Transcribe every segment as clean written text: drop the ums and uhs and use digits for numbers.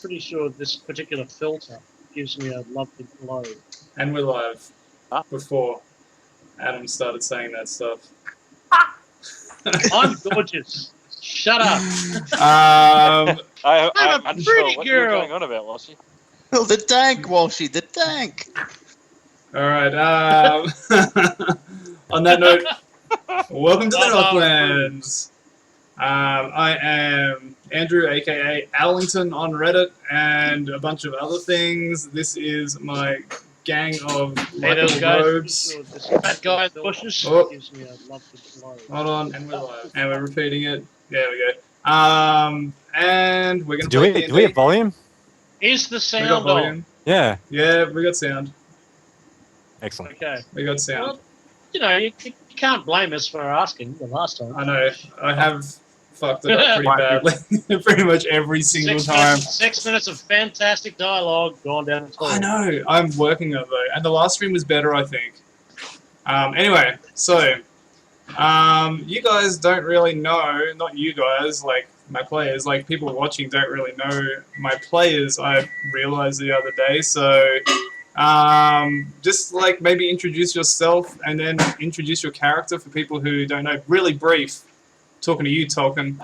pretty sure this particular filter gives me a lovely glow. And we're live. Huh? Before Adam started saying that stuff. I'm gorgeous. Shut up. I'm I'm a unsure pretty what you're girl. going on about, Walshy. Oh, the tank, Walshy, the tank. Alright, on that note, welcome to the Northlands. I am Andrew, aka Allington on Reddit, and a bunch of other things. This is my gang of Hey, those Michael guys. robes. This fat guy in the bushes Oh. gives me a lovely glow. Hold on, and we're live. And we're repeating it. There we go. And we're gonna Do play we have volume? Is the We got sound on? volume. Yeah, Yeah, we got sound. excellent. Okay. We got sound. Well, you know, you can't blame us for asking the last time. I know. I have fucked it up pretty badly. Pretty much every single time. 6 minutes of fantastic dialogue gone down the toilet. I know. I'm working on it though, and the last stream was better, I think. Anyway, so you guys don't really know. Not you guys, like my players. Like people watching don't really know my players. I realized the other day. So just like maybe introduce yourself and then introduce your character for people who don't know. Really brief. Talking to you, Tolkien.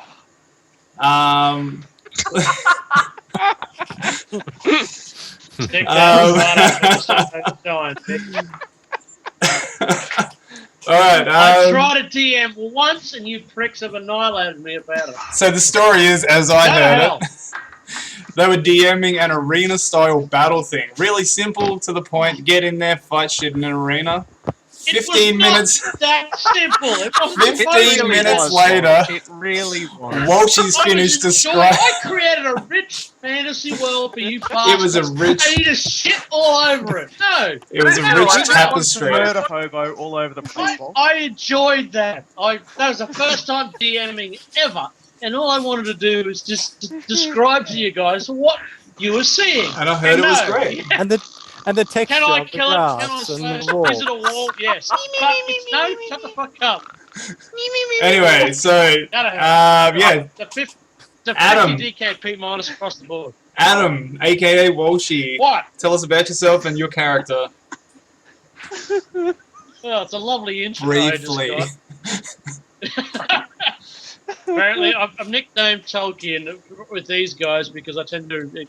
Stick that Alright, I tried a DM once and you pricks have annihilated me about it. so the story is, as I heard Hell. it, they were DMing an arena-style battle thing. Really simple, to the point, get in there, fight shit in an arena. It 15 was not minutes, that simple. It wasn't 15 funny. minutes later, It really was. Walshy's I finished was enjoying- describing. I created a rich fantasy world for you bastards. It was a rich, And you just shit all over it. No. it was a No, rich I- tapestry. Murder hobo all over the place. I enjoyed that. That was the first time DMing ever. And all I wanted to do was just describe to you guys what you were seeing. And I heard it was great. And the texture Can I of the kill it? Can I grass and smash the it? wall. Is it a wall? Yes. But it's no, shut the fuck up. Anyway, so, yeah, The Adam. 50 DKP minus across the board. Adam, aka Walshy, What? tell us about yourself and your character. Well, it's a lovely intro. I just Briefly. got. Apparently, I'm nicknamed Tolkien with these guys because I tend to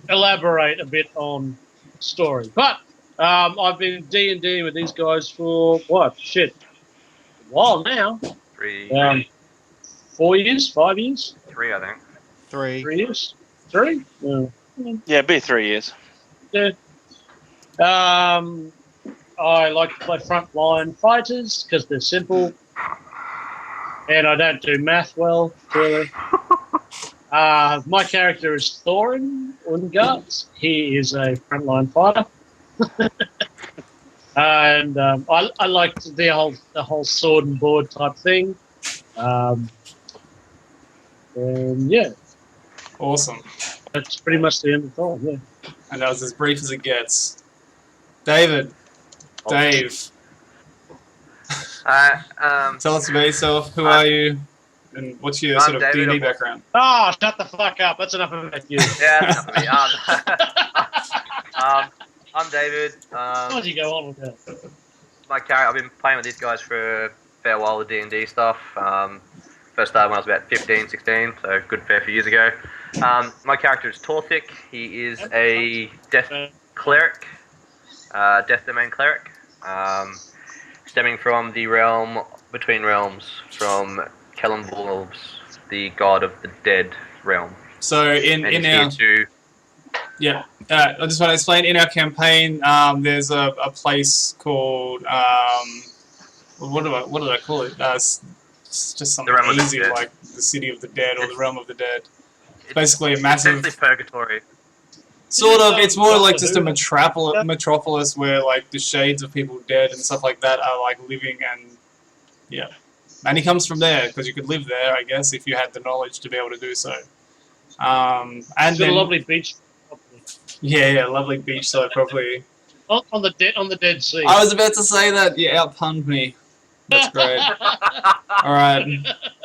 elaborate a bit on story. But I've been D&D with these guys for, what, shit, a while now. 4 years, 5 years, Three, I think. 3. 3 years, 3? No. Yeah, it'd be 3 years. Yeah. I like to play frontline fighters because they're simple. And I don't do math well, clearly. My character is Thorin Ungart. He is a frontline fighter. And I like the whole sword and board type thing. And yeah, Awesome. that's pretty much the end of the time, yeah. And that was as brief as it gets. David. Dave. Tell us about yourself. Who are you? And what's your I'm sort of David. D&D background? Oh, shut the fuck up. That's enough about you. Yeah, that's enough of me. I'm David. Why don't you go on with that? My character, I've been playing with these guys for a fair while, the D&D stuff. First started when I was about 15, 16, so good fair few years ago. My character is Torthik. He is a death cleric, death domain cleric, stemming from the realm between realms, from Celeborn, the god of the dead realm. So And in he's our... here to Yeah. I just want to explain, in our campaign, there's a place called... what did I call it? It's just something The Realm of the easy, Dead. like the City of the Dead or the Realm of the Dead. it's Basically a massive... essentially purgatory. Sort of, it's more like just a metropolis where like the shades of people dead and stuff like that are like living, and yeah. And he comes from there because you could live there, I guess, if you had the knowledge to be able to do so. And It's got then a lovely beach. yeah, lovely beachside property. On the Dead Sea. I was about to say that, you outpunned me. That's great. Alright,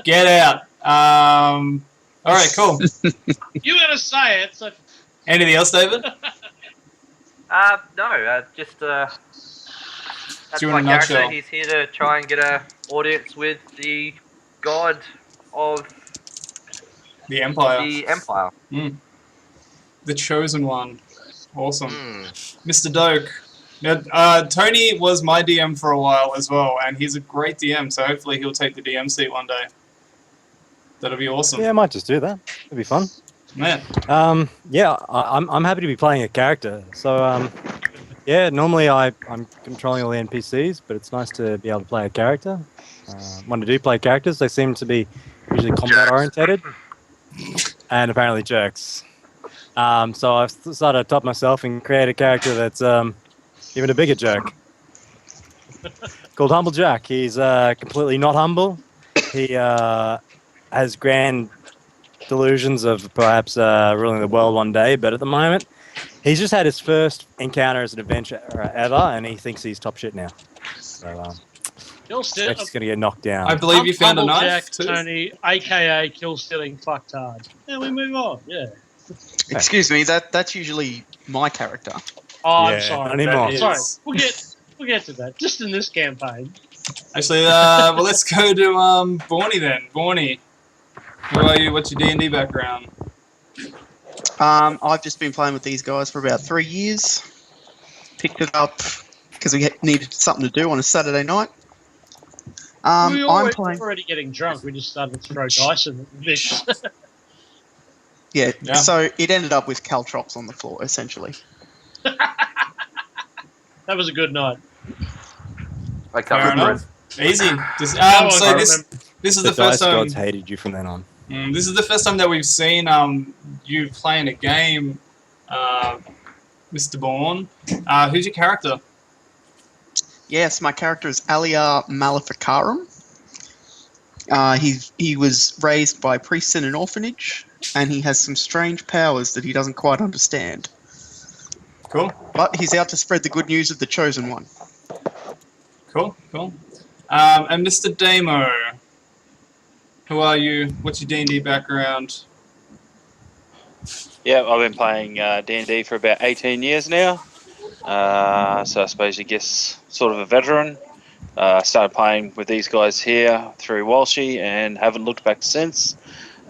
get out. All right, cool. You gotta say it. So Anything else, David? No, just that's Do you my want a character. nutshell? He's here to try and get a audience with the god of The Empire. the Empire. The Chosen One. Awesome. Hmm. Mr. Doak. Now, Tony was my DM for a while as well, and he's a great DM, so hopefully he'll take the DM seat one day. That'll be awesome. Yeah, I might just do that. It'd be fun. Man. Yeah, I'm happy to be playing a character. So, yeah, normally I'm controlling all the NPCs, but it's nice to be able to play a character. When I do play characters, they seem to be usually combat orientated, and apparently jerks. So I've decided to top myself and create a character that's even a bigger jerk. Called Humble Jack. He's completely not humble. He has grand delusions of perhaps ruling the world one day, but at the moment, he's just had his first encounter as an adventurer ever, and he thinks he's top shit now. So kill stealing. he's going to get knocked down. I believe you found a Humble knife, Jack, too. Tony, aka kill stealing fucked hard. Yeah, we move on. Yeah. Excuse me, that's usually my character. Oh, Yeah, I'm sorry. not anymore. Sorry. We'll get to that. Just in this campaign. Actually, well, let's go to Borny then. Borny, who are you? What's your D&D background? I've just been playing with these guys for about 3 years. Picked it up because we needed something to do on a Saturday night. We I'm were playing. already getting drunk. We just started to throw dice in the mix. Yeah, Yeah. so it ended up with caltrops on the floor, essentially. That was a good night. Like Fair that. enough. Easy. Just, That was so good. this is the the first dice time. gods hated you from then on. This is the first time that we've seen you playing a game, Mr. Bourne. Who's your character? Yes, my character is Aliar Maleficarum. He was raised by priests in an orphanage, and he has some strange powers that he doesn't quite understand. Cool, But he's out to spread the good news of the Chosen One. cool. And Mr. Damo, who are you? What's your D&D background? Yeah, I've been playing D&D for about 18 years now. So I suppose you guess sort of a veteran. Started playing with these guys here through Walshy and haven't looked back since.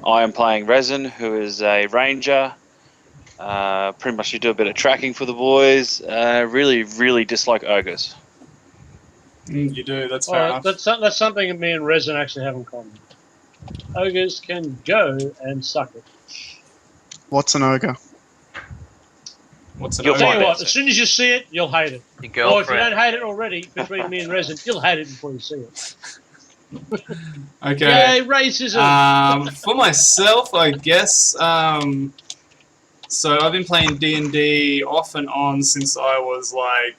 I am playing Resin, who is a ranger. Pretty much you do a bit of tracking for the boys. Really dislike ogres. You do, that's fair enough. That's something that me and Resin actually have in common. Ogres can go and suck it. What's an ogre? What's it You'll over? Tell find you out what, soon. as soon as you see it, you'll hate it. Your Or if you girlfriend. don't hate it already, between me and Resin, you'll hate it before you see it. Okay. Yay, racism! For myself, I guess. So I've been playing D&D off and on since I was like,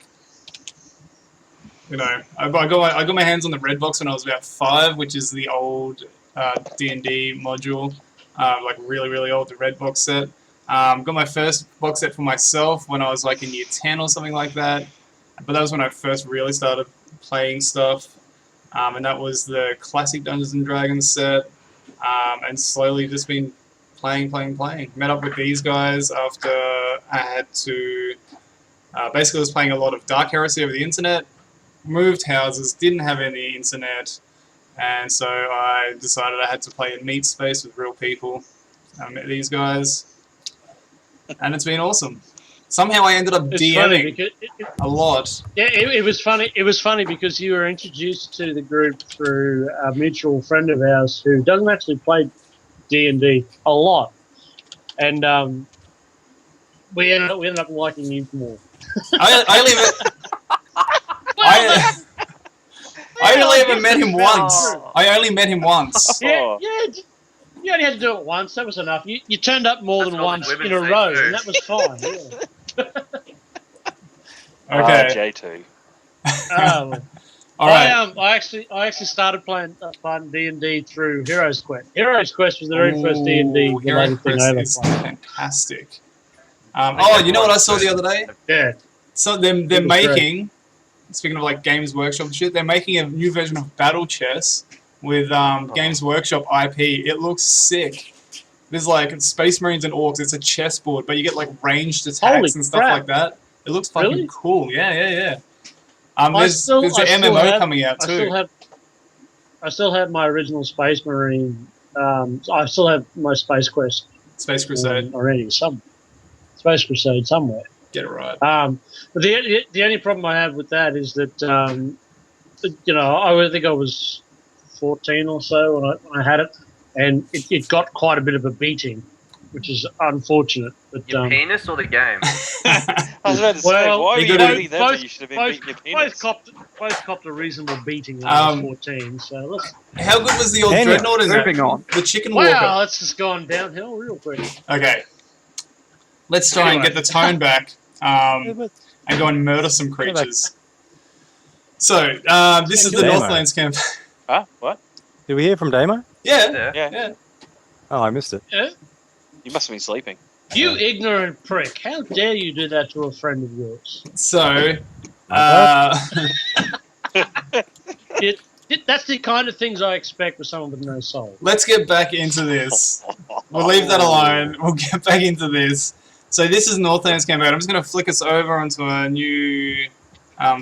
I got my hands on the Red Box when I was about 5, which is the old D&D module, like really old, the Red Box set. Got my first box set for myself when I was like in year 10 or something like that. But that was when I first really started playing stuff. And that was the classic Dungeons and Dragons set. And slowly just been playing. Met up with these guys after I had to... basically was playing a lot of Dark Heresy over the internet. Moved houses, didn't have any internet. And so I decided I had to play in meet space with real people. I met these guys. And it's been awesome. Somehow I ended up It's funny DMing because a lot. yeah, it was funny. It was funny because you were introduced to the group through a mutual friend of ours who doesn't actually play D&D a lot, and we ended up liking you more. I only ever met him once. I only met him once. Yeah, you only had to do it once. That was enough. You turned up more That's than what once women in a say row, too. and that was fine. Yeah. Okay. J2. All right. I actually started playing D&D through Heroes Quest. Heroes Quest was the very first D&D Ooh, related thing I HeroQuest ever is played. fantastic. You know what I saw the other day? Yeah. So they're It was making, speaking of like Games Workshop and shit, they're making a new version of Battle Chess with Games Workshop IP. It looks sick. There's like Space Marines and Orcs. It's a chessboard, but you get like ranged attacks Holy and stuff crap. like that. It looks fucking Really? cool. Yeah. I There's still an MMO have- coming out too. I still have my original Space Marine. I still have my Space Quest Space Crusade. already somewhere. Space Crusade somewhere. Get it right. But the only problem I have with that is that I think I was 14 or so when I had it, and it got quite a bit of a beating, which is unfortunate. But Your penis or the game? I was about to say, Well, why are you you gotta- doing that? But you should have been beating your penis. both copped a reasonable beating when I was 14. So let's. How good was the old Anyway, Dreadnought in that? Moving on. The Chicken Wow, Walker. that's just gone downhill real quick. Okay. Let's try and get the tone back Yeah, but and go and murder some creatures. So, this is the Demo. Northlands camp. Huh? What? did we hear from Damo? Yeah. Yeah. Yeah. Oh, I missed it. You must have been sleeping. You ignorant prick! How dare you do that to a friend of yours? So, That's the kind of things I expect with someone with no soul. let's get back into this. We'll leave that alone. We'll get back into this. So this is Northlands campaign. I'm just going to flick us over onto a new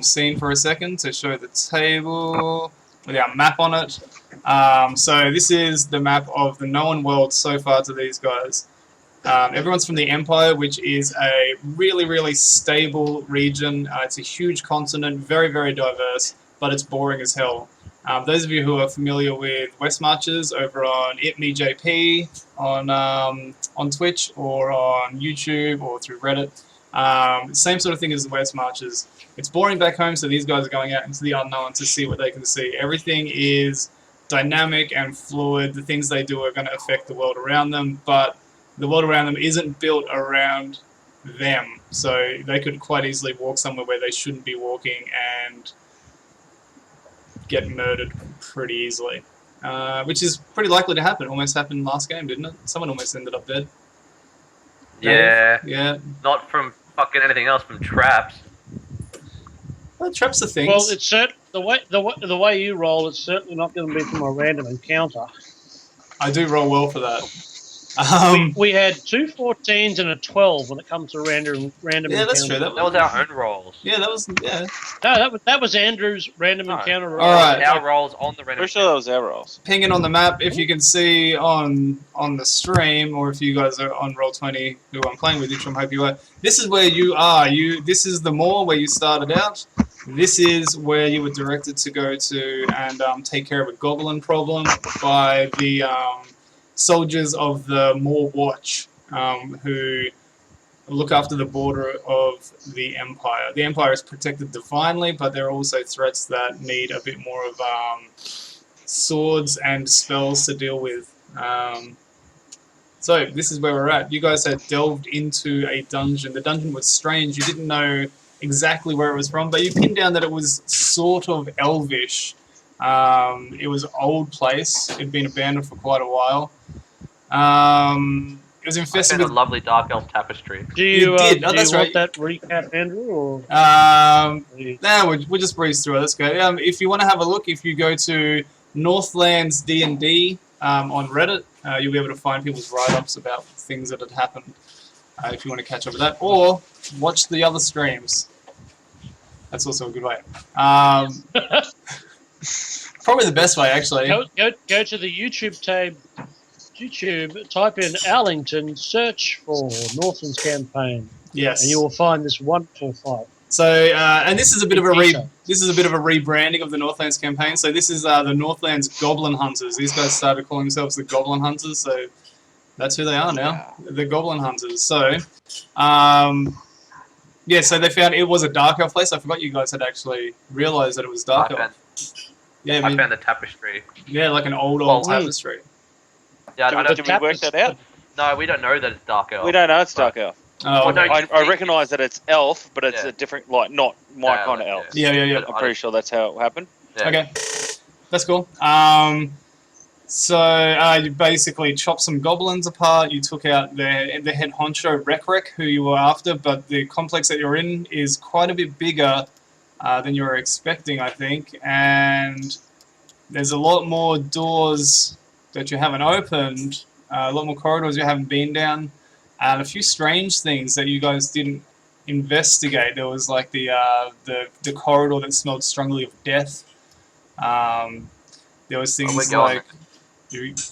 scene for a second to show the table with our map on it. So this is the map of the known world so far to these guys. Everyone's from the Empire, which is a really, really stable region. It's a huge continent, very, very diverse, but it's boring as hell. Those of you who are familiar with West Marches over on ItMeJP on Twitch or on YouTube or through Reddit, same sort of thing as the West Marches. It's boring back home, so these guys are going out into the unknown to see what they can see. Everything is dynamic and fluid. The things they do are going to affect the world around them, but the world around them isn't built around them. So they could quite easily walk somewhere where they shouldn't be walking and get murdered pretty easily. Which is pretty likely to happen. Almost happened last game, didn't it? Someone almost ended up dead. Yeah. Yeah. Not from fucking anything else, from traps. Well, traps are things. Well, it's the way you roll. It's certainly not going to be from a random encounter. I do roll well for that. We had 2 14s and a 12 when it comes to random Yeah, that's true. encounter. That was our own rolls. Yeah, that was... Yeah. No, that was Andrew's random No. encounter roll. All right. Our rolls on the random. Pretty sure that was our rolls. Pinging on the map, if you can see on the stream, or if you guys are on Roll20, who I'm playing with, which I hope you are, this is where you are. This is the moor where you started out. This is where you were directed to go to and take care of a goblin problem by the soldiers of the Moor Watch, who look after the border of the Empire. The Empire is protected divinely, but there are also threats that need a bit more of swords and spells to deal with. So this is where we're at. You guys had delved into a dungeon. The dungeon was strange. You didn't know exactly where it was from, but you pinned down that it was sort of elvish. It was an old place. It'd been abandoned for quite a while. It was I infested found a with... lovely dark elf tapestry. Do you, You did. Oh, do that's you want right. that recap, Andrew? Or Nah, we'll just breeze through it. Let's go. If you want to have a look, if you go to Northlands D&D on Reddit, you'll be able to find people's write-ups about things that had happened. If you want to catch up with that, or watch the other streams. That's also a good way. Probably the best way, actually. go to the YouTube tab. YouTube, type in Arlington, search for Northland's campaign, Yes. and you will find this wonderful fight. So, and this is a bit of a Details. this is a bit of a rebranding of the Northlands campaign. So this is the Northlands Goblin Hunters. These guys started calling themselves the Goblin Hunters. So that's who they are now, the Goblin Hunters. So, yeah. So they found it was a dark elf place. I forgot you guys had actually realized that it was dark I elf. found, Yeah, I found the tapestry. yeah, like an old Well, tapestry. Yeah, I don't, Did we work that out? no, we don't know that it's dark elf. We don't know it's dark elf. Oh, no, okay. I recognise that it's elf, but it's Yeah. a different, like, not my Yeah, kind of yeah. elf. Yeah. I'm pretty sure that's how it happened. Yeah. Okay, that's cool. So you basically chopped some goblins apart. You took out the head honcho Rekrek, who you were after, but the complex that you're in is quite a bit bigger than you were expecting, I think. And there's a lot more doors that you haven't opened A lot more corridors you haven't been down, and a few strange things that you guys didn't investigate. There was like the corridor that smelled strongly of death. There was things we're going. like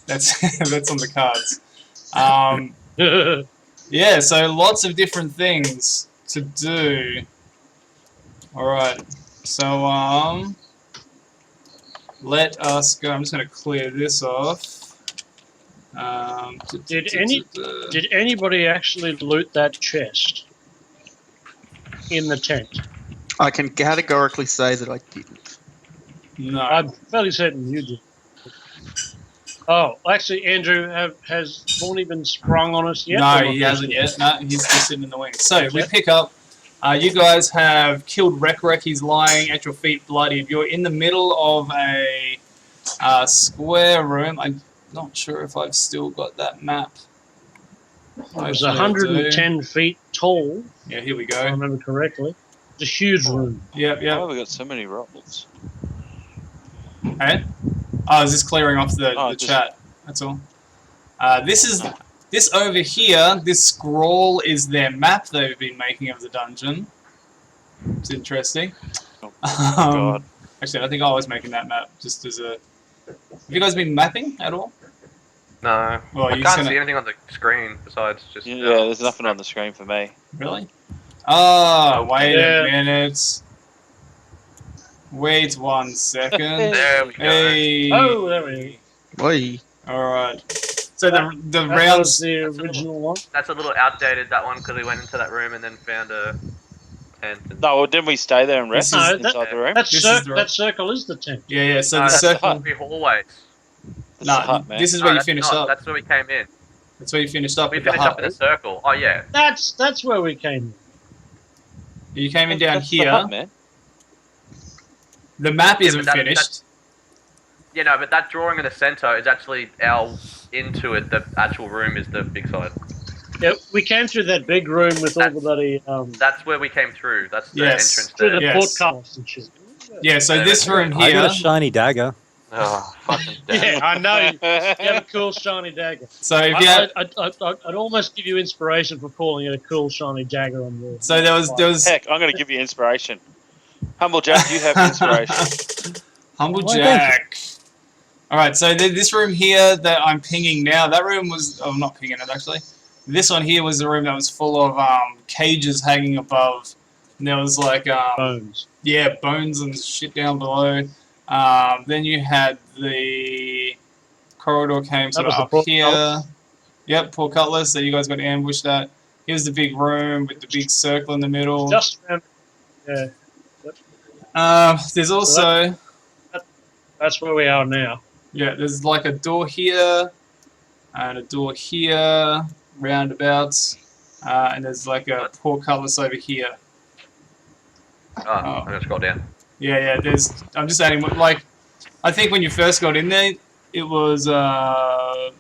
that's that's on the cards. Yeah, so lots of different things to do. All right, so let us go. I'm just going to clear this off. Did anybody actually loot that chest in the tent? I can categorically say that I didn't. No. I'm fairly certain you did. Oh, actually, Andrew, has Thorny been sprung on us yet? No, he hasn't yet. No, he's just sitting in the wings. So we pick up. You guys have killed Rek. He's lying at your feet, bloodied. You're in the middle of a square room. I'm not sure if I've still got that map. It was 110 feet tall, Yeah, here we if I go. remember correctly. It's a huge room. Yep, Why yep. have we got so many rolls? Hey? Oh, is this clearing off the Oh, just- chat? That's all. This over here, this scroll is their map they've been making of the dungeon. It's interesting. Oh, Um, God. Actually, I think I was making that map just as a... Have you guys been mapping at all? No. Well, I you're can't gonna- see anything on the screen besides just. Yeah, there's nothing on the screen for me. Really? Oh, wait Yeah. a minute. Wait 1 second. There we go. Hey. Oh, there we Oi. Alright. So the That was rounds... the original one. That's a little outdated, that one, because we went into that room and then found a tent. And... No, well, didn't we stay there and rest This is- inside the room? That, This cir- is the- that circle is the tent. Yeah, so No, the that's circle... the three hallways. That's the Nah, hut, man. this is No, where you that's finished not. up. That's where we came in. That's where you finished up We with the finished up hut. in a circle. Oh yeah. That's where we came. You came in down That's the here. hut, man. The map Yeah, isn't but finished. You know, but that drawing in the center is actually our into it. The actual room is the big side. Yeah, we came through that big room with all the bloody That's where we came through. That's the Yes. entrance through there. the Yes. portcullis and shit. Yeah, so this room I got here... a shiny dagger. Oh, fucking damn. Yeah, I know. You have a cool shiny dagger. So if you had... I'd almost give you inspiration for calling it a cool shiny dagger on your. So there was... Heck, I'm going to give you inspiration. Humble Jack, you have inspiration. Humble Why, Jack. Alright, so this room here that I'm pinging now, that room was... Oh, I'm not pinging it, actually. This one here was the room that was full of cages hanging above. And there was like... bones. yeah, bones and shit down below. Then you had the corridor came sort of was the up portcullis. here. Yep, portcullis that you guys got ambushed at. Here's the big room with the big circle in the middle. Just around. Yeah, There's also... that's where we are now. Yeah, there's like a door here, and a door here, roundabouts, and there's like a portcullis over here. Oh, I'm gonna scroll down. Yeah, I'm just adding, like, I think when you first got in there, it was a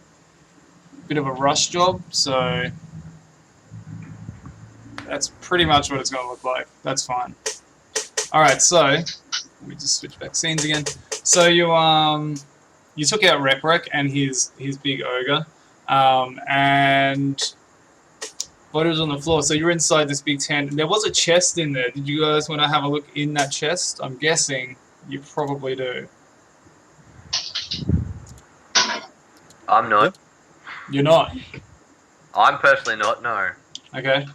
bit of a rush job, so that's pretty much what it's going to look like. That's fine. Alright, so, let me just switch back scenes again. So you took out Rek and his big ogre, and what was on the floor? So you're inside this big tent. There was a chest in there. Did you guys want to have a look in that chest? I'm guessing you probably do. I'm not. You're not. I'm personally not. No. Okay.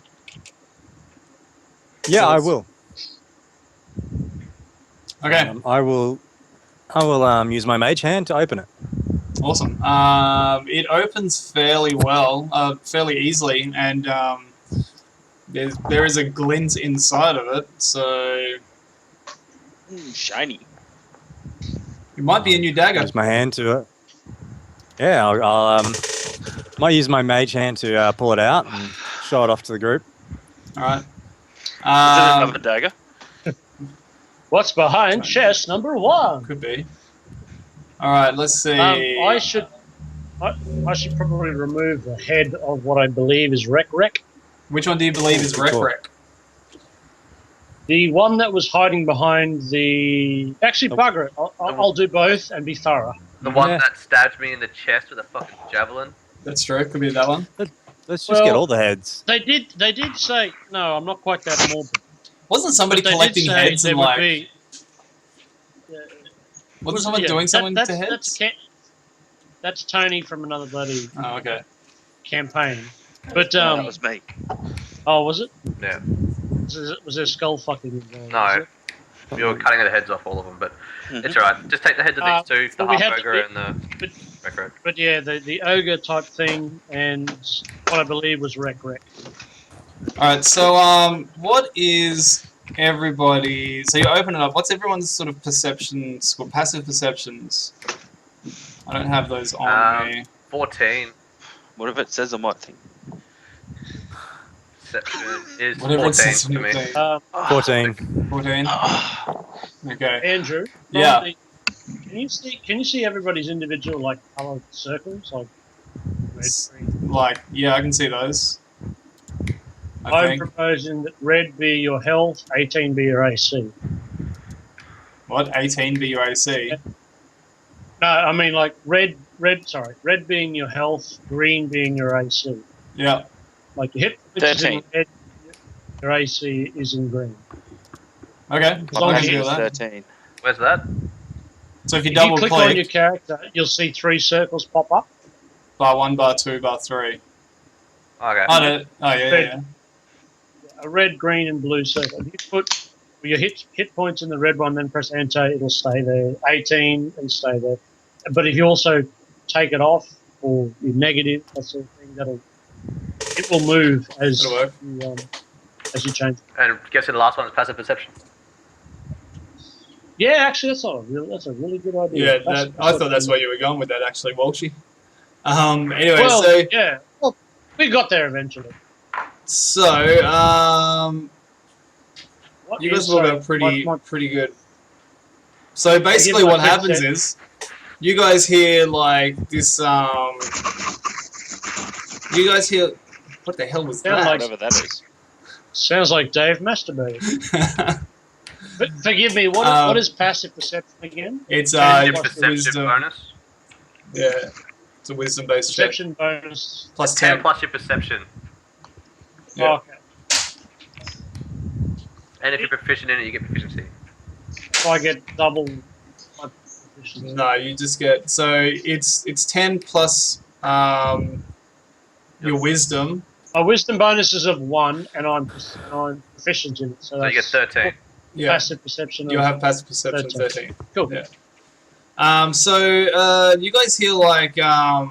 Yeah, So I it's- will. Okay. I will use my mage hand to open it. Awesome. It opens fairly well, fairly easily, and there is a glint inside of it, so Shiny. it might be a new dagger. Use my hand to it. Yeah, I'll might use my mage hand to pull it out and show it off to the group. All right. Is it another dagger? What's behind chest number 1? Could be. All right. Let's see. I should probably remove the head of what I believe is Rek. Which one do you believe is Cool. Rek? The one that was hiding behind the. Actually, bugger it. I'll do both and be thorough. The one Yeah. that stabbed me in the chest with a fucking javelin. That's true. Could be that one. Let's just Well- get all the heads. They did say no. I'm not quite that morbid. Wasn't somebody But they collecting did say heads there and would like? be. Wasn't someone Yeah, doing something that's, to heads? That's Tony from another bloody Oh, okay. campaign. But that was me. oh, was it? Yeah. Was there skull fucking involved? No. was it? You were cutting the heads off all of them, but it's alright. Just take the heads of these two, the but we half have to ogre be- and the. Go for it. But yeah, the ogre type thing, and what I believe was Rec. All right. So what is everybody? So you open it up. What's everyone's sort of perceptions, or passive perceptions? I don't have those on me. 14. What if it says on my thing? Perception is Whatever 14 it says on to your me. thing. 14. 14. Okay. Andrew, Yeah. probably- Can you see everybody's individual like colored circles, like red, green? Like, yeah, I can see those. I I'm think. proposing that red be your health, 18 be your AC. What? 18 be your AC. No, I mean like red being your health, green being your AC. Yeah. Like your hit points is in 13. red, your AC is in green. Okay. As long I as can you- do that. 13. Where's that? So if you If double you click on your click, character, you'll see 3 circles pop up. bar 1, bar 2, bar 3. Okay. Oh, no. Oh, yeah. A red, green, and blue circle. If you put your hit points in the red one, then press enter, it'll stay there. 18 and stay there. But if you also take it off or you're negative, that sort of thing, it will move as That'll work. you change. And guessing the last one is passive perception. Yeah, actually, that's a really good idea. Yeah, I thought that's where you were going with that, actually, Walshy. Anyway, Well, so yeah, well, we got there eventually. What you guys is- all sorry, got pretty good. So I give basically, my what quick happens check. is, you guys hear like this. You guys hear. What the hell was Sound that? like- Whatever that is. Sounds like Dave masturbating. But forgive me, what is passive perception again? It's Passive plus perception wisdom. bonus. Yeah, it's a wisdom-based check. Perception bonus. Plus 10 10. plus your perception. Yeah. Okay. And if you're proficient in it, you get proficiency. So I get double my proficiency. No, you just get it's 10 plus your wisdom. My wisdom bonus is of 1, and I'm proficient in it. So, So you get that's 13. Yeah, passive perception. you'll of- have passive perception 13. Cool. Yeah. You guys hear like a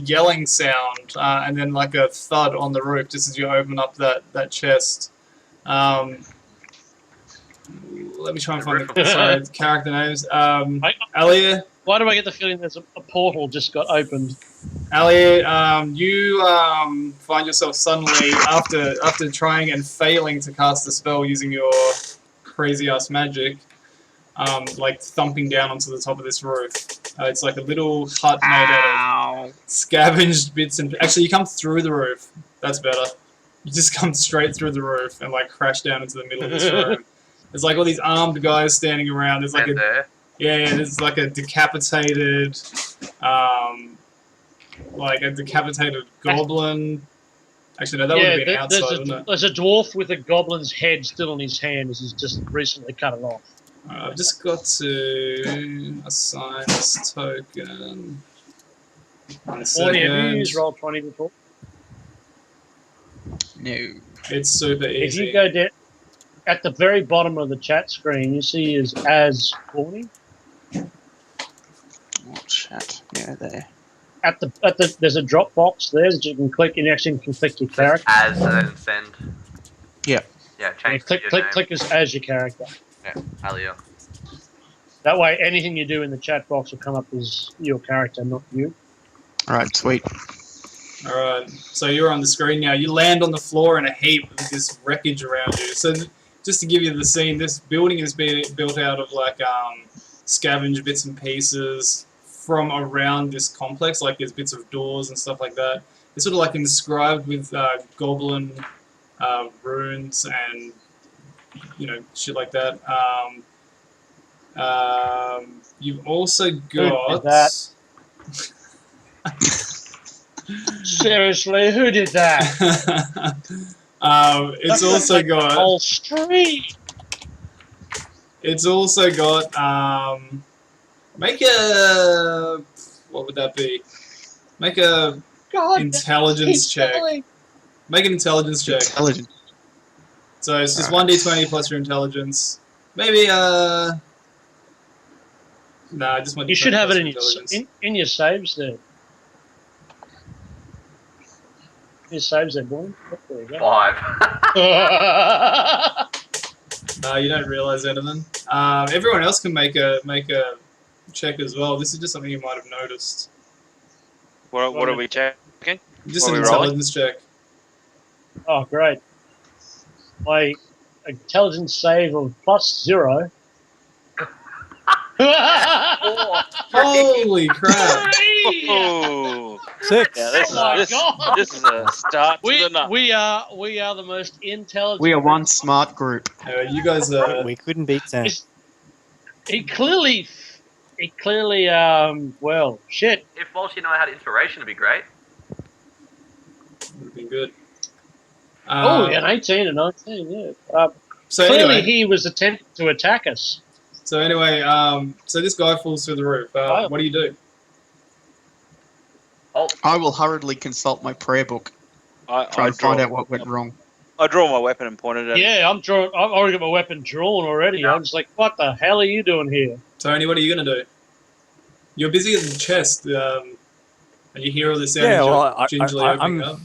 yelling sound, and then like a thud on the roof just as you open up that chest. Let me try and find the character names. Alia, Why do I get the feeling there's a portal just got opened? Alia, you find yourself suddenly after trying and failing to cast the spell using your crazy ass magic, like thumping down onto the top of this roof. It's like a little hut made out of scavenged bits and actually you come through the roof. That's better. You just come straight through the roof and like crash down into the middle of this room. There's like all these armed guys standing around. There's like And there. there's like a decapitated goblin. Actually, no, that would have been outside, wouldn't it? there's a dwarf with a goblin's head still in his hand as he's just recently cut it off. I've just got to assign this token. 1 Audio, have you second. used Roll20 before? No. It's super If easy. you go down at the very bottom of the chat screen, you see is as Corny. Oh, chat. Yeah, there. There's a drop box there that you can click, and you actually can click your character. As and then send. Yeah. Yeah, And change click your name. click as your character. Yeah, Alia. That way, anything you do in the chat box will come up as your character, not you. Alright, sweet. Alright, so you're on the screen now. You land on the floor in a heap with this wreckage around you. So just to give you the scene, this building is being built out of like scavenged bits and pieces from around this complex. Like there's bits of doors and stuff like that. It's sort of like inscribed with goblin runes and shit like that. You've also got that. Seriously, who did that? It's also got. Whole street. It's also got. Make a. What would that be? Make a God, intelligence keep check. going. Make an intelligence check. Intelligent. So it's just 1d20 plus your intelligence. Maybe Nah, just 1d20 You should have plus it your intelligence. in your saves there. Your saves there, boy. There you go. 5. No, you don't realize anything. Everyone else can make a check as well. This is just something you might have noticed. What are we checking? Just What an are we rolling? intelligence check. Oh, great. My intelligence save of +0. Holy crap! Ooh. 6. Yeah, this, Oh my this, God. this is a start to the nut. we are the most intelligent. We are one smart group. You guys are. We couldn't beat 10. He clearly, well, shit. If Walshy and I had inspiration, it'd be great. Would have been good. Oh, an 18 and 19, yeah. So Clearly anyway, he was attempting to attack us. so this guy falls through the roof. Wow. What do you do? I will hurriedly consult my prayer book, try I and find out what went wrong. I draw my weapon and point it at him. Yeah, I've already got my weapon drawn already. Yeah. I'm just like, what the hell are you doing here? Tony, what are you gonna do? You're busy at the chest, and you hear all this sound Yeah, well, gingerly opening I'm- up.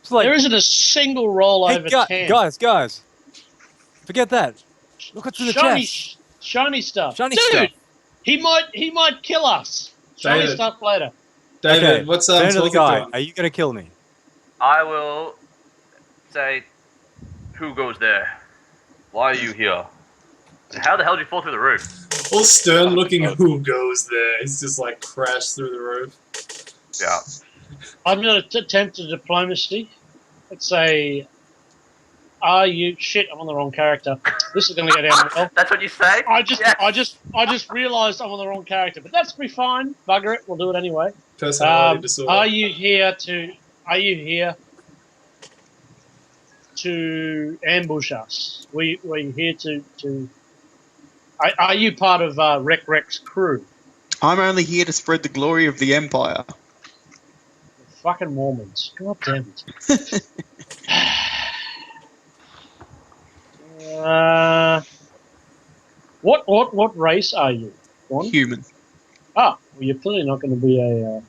It's like, There isn't a single roll hey, over 10. guys. Forget that. Look what's in the shiny, chest. shiny stuff. Shiny Dude, stuff. he might kill us. Shiny David. stuff later. David, Okay, what's Turn to the Torvik guy. doing? Are you going to kill me? I will say, who goes there? Why are you here? How the hell did you fall through the roof? All stern looking, who goes there? He's just like crashed through the roof. Yeah. I'm going to attempt a diplomacy. Let's say, are you... Shit, I'm on the wrong character. This is going to go down well. That's what you say? I just Yes. realised I'm on the wrong character, but that's be fine. Bugger it, we'll do it anyway. Personality disorder. Are you here to ambush us? Were you here to? Are you part of Rec Rec's crew? I'm only here to spread the glory of the Empire. Fucking Mormons. God damn it. What race are you? One? Human. Ah, well, you're clearly not going to be a.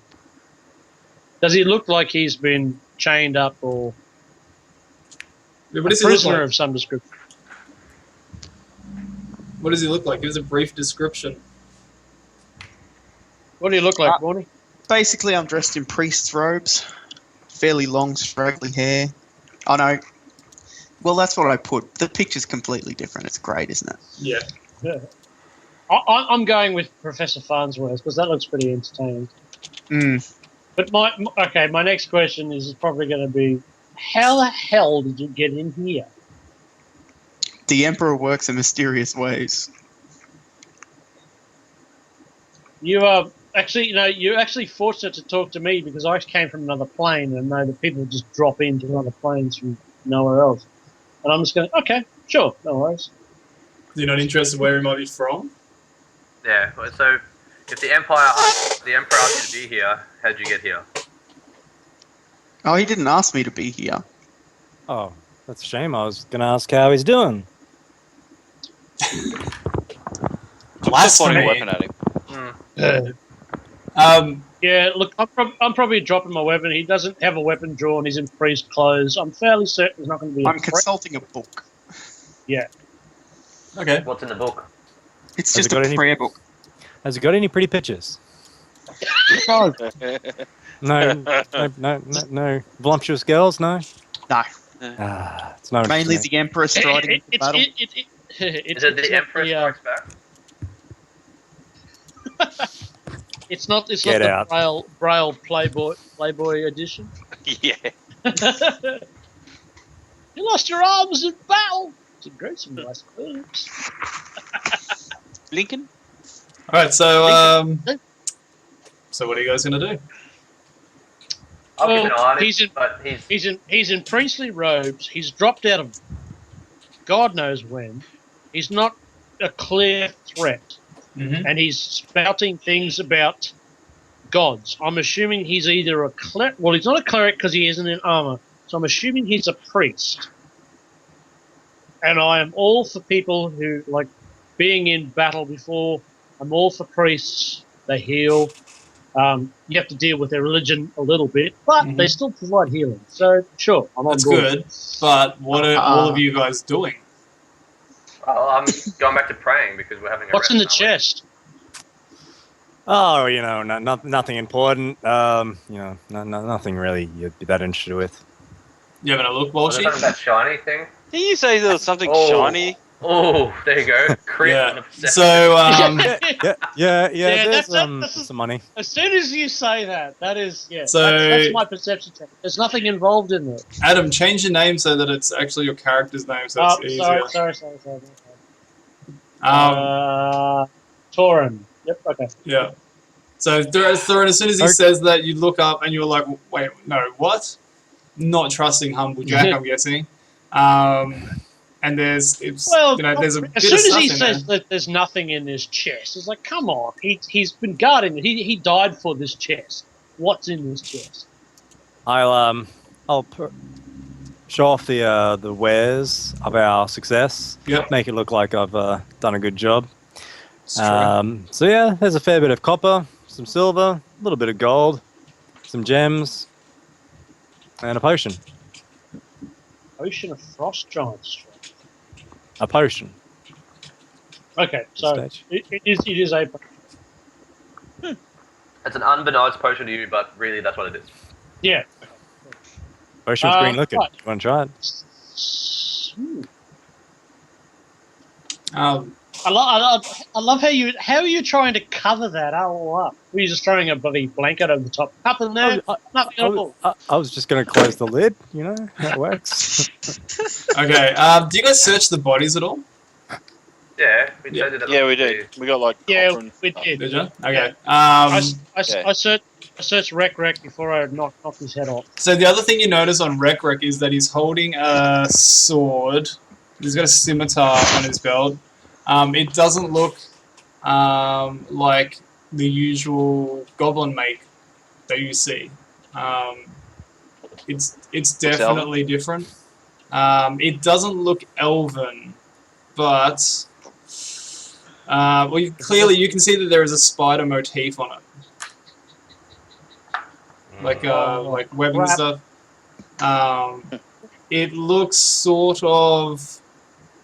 Does he look like he's been chained up or Yeah, a what does he look prisoner like? of some description? What does he look like? Give us a brief description. What do you look like, Bonnie? Basically, I'm dressed in priest's robes, fairly long, straggly hair. Oh no. Well, that's what I put. The picture's completely different. It's great, isn't it? Yeah. Yeah. I'm going with Professor Farnsworth because that looks pretty entertaining. But my next question is probably going to be, how the hell did you get in here? The Emperor works in mysterious ways. You are actually, you're actually fortunate to talk to me because I came from another plane and know that people just drop into other planes from nowhere else. And I'm just going, okay, sure, no worries. You're not interested where he might be from? Yeah. well, So, if the Emperor asked you to be here, how'd you get here? Oh, he didn't ask me to be here. Oh, that's a shame. I was going to ask how he's doing. I'm just pointing a Blasphemy. weapon at him. Yeah, look, I'm probably dropping my weapon. He doesn't have a weapon drawn. He's in priest clothes. I'm fairly certain he's not going to be. I'm consulting a book. Okay. What's in the book? It's Has just it got a any- prayer book. Has he got any pretty pictures? No. No. Voluptuous girls? No? No. Ah, it's not Mainly interesting. the Emperor striding into battle. Is it the Emperor Strikes Back? It's not Get the out. Braille Playboy edition. Yeah. You lost your arms in battle. Some nice clips. Lincoln? Alright, so So what are you guys gonna do? I'll keep an eye on him, he's in but he's in priestly robes. He's dropped out of God knows when. He's not a clear threat, Mm-hmm. and he's spouting things about gods. I'm assuming he's either a cleric. Well, he's not a cleric because he isn't in armor. So I'm assuming he's a priest. And I am all for people who like being in battle before. I'm all for priests. They heal. You have to deal with their religion a little bit, but Mhm. they still provide healing. So sure, I'm on That's board. good. But what are all of you guys doing? I'm going back to praying because we're having a What's in the rest, aren't we? chest? Oh, you know, nothing important. You know, nothing really you'd be that interested with. You having a look, Was it Walshy? something that shiny thing? Did you say there was something Oh. shiny? Oh, there you go. Crit on Yeah. a perception. So Yeah. Yeah, There's that's- some money. As soon as you say that, that is So- that's my perception check. There's nothing involved in it. Adam, change your name so that it's actually your character's name, so Oh, it's easier. sorry. Um, Torin. Yep. Okay. yeah. So Thorin, as soon as he Okay. says that, you look up and you're like, wait, no, what? Not trusting Humble Jack, I'm guessing. And there's Well, there's a as bit soon of as stuff he in says there. that there's nothing in this chest, it's like, come on. He's been guarding it. He died for this chest. What's in this chest? I'll show off the wares of our success. Yep. Make it look like I've done a good job. It's true. So yeah, there's a fair bit of copper, some silver, a little bit of gold, some gems, and a potion. Ocean of Frost Giants. A potion. Okay, so Stage. it is a. It's an unbeknownst potion to you, but really that's what it is. Yeah. Potion with green liquid. right. You want to try it? I love how are you trying to cover that all up? Were you just throwing a bloody blanket over the top? Nothing there. Nothing at all. I was just going to close the lid. You know how it works. Okay. Do you guys search the bodies at all? Yeah, we Yeah. did it. Yeah, we do. We got like Yeah, copper and we stuff. did. Did you? Okay. I Yeah. searched Rec before I knocked his head off. So the other thing you notice on Rec is that he's holding a sword. He's got a scimitar on his belt. It doesn't look like the usual goblin make that you see. It's definitely different. It doesn't look elven, but clearly you can see that there is a spider motif on it. Like web and Crap. stuff. It looks sort of.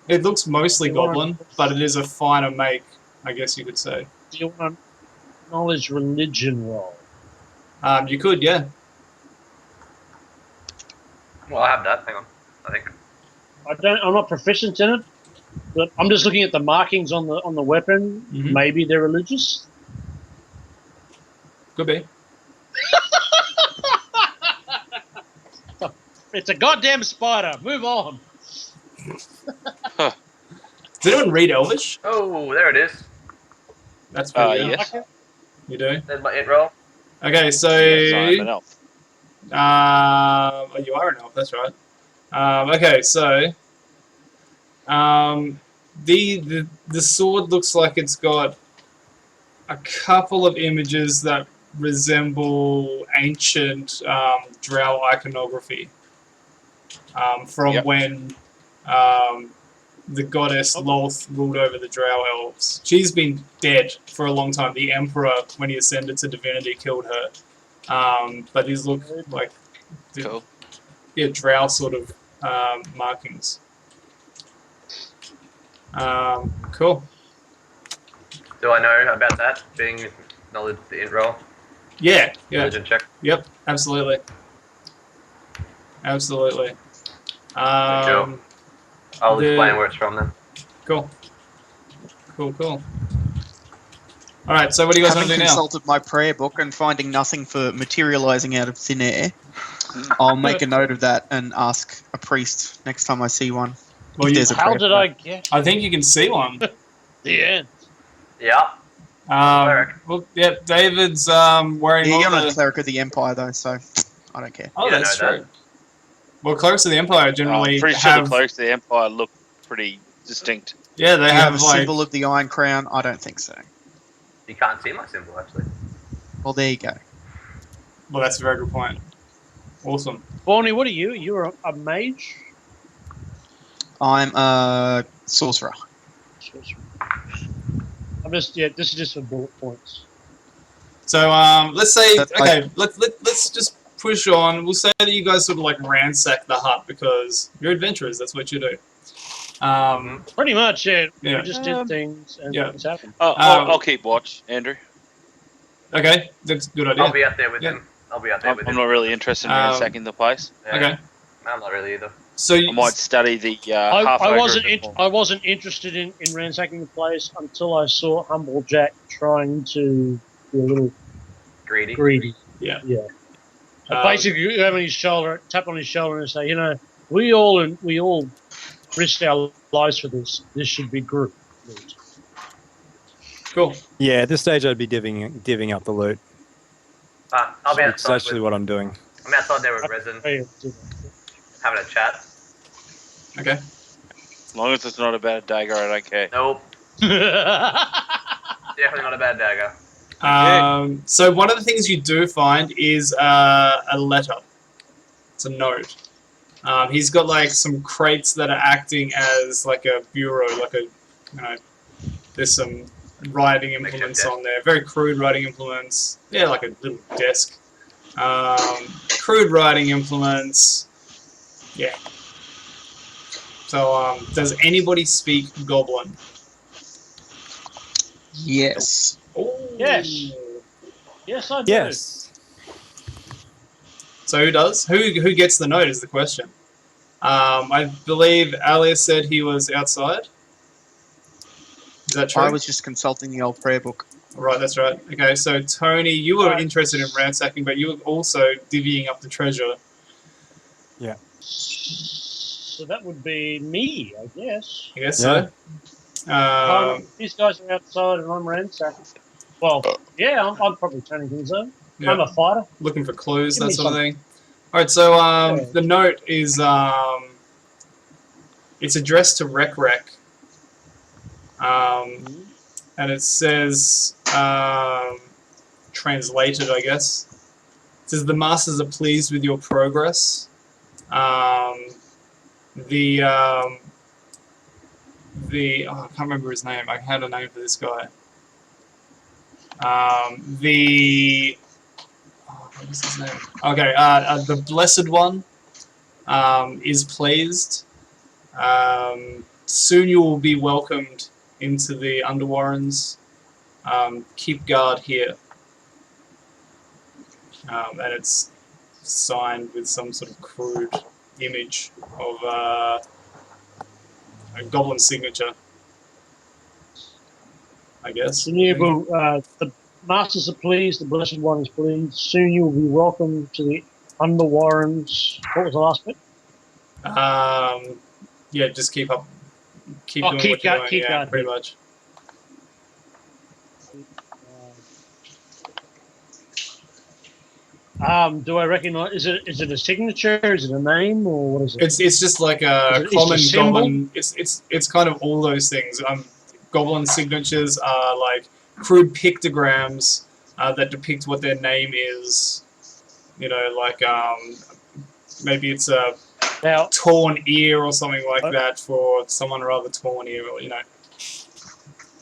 It looks mostly goblin, but it is a finer make, I guess you could say. Do you want a knowledge religion roll? You could, yeah. Well, I have that. Hang on. I think. I'm not proficient in it, but I'm just looking at the markings on the weapon. Mhm. Maybe they're religious. Could be. It's a goddamn spider. Move on. Does anyone read Elvish? Oh, there it is. That's pretty good. Yes. You do? There's my int roll. Okay, so... Yes, I'm an elf. oh, you are an elf, that's right. Okay, so... the sword looks like it's got a couple of images that resemble ancient drow iconography from Yep. when the goddess Lolth ruled over the drow elves. She's been dead for a long time. The emperor, when he ascended to divinity, killed her. But these look like Cool. drow sort of markings. Cool. Do I know about that being knowledge the int roll? Yeah, yeah. Religion check. Yep, absolutely. Absolutely. Sure. I'll the- explain where it's from then. Cool. Cool. Alright, so what do you guys want Having to do now? consulted my prayer book and finding nothing for materializing out of thin air, I'll make a note of that and ask a priest next time I see one. Well, if you, there's a How prayer did book. I get I think you can see one. the end? Yeah. Cleric. Well, yeah, David's wearing Yeah, all you're not a the. cleric of the Empire though, so I don't care. Oh, You don't that's know that. true. Well, clerics of the Empire generally I'm pretty sure have. the clerics of the Empire look pretty distinct. Yeah, they Do you have a like. symbol of the Iron Crown? I don't think so. You can't see my symbol actually. Well, there you go. Well, that's a very good point. Awesome. Barney, what are you? You're a mage? I'm a sorcerer. I'm just, yeah, this is just for bullet points. So let's say That's okay, let's just push on. We'll say that you guys sort of like ransack the hut because you're adventurers. That's what you do. Pretty much, yeah. Yeah. We just did things and yeah. things happened. Oh, I'll keep watch, Andrew. Okay, that's a good idea. I'll be out there with Yeah. him. I'll be out there with I'm him. not really interested in ransacking the place. Yeah. Okay, I'm not really either. so you, I might study the I half ogre a wasn't bit more. I wasn't interested in ransacking the place until I saw Humble Jack trying to be a little Greedy. greedy. Yeah. Yeah. Um, Basically, tap on his shoulder, and say, we all risked our lives for this. This should be group. cool. Yeah, at this stage, I'd be divvying up the loot. I'll be It's outside. actually what I'm doing. I'm outside there with Resin, having a chat. Okay. As long as it's not about a dagger, I don't care. Nope, definitely not a bad dagger. So one of the things you do find is a letter. It's a note. He's got like some crates that are acting as like a bureau, like a, there's some writing implements desk. on there. Very crude writing implements. Yeah, like a little desk. Crude writing implements. Yeah. So, does anybody speak Goblin? Yes. Oh. Yes. Yes, I do. Yes. So who does? Who gets the note is the question. I believe Alias said he was outside. Is that true? I was just consulting the old prayer book. Right, that's right. Okay, so Tony, you were interested in ransacking, but you were also divvying up the treasure. So that would be me, I guess. I guess Yeah. so. These guys are outside and I'm ransacking. Well, yeah, I'm probably turning things over. Yeah, I'm a fighter. looking for clues, Give that me sort of some. thing. Alright, so Yeah. the note is it's addressed to Rec. And it says translated, I guess. It says the masters are pleased with your progress. I can't remember his name. I had a name for this guy. What was his name? Okay, the Blessed One is pleased. Soon you will be welcomed into the Underwarrens. Keep guard here. And it's signed with some sort of crude image of a goblin signature, I guess. The masters are pleased, the Blessed One is pleased. Soon you will be welcome to the Underwarrens. What was the last bit? Yeah, just keep doing Keep what you're guard, doing. keep Yeah, guard. pretty much. Do I recognize? Is it a signature? Is it a name, or what is it? It's just like a Is it- is it common a symbol? goblin. It's kind of all those things. Goblin signatures are like crude pictograms that depict what their name is. Like maybe it's a Now, torn ear or something like that for someone rather torn ear, or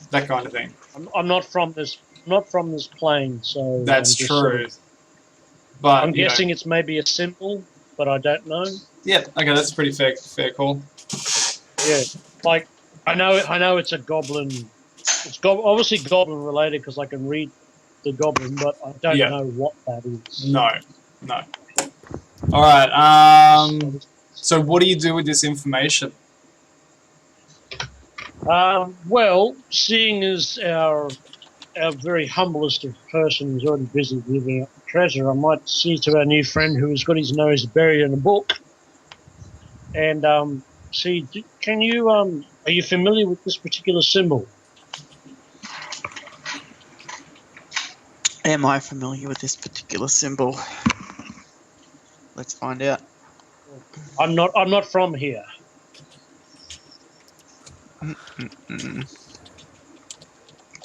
that kind of thing. I'm not from this plane, so That's I'm just true. sort of- But I'm guessing it's maybe a symbol, but I don't know. yeah, okay, that's a pretty fair call. Yeah, like I know it's a goblin. It's obviously goblin related because I can read the goblin, but I don't Yeah. know what that is. No. All right. So what do you do with this information? Well, seeing as our very humblest of person is already busy giving up the treasure, I might see to our new friend who has got his nose buried in a book, and see. Can you are you familiar with this particular symbol? Am I familiar with this particular symbol? Let's find out. I'm not. I'm not from here. Mm.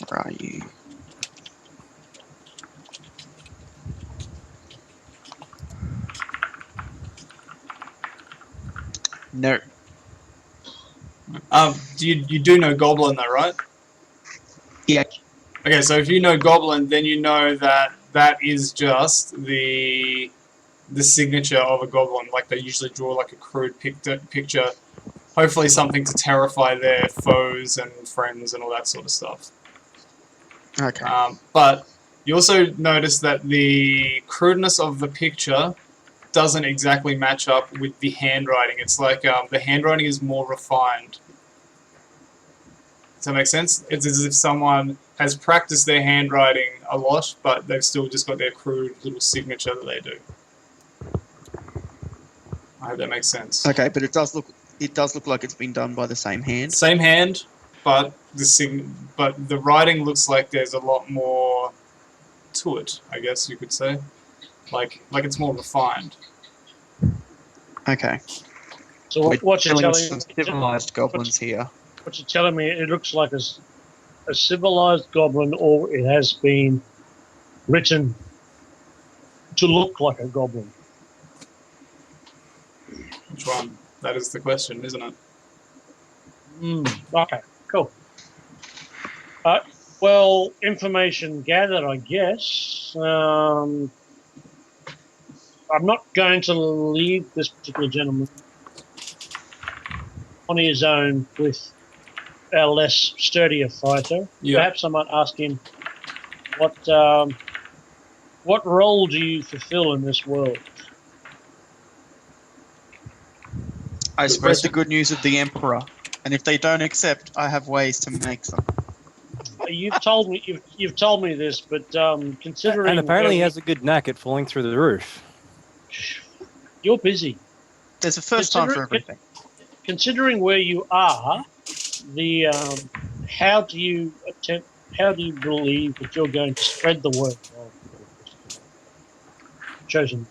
Where are you? No. You do know Goblin though, right? Yeah. Okay, so if you know Goblin, then you know that that is just the signature of a Goblin. Like they usually draw like a crude picture, hopefully something to terrify their foes and friends and all that sort of stuff. Okay. But you also notice that the crudeness of the picture doesn't exactly match up with the handwriting. It's like the handwriting is more refined. Does that make sense? It's as if someone has practiced their handwriting a lot, but they've still just got their crude little signature that they do. I hope that makes sense. Okay, but it does look like it's been done by the same hand. Same hand, but the writing looks like there's a lot more to it, I guess you could say. Like it's more refined. Okay. So We're what you're dealing with telling some civilized goblins here. what you're telling me? It looks like a civilized goblin, or it has been written to look like a goblin. Which one? That is the question, isn't it? Okay, cool. Well, information gathered, I guess. I'm not going to leave this particular gentleman on his own with our less sturdier fighter. Yeah. Perhaps I might ask him, what role do you fulfill in this world? I Good spread question. the good news of the Emperor, and if they don't accept, I have ways to make them. You've told me this, but considering And apparently he where has a good knack at falling through the roof. you're busy. There's a first time for everything. Considering where you are, how do you believe that you're going to spread the word of chosen?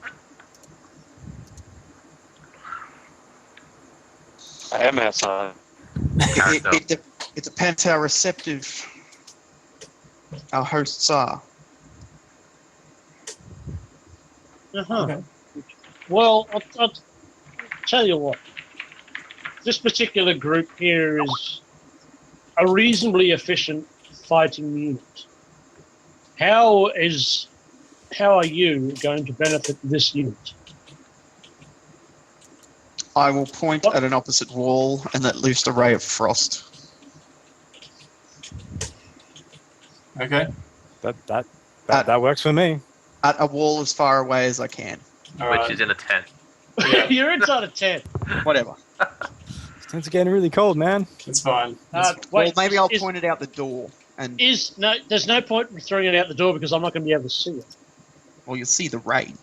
I am outside. It depends how receptive our hosts are. Uh-huh. Well, I'll tell you what. This particular group here is a reasonably efficient fighting unit. How are you going to benefit this unit? I will point at an opposite wall and let loose a ray of frost. Okay. That works for me. At a wall as far away as I can. All Which right. is in a tent. Yeah. You're inside a tent. Whatever. It's getting really cold, man. It's fine. Well, Maybe I'll point it out the door, and there's no point in throwing it out the door because I'm not going to be able to see it. well, you'll see the rain.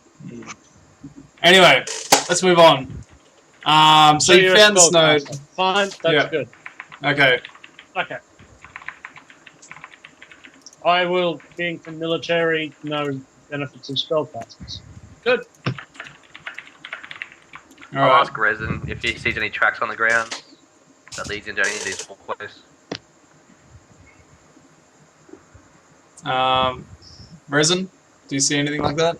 Anyway, let's move on. So you you're a found this spellcaster. node. Fine, that's Yeah. good. Okay. Okay. I will, being from military, know benefits of spellcasters. Good. All I'll right. ask Resin if he sees any tracks on the ground that leads into any of these walkways. Resin, do you see anything like that?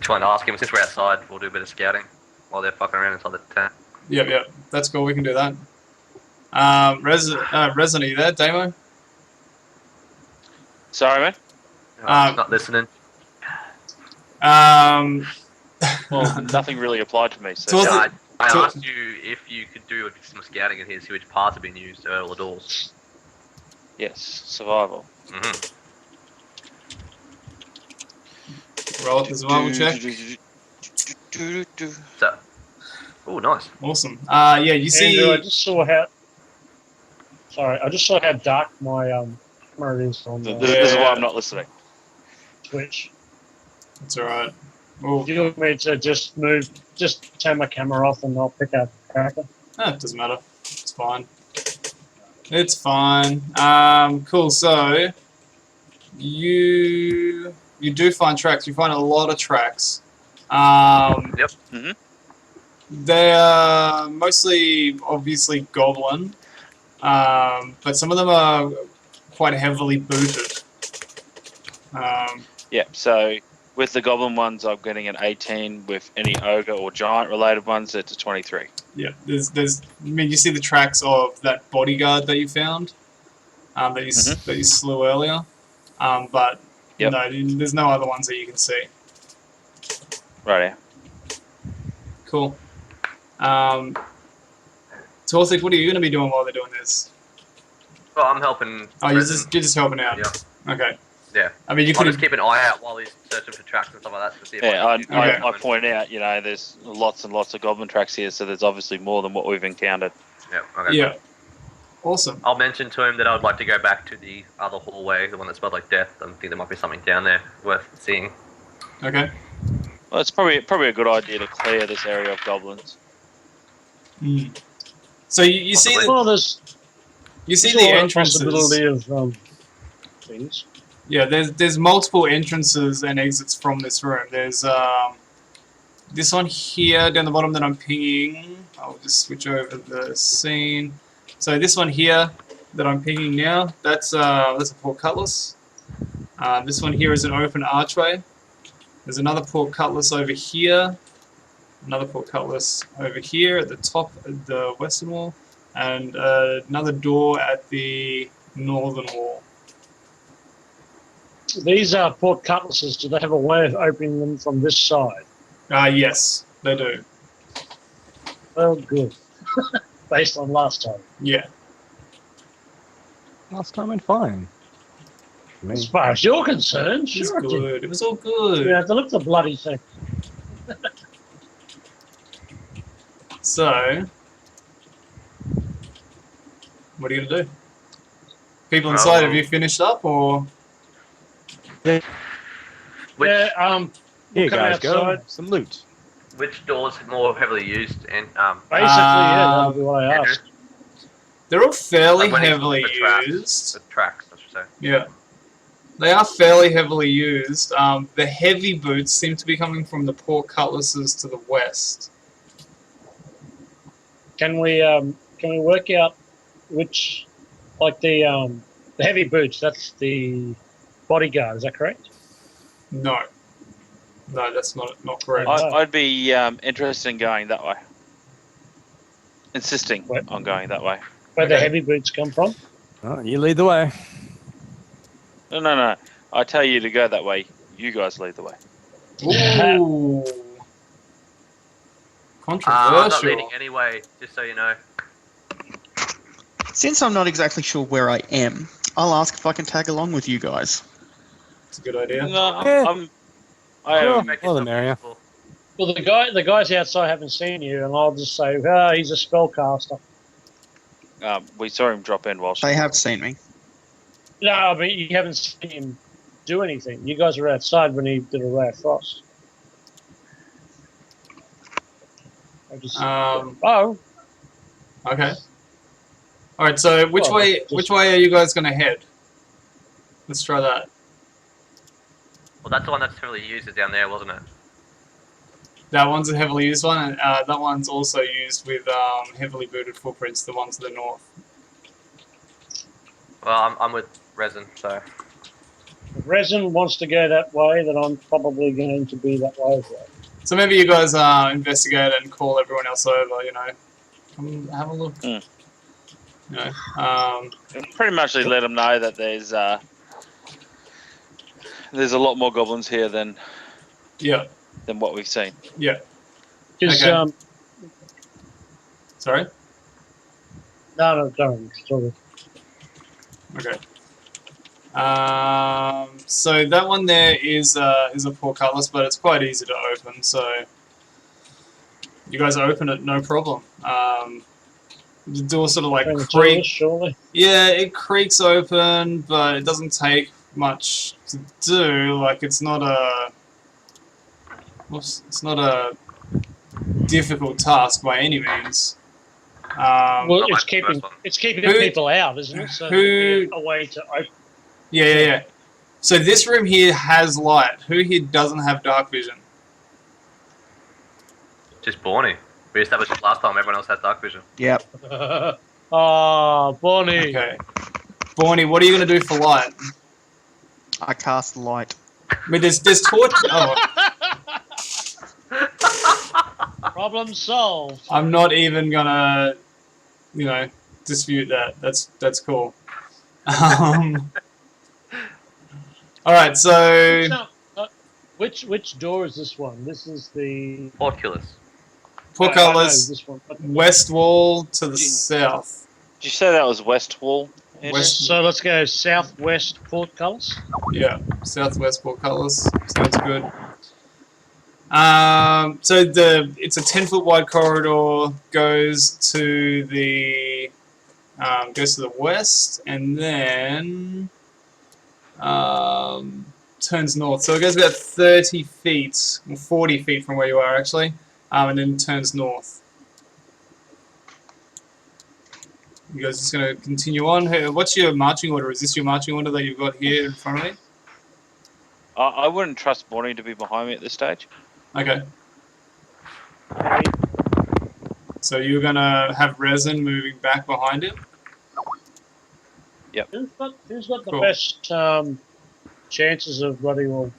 Trying to ask him since we're outside, we'll do a bit of scouting while they're fucking around inside the tent. Yep. That's cool. We can do that. Resin, are you there, Damo? Sorry, man. Not listening. Well, nothing really applied to me. So So what's Yeah, it- I so- asked you if you could do some scouting in here, see which parts have been used to all the doors. yes, survival. Mm-hmm. Roll the survival check. So, oh, nice. Awesome. Yeah, you see. Andrew, I just saw how dark my camera is on This is why I'm not listening. Twitch. It's all right. Well, Do you want me to just turn my camera off and I'll pick out the character? it doesn't matter. It's fine. It's fine. Cool. So you do find tracks. You find a lot of tracks. Yep. Mhm. They are mostly, obviously, goblin, but some of them are quite heavily booted. Yeah, so with the goblin ones, I'm getting an 18. With any ogre or giant related ones, it's a 23. Yeah, there's. I mean, you see the tracks of that bodyguard that you found, that you slew earlier, but Yep. no, there's no other ones that you can see. Right. Cool. Torthik, what are you going to be doing while they're doing this? Well, I'm helping. Oh, you're Resin. just helping out. Yeah. Okay. Yeah. I mean, you I'll could just have. keep an eye out while he's searching for tracks and stuff like that to see if Yeah, I can Okay. I point out, there's lots and lots of goblin tracks here, so there's obviously more than what we've encountered. Yeah. Okay. Yeah. Awesome. I'll mention to him that I would like to go back to the other hallway, the one that smelled like death. I think there might be something down there worth seeing. Okay. Well, it's probably a good idea to clear this area of goblins. Mm. So you see Possibly. the Well, there's the a entrances. possibility of things. Yeah, there's multiple entrances and exits from this room. There's this one here down the bottom that I'm pinging. I'll just switch over the scene. So this one here that I'm pinging now, that's a portcullis. This one here is an open archway. There's another portcullis over here. Another portcullis over here at the top of the western wall, and another door at the northern wall. These are portcullises. Do they have a way of opening them from this side? Yes, they do. Well, good. Based on last time. Yeah. Last time went fine. For As me. far as you're concerned, It was sure. It did. good. It was all good. You have to look at the bloody thing. So, what are you gonna do? People inside, have you finished up or? Which, Yeah, Here, come guys, go. outside. Some loot. which door's more heavily used? And basically, yeah, that'll be what I Andrew? asked. They're all fairly Like when heavily the tracks. used. the tracks, I should say. Yeah. They are fairly heavily used. The heavy boots seem to be coming from the portcullises to the west. Can we work out which, like the heavy boots? That's the bodyguard. Is that correct? No. No, that's not correct. I'd be interested in going that way. Insisting What? on going that way. Where the Okay. heavy boots come from? Oh, you lead the way. No. I tell you to go that way. You guys lead the way. Ooh. I'm not Controversial. leading anyway, just so you know. Since I'm not exactly sure where I am, I'll ask if I can tag along with you guys. It's a good idea. No, Yeah. I Sure. am. Make well, the yourself merrier. useful. Well, the guys outside haven't seen you, and I'll just say, he's a spellcaster. We saw him drop in while They have seen me. No, I mean you haven't seen him do anything. You guys were outside when he did a ray of frost. I just, Okay. All right. So which Well, way? just- Which way are you guys gonna head? Let's try that. Well, that's the one that's heavily used is down there, wasn't it? That one's a heavily used one, and that one's also used with heavily booted footprints. The one to the north. Well, I'm with Resin, so if Resin wants to go that way, then I'm probably going to be that way as well. So maybe you guys investigate and call everyone else over. Come have a look. Mm. Pretty much let them know that there's a lot more goblins here than Yeah. what we've seen. Yeah. Because Okay. Sorry. no, don't. Sorry. Okay. So that one there is a portcullis, but it's quite easy to open. So you guys open it, no problem. The door sort of like Premature, creaks. surely. Yeah, it creaks open, but it doesn't take much to do. Like it's not a difficult task by any means. Well, Not it's like the keeping first one. it's keeping people out, isn't it? So who- it'd be a way to open. Yeah. So this room here has light. Who here doesn't have dark vision? Just Borny. We established it last time. Everyone else has dark vision. Yep. Oh, Bonnie. Okay. Borny, what are you gonna do for light? I cast light. I mean, there's torch. Oh, Problem solved. I'm not even gonna, dispute that. That's cool. All right, so No, which door is this one? This is the Portcullis. portcullis, this one. west wall to the south. Did you say that was West Wall? Andrew? West- So let's go southwest portcullis. Yeah, southwest portcullis. Sounds good. So it's a 10-foot wide corridor, goes to the west, and then turns north. So it goes about 30 feet, or 40 feet from where you are actually, and then turns north. You guys just gonna continue on? Hey, what's your marching order? Is this your marching order that you've got here in front of me? I wouldn't trust Bonnie to be behind me at this stage. Okay. So you're gonna have Resin moving back behind him? Who's got the Cool. best chances of bloody well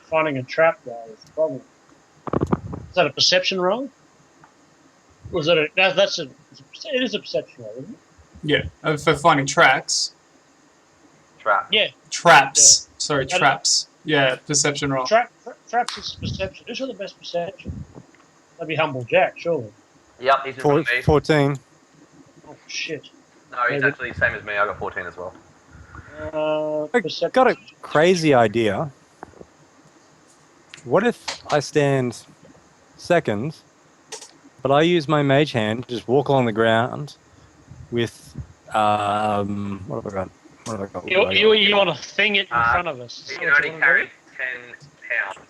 finding a trap guy? Is the problem. Is that a perception roll? Or is that it is a perception roll, isn't it? Yeah. For finding tracks. Trap. Yeah. Traps. Sorry, That- traps. Yeah, perception roll. Traps is perception. Who's got the best perception? That'd be Humble Jack, surely. Yep, he's in front of me. 14. Oh shit. No, he's actually the same as me. I got 14 as well. I Perception. got a crazy idea. What if I stand second, but I use my mage hand to just walk along the ground with what have I got? What have I got? You want to thing it in Uh, front of us? You can only carry 10 pounds.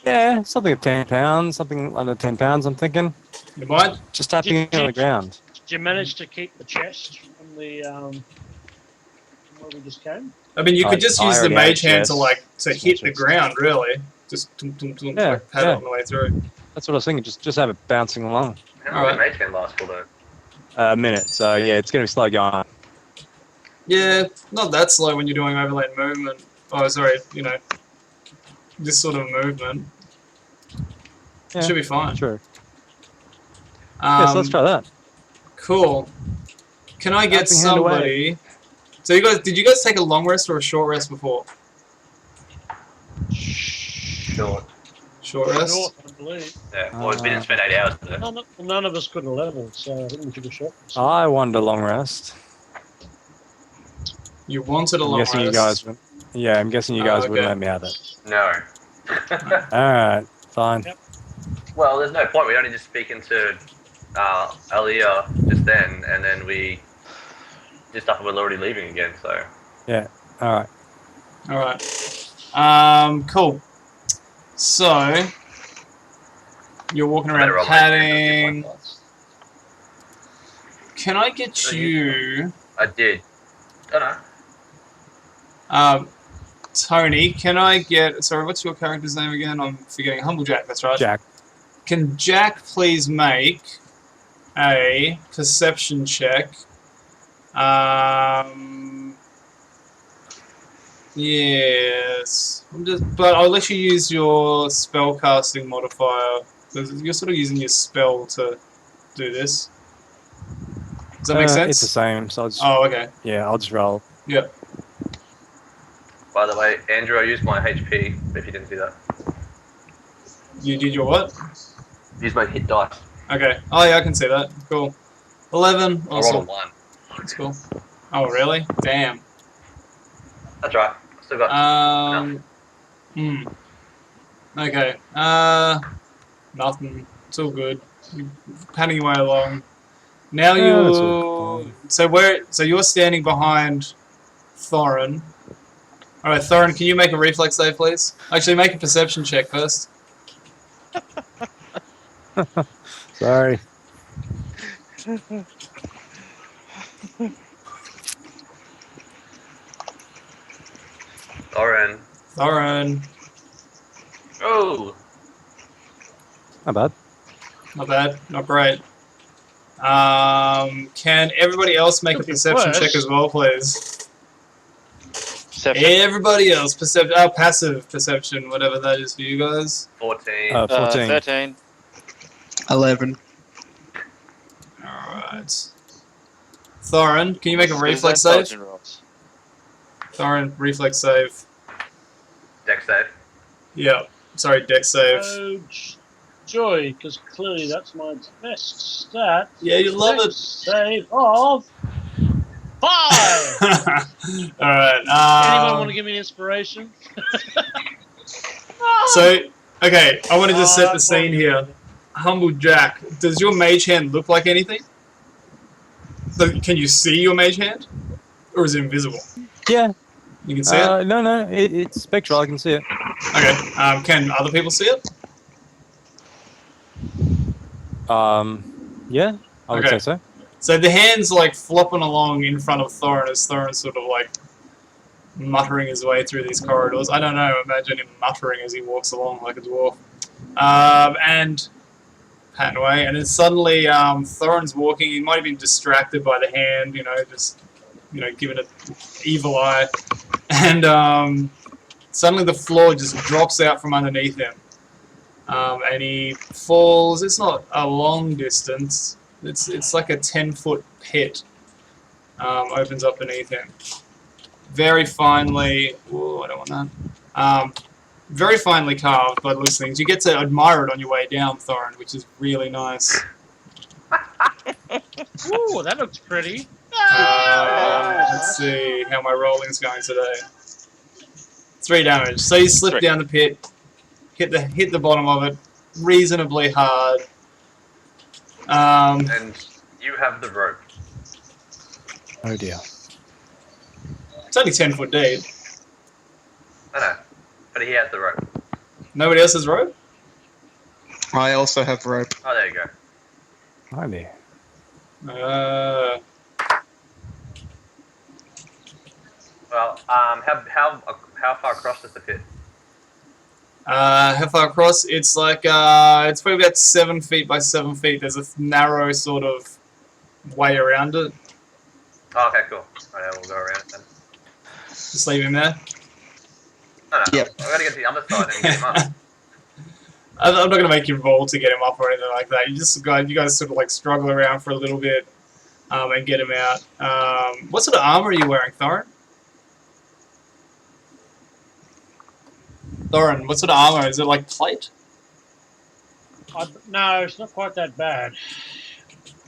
Yeah, something of 10 pounds, something under 10 pounds. I'm thinking You might? just tapping it on the ground. Did you manage to keep the chest from the from where we just came? I mean, you could just I use the already mage had hand to chest. hit the ground, really. Just Yeah, like pat it yeah. on the way through. That's what I was thinking. Just have it bouncing along. How long Alright. does mage can last for though? A minute. So yeah, it's gonna be slow going. Yeah, not that slow when you're doing overlaid movement. Oh, sorry, this sort of movement. Yeah, Should be fine. Sure. Yeah, so let's try that. Cool. Can I get Helping hand away. somebody? So did you guys take a long rest or a short rest before? Short. Short rest. Short, I believe. Yeah. Well, we didn't spend 8 hours today. None of us could have leveled, so I think we took a shot. I wanted a long rest. You wanted a I'm long guessing rest. you guys would. Yeah, I'm guessing you Oh, guys okay. wouldn't let me have it. No. Alright, fine. Yep. Well, there's no point. We only just speaking to Aliyah just then, and then we just after we're already leaving again. So Alright. All right. Cool. So you're walking Better around roll padding. my- Can I get you, I did. I don't know. Tony? Can I get? Sorry, what's your character's name again? I'm forgetting. Humble Jack. That's right. Jack. Can Jack please make a perception check? Yes. But I'll let you use your spellcasting modifier. 'Cause you're sort of using your spell to do this. Does that make sense? It's the same, so I'll just, Oh, okay. yeah, I'll just roll. Yep. By the way, Andrew, I used my HP. If you didn't see that, You did your what? use my hit dice. Okay. Oh, yeah, I can see that. Cool. 11. I rolled a Awesome. 1. That's cool. Oh, really? Damn. That's right. Still got. Okay. Nothing. It's all good. You're panning your way along. Now Yeah, that's you're all so you're standing behind Thorin. Alright, Thorin, can you make a reflex save, please? Actually, make a perception check first. Sorry. Oren. Thorin. Oh. Not bad. Not bad. Not great. Can everybody else make a Could be perception worse. check as well, please? Perception. Everybody else, passive perception, whatever that is for you guys. 14. 14. 13. 11. Alright. Thorin, can you make a As good as reflex those save? intelligence rolls. Thorin, reflex save. Deck save. Yeah. Sorry, dex save. Oh, joy, because clearly that's my best stat. Yeah, you love Dex Save of 5. it. Alright. Anyone want to give me an inspiration? So, okay, I want to just set the that's scene fine. here. Humble Jack, does your mage hand look like anything? Can you see your mage hand? Or is it invisible? Yeah. You can see it? No, it's spectral. I can see it. Okay. Can other people see it? Yeah, I would Okay. say so. So the hand's like flopping along in front of Thorin as Thorin's sort of like muttering his way through these corridors. I don't know, imagine him muttering as he walks along like a dwarf. And patting away, and then suddenly Thorin's walking. He might have been distracted by the hand, just giving it evil eye, and suddenly the floor just drops out from underneath him, and he falls. It's not a long distance. It's like a 10-foot pit. Opens up beneath him. Very finely. Ooh, I don't want that. Very finely carved by the looks of things. You get to admire it on your way down, Thorin, which is really nice. Ooh, that looks pretty. Let's see how my rolling's going today. 3 damage. So you slip 3. down the pit, hit the bottom of it reasonably hard. And you have the rope. Oh dear. It's only 10 foot deep. I know. But he has the rope. Nobody else has rope? I also have rope. Oh, there you go. Hi there. Well, how far across is the pit? How far across? It's like it's probably about 7 feet by 7 feet. There's a narrow sort of way around it. Oh, okay, cool. Alright, we'll go around it then. Just leave him there. No. Yep. I gotta get to the other side and get him up. I'm not gonna make you roll to get him up or anything like that. You guys sort of like struggle around for a little bit, and get him out. What sort of armor are you wearing, Thorin? Thorin, what sort of armor? Is it like plate? No, it's not quite that bad.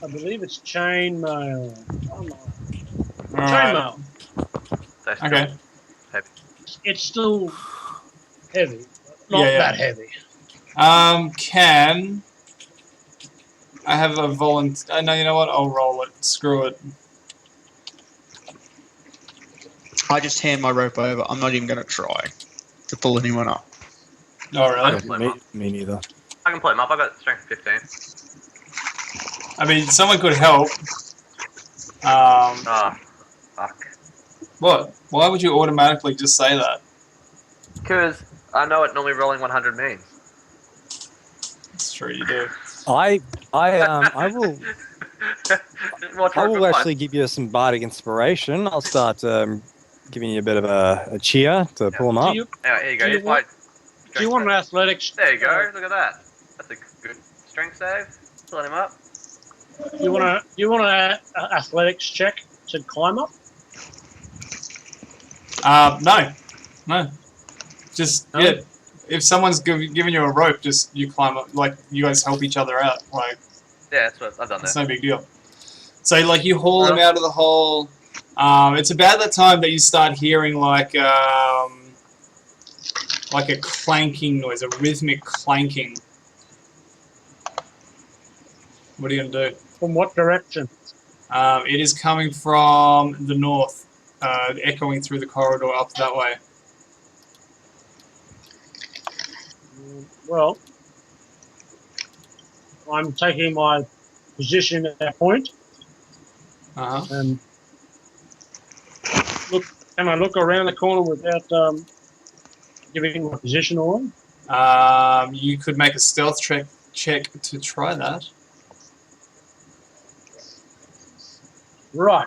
I believe it's chainmail. Alright. Chainmail. So still- Okay. It's still heavy. Not Yeah. that heavy. Can I have a volunteer? No, you know what? I'll roll it. Screw it. I just hand my rope over. I'm not even going to try to pull anyone up. Oh, really? Okay. Me neither. I can pull him up. I got strength 15. I mean, someone could help. Ah, fuck. What? Why would you automatically just say that? Because I know what normally rolling 100 means. It's true, you do. I will Watch I rope will and actually give you some bardic inspiration. I'll start giving you a bit of a cheer to pull them up. Anyway, here you go. Do you Here's my Do you want an strength athletics? save. There you go. Look at that. That's a good strength save. Pulling him up. You want an athletics check to climb up? No. Just, No? yeah. If someone's giving you a rope, just you climb up. Like, you guys help each other out. Like, Yeah, that's what I've done it's there. no big deal. So, like, you haul him out of the hole. It's about that time that you start hearing, like a clanking noise, a rhythmic clanking. What are you going to do? From what direction? It is coming from the north, echoing through the corridor up that way. Well, I'm taking my position at that point. Uh-huh. And look, can I look around the corner without giving my position away? You could make a stealth check to try that. Right.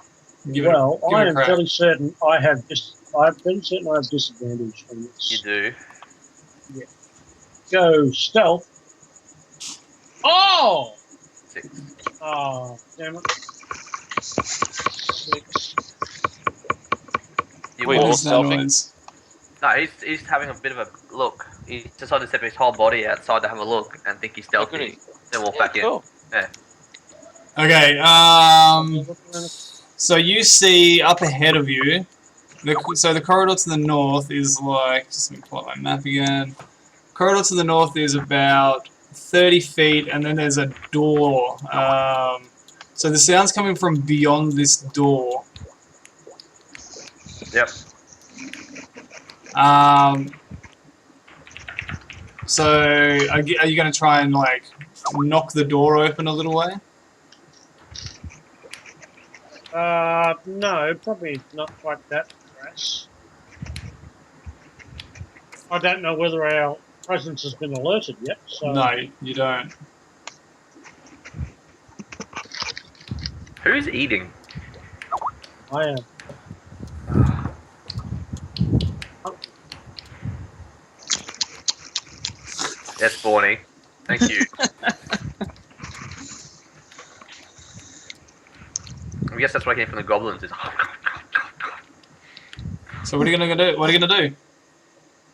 Give Well, give I it a am crack. fairly certain I have disadvantage on this. You do. Go stealth. Oh! 6. Oh, damn it. 6. You Wait, What walk. all is that stealthing? noise? No, he's having a bit of a look. He decided to step his whole body outside to have a look and think he's Oh, stealthy. goody. Then walk Yeah, back in. cool. Okay, Look around so you see up ahead of you, so the corridor to the north is like, just let me pull up my map again. Corridor to the north is about 30 feet, and then there's a door. So the sound's coming from beyond this door. Yep. So are you going to try and like knock the door open a little way? no, probably not quite that crass. I don't know whether our presence has been alerted yet, so No, you don't. Who's eating? I am. Yes, Borny. Thank you. I guess that's what I came from the goblins. Is So what are you gonna do? What are you gonna do?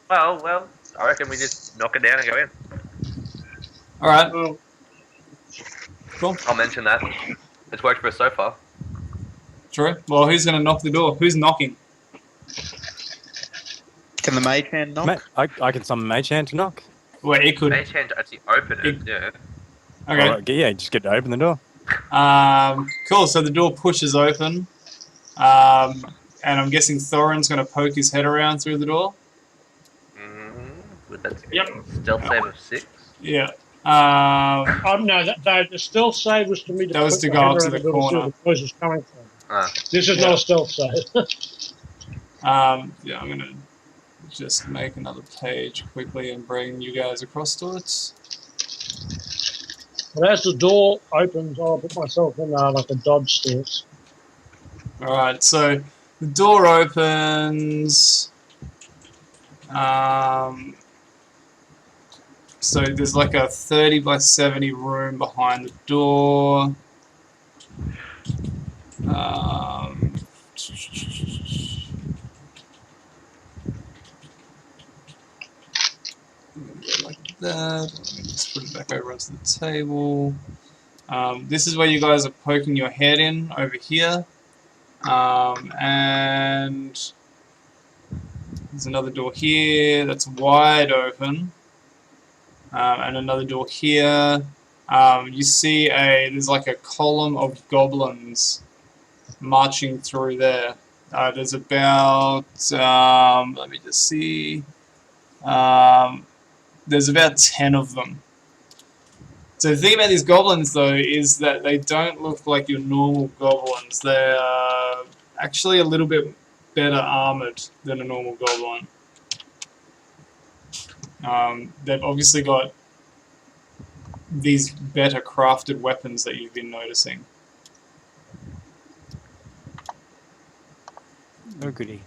well, I reckon we just knock it down and go in. All right, Well, cool. I'll mention that. It's worked for us so far. True. Well, who's gonna knock the door? Who's knocking? Can the mage hand knock? I can summon Mage Hand to knock. Well, it could. Mage hand to actually open it. Yeah. Okay. Alright, yeah, just get to open the door. Cool. So the door pushes open, and I'm guessing Thorin's gonna poke his head around through the door. With that Yep. stealth save of 6. Yeah. no, the stealth save was for me to That was put to my go head up to around the and be able see corner. where the noise is coming from. Ah. This is not a stealth save. Yeah, I'm gonna just make another page quickly and bring you guys across to it. But as the door opens, I'll put myself in like a dodge stance. All right. So the door opens. So there's like a 30 by 70 room behind the door. Like that. Let me just put it back over onto the table. This is where you guys are poking your head in over here. And there's another door here that's wide open. And another door here. You see there's like a column of goblins marching through there. There's about, let me just see, there's about 10 of them. So the thing about these goblins though is that they don't look like your normal goblins. They're actually a little bit better armored than a normal goblin. They've obviously got these better crafted weapons that you've been noticing. Oh goody.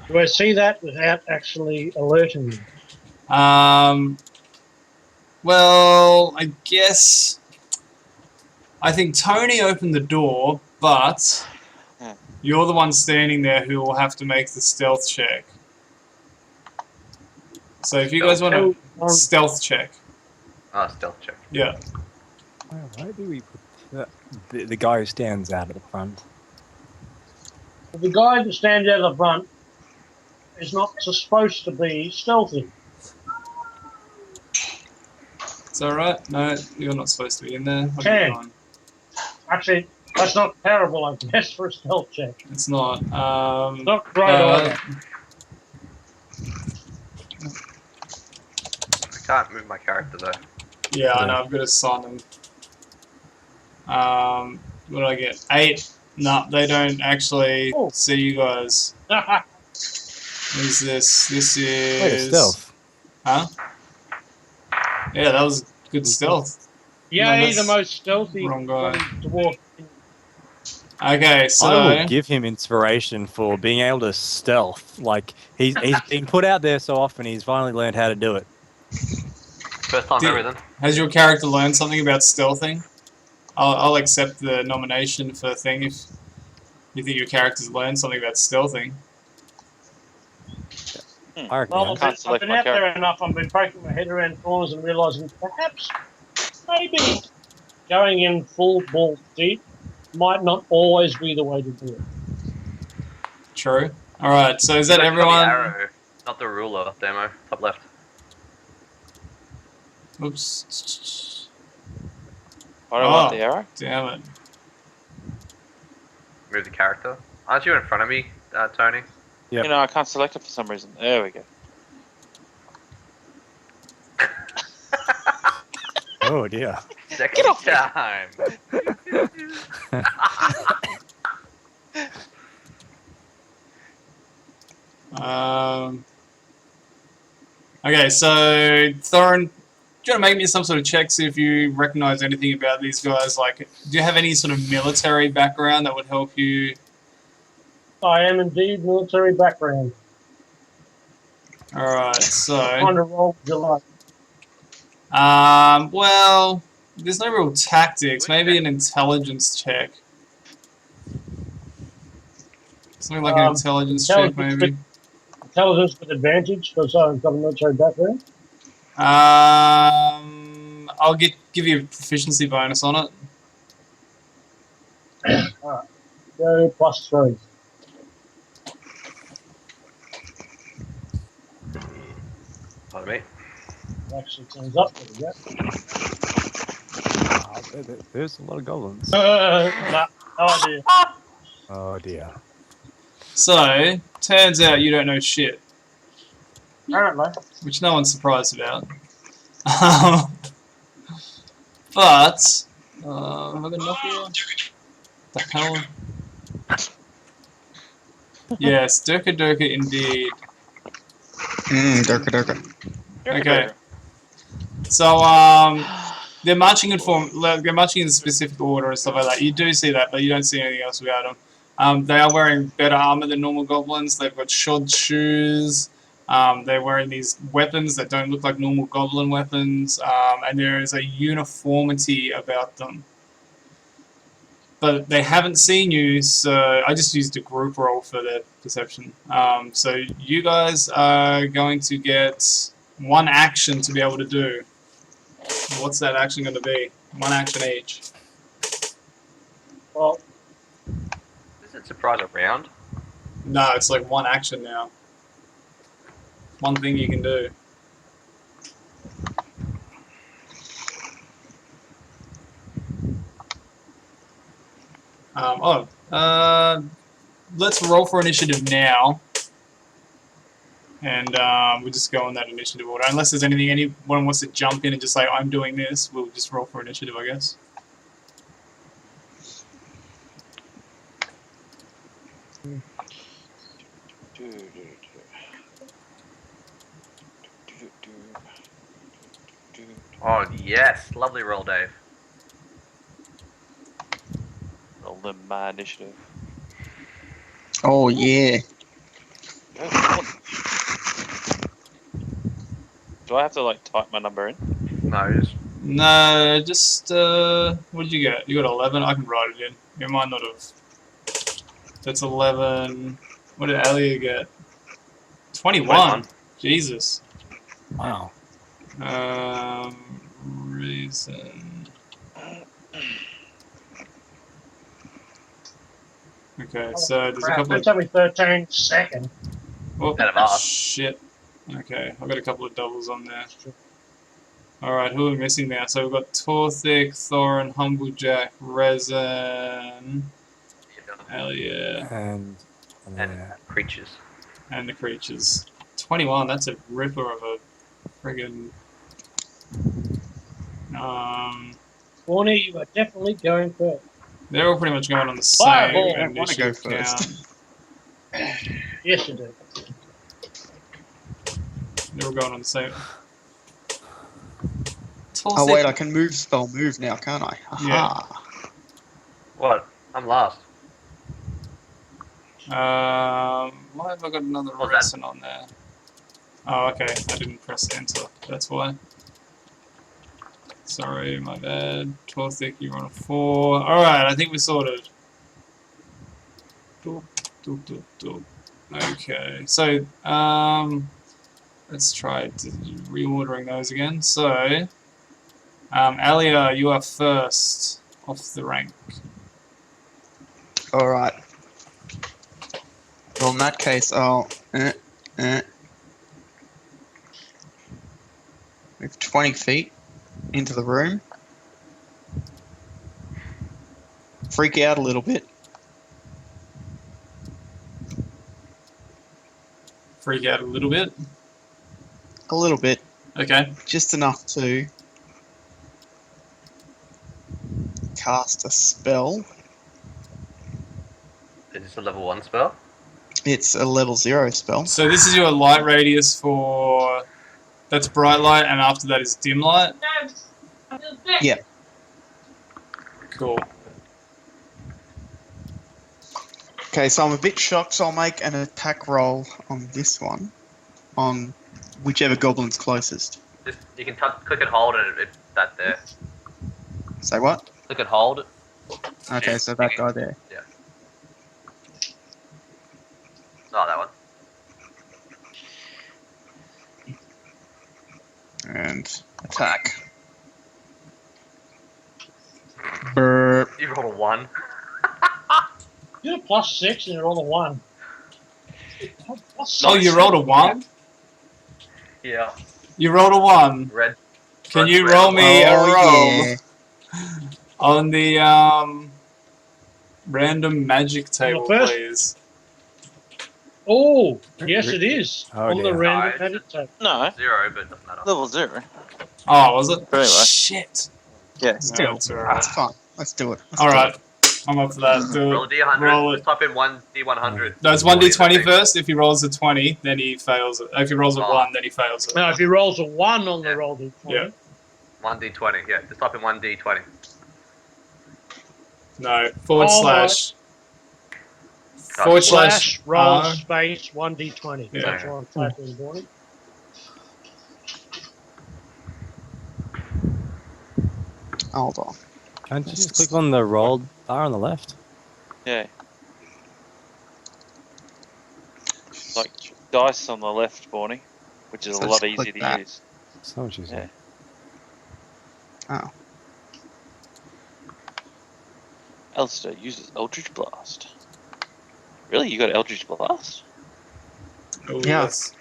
Do I see that without actually alerting you? Well, I guess I think Tony opened the door, but you're the one standing there who will have to make the stealth check. So if you guys want to stealth check, Stealth check. yeah. Why do we put the guy who stands out at the front? The guy that stands out the front is not supposed to be stealthy. Is that right? No, you're not supposed to be in there. What are you Okay. doing? Actually, that's not terrible, I guess, for a stealth check. It's not. Not great either. I can't move my character though. Yeah, I know. I've got to sign them. What did I get? 8. No, they don't actually Oh. see you guys. What is this? This Wait, is... stealth. Huh? Yeah, that was good stealth. Yay, that's the most stealthy wrong guy. bloody dwarf. Okay, so... I will give him inspiration for being able to stealth. Like he's been put out there so often, he's finally learned how to do it. First time Did- ever then. Has your character learned something about stealthing? I'll accept the nomination for the thing if you think your character's learned something about stealthing. I reckon. Well, yeah. I've select been my out there character. enough. I've been poking my head around corners and realising perhaps, maybe, going in full ball deep might not always be the way to do it. True. Alright, so is that Click on the everyone? arrow, not the ruler demo. Top left. Oops. I don't want Oh. the arrow. Damn it. Move the character. Aren't you in front of me, Tony? Yep. You know, I can't select it for some reason. There we go. Oh dear. Second time. Okay, so Thorin, do you want to make me some sort of check, see if you recognize anything about these guys? Like, do you have any sort of military background that would help you? I am indeed military background. Alright, so... Kind of role would you like? Well, there's no real tactics. Maybe an intelligence check. Something like an intelligence check, intelligence maybe. Intelligence with advantage because I've got a military background. I'll give you a proficiency bonus on it. Go +3. Pardon me. Actually turns up. There we go. There's a lot of goblins. No idea. Oh dear. So, turns out you don't know shit, Apparently. which no one's surprised about. But, have I got enough here? The hell? Yes, Durka Durka indeed. Durka Durka. Okay. So, they're marching in they're marching in specific order and stuff like that. You do see that, but you don't see anything else about them. They are wearing better armor than normal goblins. They've got shod shoes. They're wearing these weapons that don't look like normal goblin weapons, and there is a uniformity about them. But they haven't seen you, so I just used a group roll for their perception. So you guys are going to get one action to be able to do. What's that action going to be? One action each. Well, Is it surprise a round? No, it's like one action now. One thing you can do. Let's roll for initiative now. And we'll just go on that initiative order. Unless there's anything anyone wants to jump in and just say, I'm doing this, we'll just roll for initiative, I guess. Oh yes, lovely roll, Dave. Roll them my initiative. Oh yeah. Do I have to like type my number in? No, just No, just, what did you get? You got 11? I can write it in. You might not have. That's 11. What did Alia get? 21. 21. Jesus. Wow. Reason. Okay, so there's a crap, couple that of. took me 13 seconds. Oh, Out of us. shit. Okay, I've got a couple of doubles on there. Alright, who are we missing now? So we've got Torthik, Thorin, Humblejack, Resin, Alia, And and creatures. and the creatures. 21, that's a ripper of a friggin'. Warnie, you are definitely going first. They're all pretty much going on the same Fireball. I don't wanna go initiative first. count. Yes, you do. They're all going on the same. Oh wait, I can spell move now, can't I? Aha. What? I'm last. Why have I got another What's that? resin on there? Oh, okay. I didn't press enter. That's why. Sorry, my bad. 12 thick, you're on a 4. Alright, I think we sorted. Doop, doop, doop, doop. Okay, so, let's try reordering those again. So, Alia, you are first off the rank. Alright. Well, in that case, I'll move 20 feet into the room. Freak out a little bit. Freak out a little bit. A little bit. Okay. Just enough to cast a spell. Is this a level 1 spell? It's a level 0 spell. So this is your light radius for... That's bright light, and after that is dim light? Yeah. Cool. Okay, so I'm a bit shocked, so I'll make an attack roll on this one. On whichever goblin's closest. Just you can click and hold and that there. Say what? Click and hold. Okay, Yeah, so that thingy. guy there. Oh, that one. And attack. Burp. You rolled a 1. You're a +6 and you're on a 1. Oh, you rolled a 1? Yeah. You rolled a 1. Red. Can you red roll me a roll yeah. on the random magic table, first? please? Oh, yes, it is. Oh, on the dear. random Nice. magic table. No, 0, but it doesn't matter. level 0. Oh, was it? Anyway. Shit. Yeah. Still, No, it's alright. that's fine. Let's do it. Let's do Alright. I'm up for that. Do Roll a it. D100. Roll it. Just type in 1D100. No, it's 1d20 first. If he rolls a 20, then he fails it. If he rolls a Oh. 1, then he fails it. Now, if he rolls a 1 on Yeah. the roll d20, Yeah. 1D20. Yeah, just type in 1D20. No. Forward Oh, slash. Oh, Forward slash roll R. space 1d20. Yeah. That's what I'm typing in, Bonnie. Hold on. Can't you just click on the roll bar on the left? Yeah. Like dice on the left, Borny, which is So a lot just easier click to that. use. So much easier. Oh. Alistair uses Eldritch Blast. Really? You got Eldritch Blast? Oh, Yeah. yes.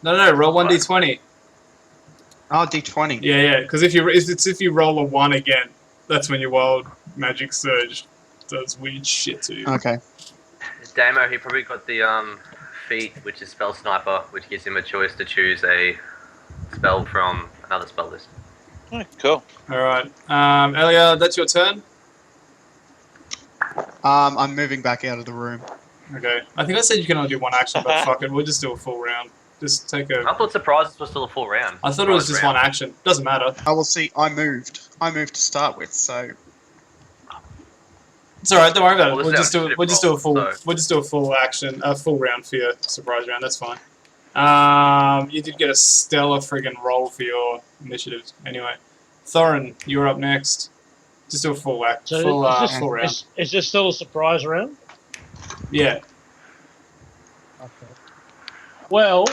No, roll 1d20. Oh, D20. Yeah, because if you roll a 1 again, that's when your wild magic surge does weird shit to you. Okay. Damo, he probably got the feat, which is Spell Sniper, which gives him a choice to choose a spell from another spell list. Oh, cool. Alright. Elia, that's your turn? I'm moving back out of the room. Okay. I think I said you can only do 1 action, but fuck it, we'll just do a full round. Just take I a... thought surprises was still a full round. I thought it was Surprise just round. 1 action. Doesn't matter. Oh, well, see, I moved. I moved to start with, so It's alright, don't worry about it. Well, We'll this just do is we'll just do a full so- we'll just do a full action, a full round for your surprise round, that's fine. You did get a stellar friggin' roll for your initiative anyway. Thorin, you're up next. Just do a full act, So full is, full round. is this still a surprise round? Yeah. Okay. Well,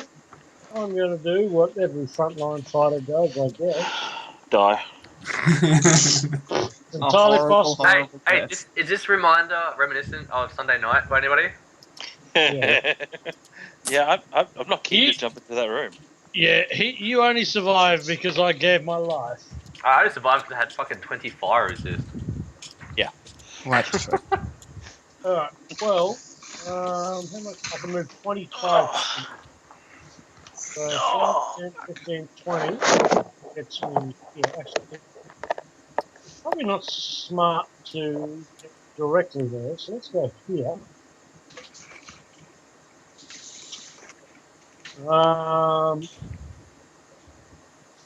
I'm going to do what every frontline fighter does, I guess. Die. Entirely horrible, possible. Hey, horrible hey, death. is this reminder reminiscent of Sunday night by anybody? Yeah. Yeah, I'm not keen You- to jump into that room. Yeah, you only survived because I gave my life. I only survived because I had fucking 20 fire resist. Right. Alright, well, how much? I can move 25 feet. So 5, 10, 15, 20. Gets me, yeah, actually. probably not smart to get directly there, so let's go here.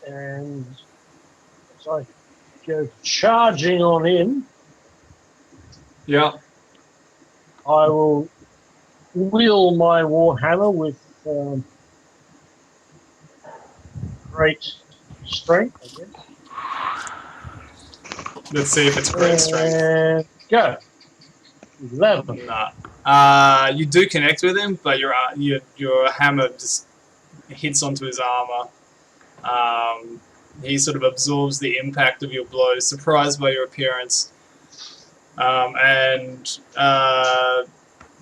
And as I go charging on in, Yeah. I will wield my Warhammer with great strength, I guess. Let's see if it's great strength. And go. 11. Nah. You do connect with him, but your hammer just hits onto his armor. He sort of absorbs the impact of your blows, surprised by your appearance, and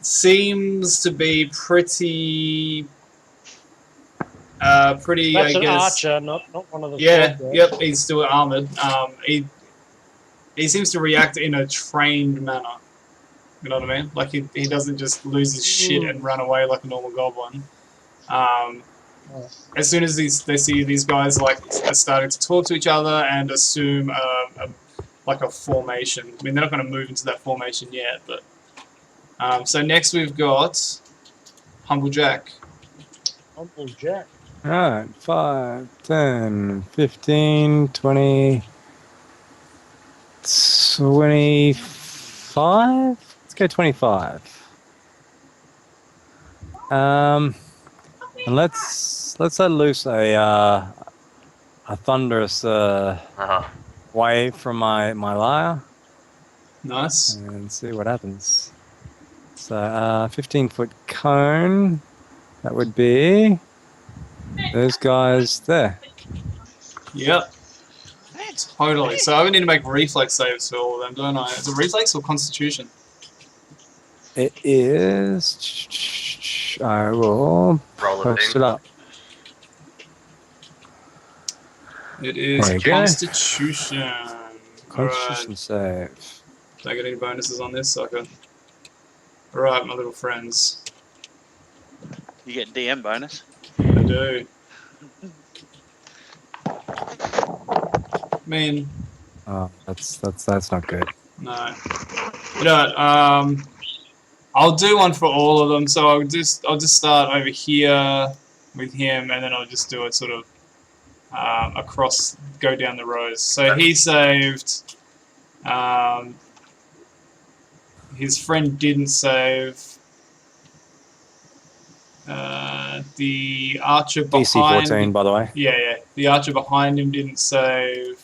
seems to be pretty. That's I an guess. archer, not one of the Yeah. sword guys. Yep. He's still armored. He seems to react in a trained manner. You know what I mean? Like he doesn't just lose his shit and run away like a normal goblin. As soon as they see these guys like are starting to talk to each other and assume like a formation. I mean, they're not going to move into that formation yet, but so next we've got Humble Jack. Uncle Jack. Alright, 5, 10, 15, 20, 25? Let's go 25. And let's let loose a thunderous wave from my lyre Nice. and see what happens. So 15-foot cone. That would be those guys there. Yep. Totally. So I would need to make reflex saves for all of them, don't I? Is it reflex or constitution? It is. I will Roll the post it thing. up. It is There you go. constitution. Constitution save. Do I get any bonuses on this sucker? Alright, my little friends. You get DM bonus. I do. I mean, Oh, that's not good. no. You know what, I'll do one for all of them, so I'll just start over here with him, and then I'll just do it sort of across, go down the rows. So he saved. His friend didn't save. The archer behind. DC 14, by the way. Yeah. The archer behind him didn't save.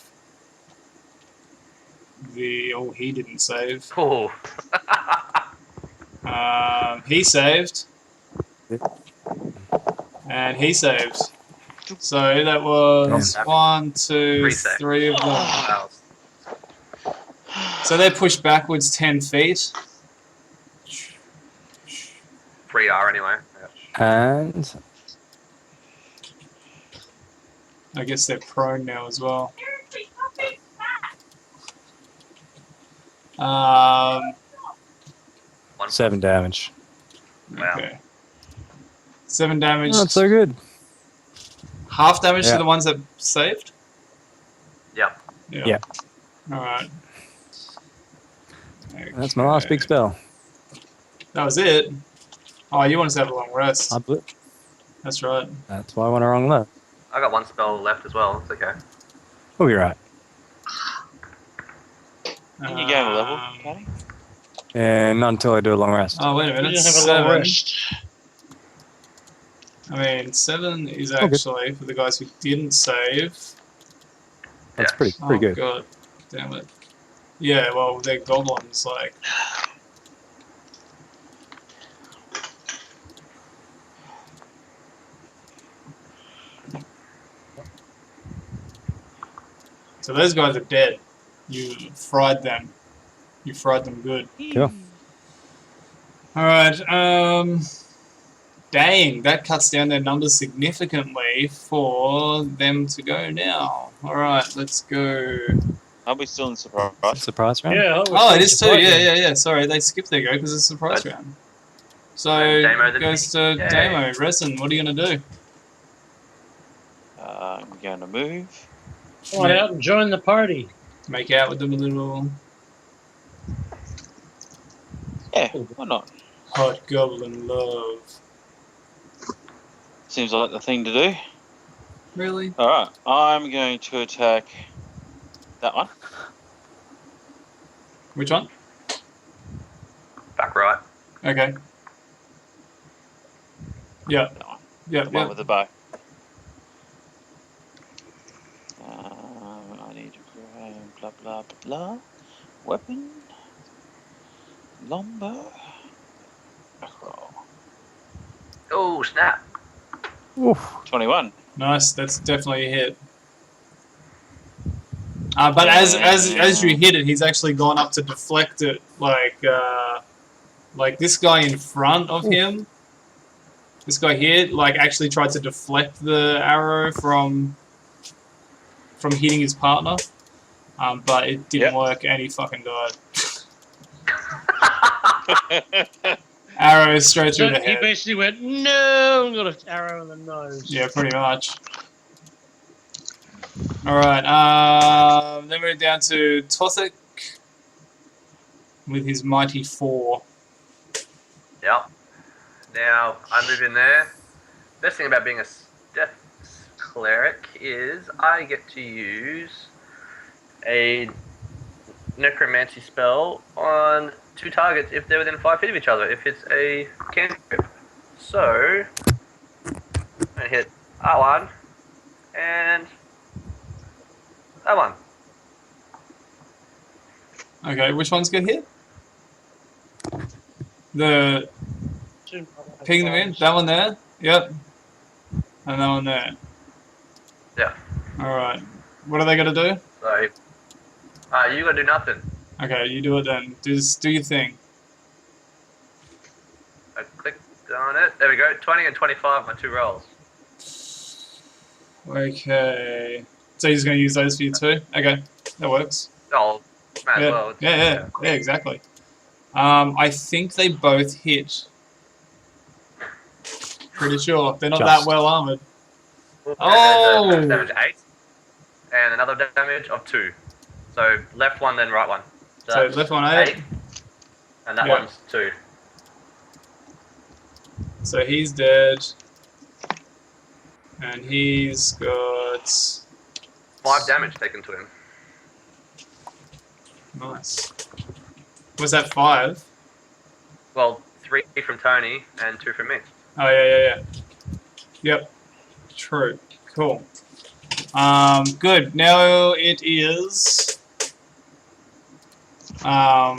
He didn't save. Oh, He saved. Yep. And he saved. So that was Yep. 1, 2, Three saves. 3 of them. wow. So they're pushed backwards 10 feet. 3R anyway. Yeah. And I guess they're prone now as well. 7 damage. Wow. Okay. 7 damage. Not so good. Half damage Yeah. to the ones that saved? Yep. Yeah. Alright. That's my last big spell. That was it? Oh, you want us to have a long rest. I blew. That's right. That's why I went wrong left. I got one spell left as well. It's okay. We'll be right. Can you gain a level, Um, Kenny? And not until I do a long rest. Oh, wait a You minute. didn't have a long 7. rest. I mean, 7 is good. actually for the guys who didn't save. That's Yeah. pretty Oh, good. God. Damn it. Yeah, well, they're goblins, like. So those guys are dead. You fried them. You fried them good. Cool. Alright, dang, that cuts down their numbers significantly for them to go now. Alright, let's go. Are we still in surprise? Surprise round? Yeah. Oh, it is too, yeah. Sorry, they skipped their go because it's a surprise Right. round. So, Damo it goes to Yay. Damo. Resin, what are you going to do? I'm going to move. Come on out and join the party. Make out with them a little. Yeah, why not? Hot goblin love. Seems like the thing to do. Really? Alright, I'm going to attack that one. Which one? Back right. Okay. Yeah. That one. Yeah. The one Yeah. with the bow. I need to grab blah blah blah. Weapon. Longbow. Back roll. Oh, snap. Oof. 21. Nice. That's definitely a hit. But as you hit it, he's actually gone up to deflect it, like this guy in front of him. This guy here, like, actually tried to deflect the arrow from hitting his partner, but it didn't work, and he fucking died. Arrow straight through So the he head. basically went, no, and got an arrow in the nose. Yeah, pretty much. Alright, then we're down to Tothic with his mighty 4. Yep. Now, I move in there. Best thing about being a Death Cleric is I get to use a necromancy spell on 2 targets if they're within 5 feet of each other, if it's a cantrip. So, I hit R1 and that one. Okay, which ones get hit? The ping them in? That one there? Yep. And that one there. Yeah. Alright. What are they gonna do? So, you gotta do nothing. Okay, you do it then. Do your thing. I clicked on it. There we go. 20 and 25, my 2 rolls. Okay. So he's gonna use those for you too? Okay. That works. Oh, might as Yeah, well. yeah, exactly. I think they both hit. Pretty sure. They're not that Just. well armored. And Oh! there's a damage 8, and another damage of 2. So left one, then right one. So that's left one 8. and that Yeah. one's 2. So he's dead. And he's got 5 damage taken to him. nice. Was that 5? Well, 3 from Tony and 2 from me. Oh yeah. Yep. True. Cool. Good. Now it is what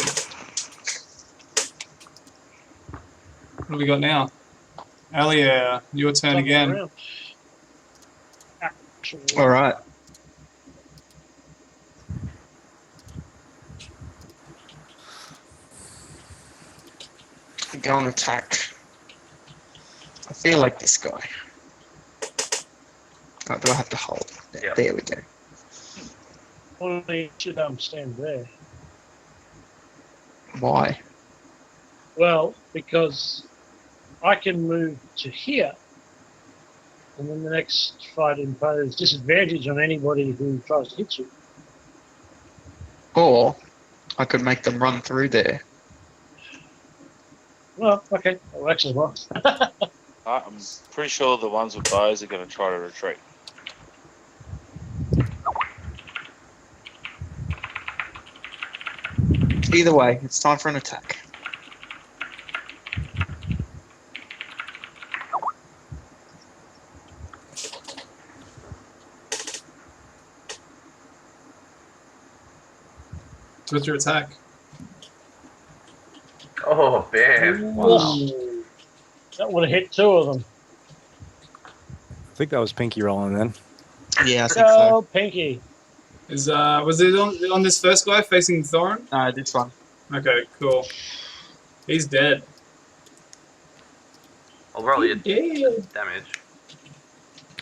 do we got now? Alia, your turn again. Alright. Go and attack. I feel like this guy. Oh, do I have to hold? Yeah. There we go. Only should stand there. Why? Well, because I can move to here, and then the next fight imposes disadvantage on anybody who tries to hit you. Or I could make them run through there. Well, okay, that works as well. I'm pretty sure the ones with bows are going to try to retreat. Either way, it's time for an attack. What's your attack? Oh, bam. Ooh, that would have hit 2 of them. I think that was Pinky rolling then. Yeah, I think Go, so. Pinky. Is was it on this first guy facing Thorin? No, this one. Okay, cool. He's dead. I'll roll your Yeah. damage.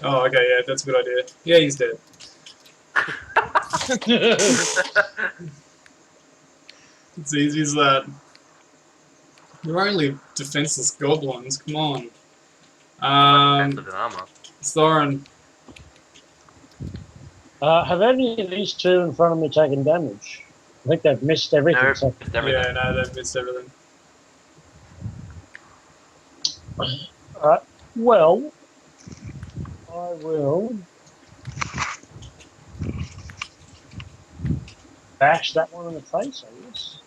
Oh, okay, yeah, that's a good idea. Yeah, he's dead. It's easy as that. You're only defenseless goblins, come on. Defensive and armor. Thorin. Have any of these two in front of me taken damage? I think they've missed everything. Nope. So, It's everything. Yeah, no, they've missed everything. well, I will bash that one in the face, I guess.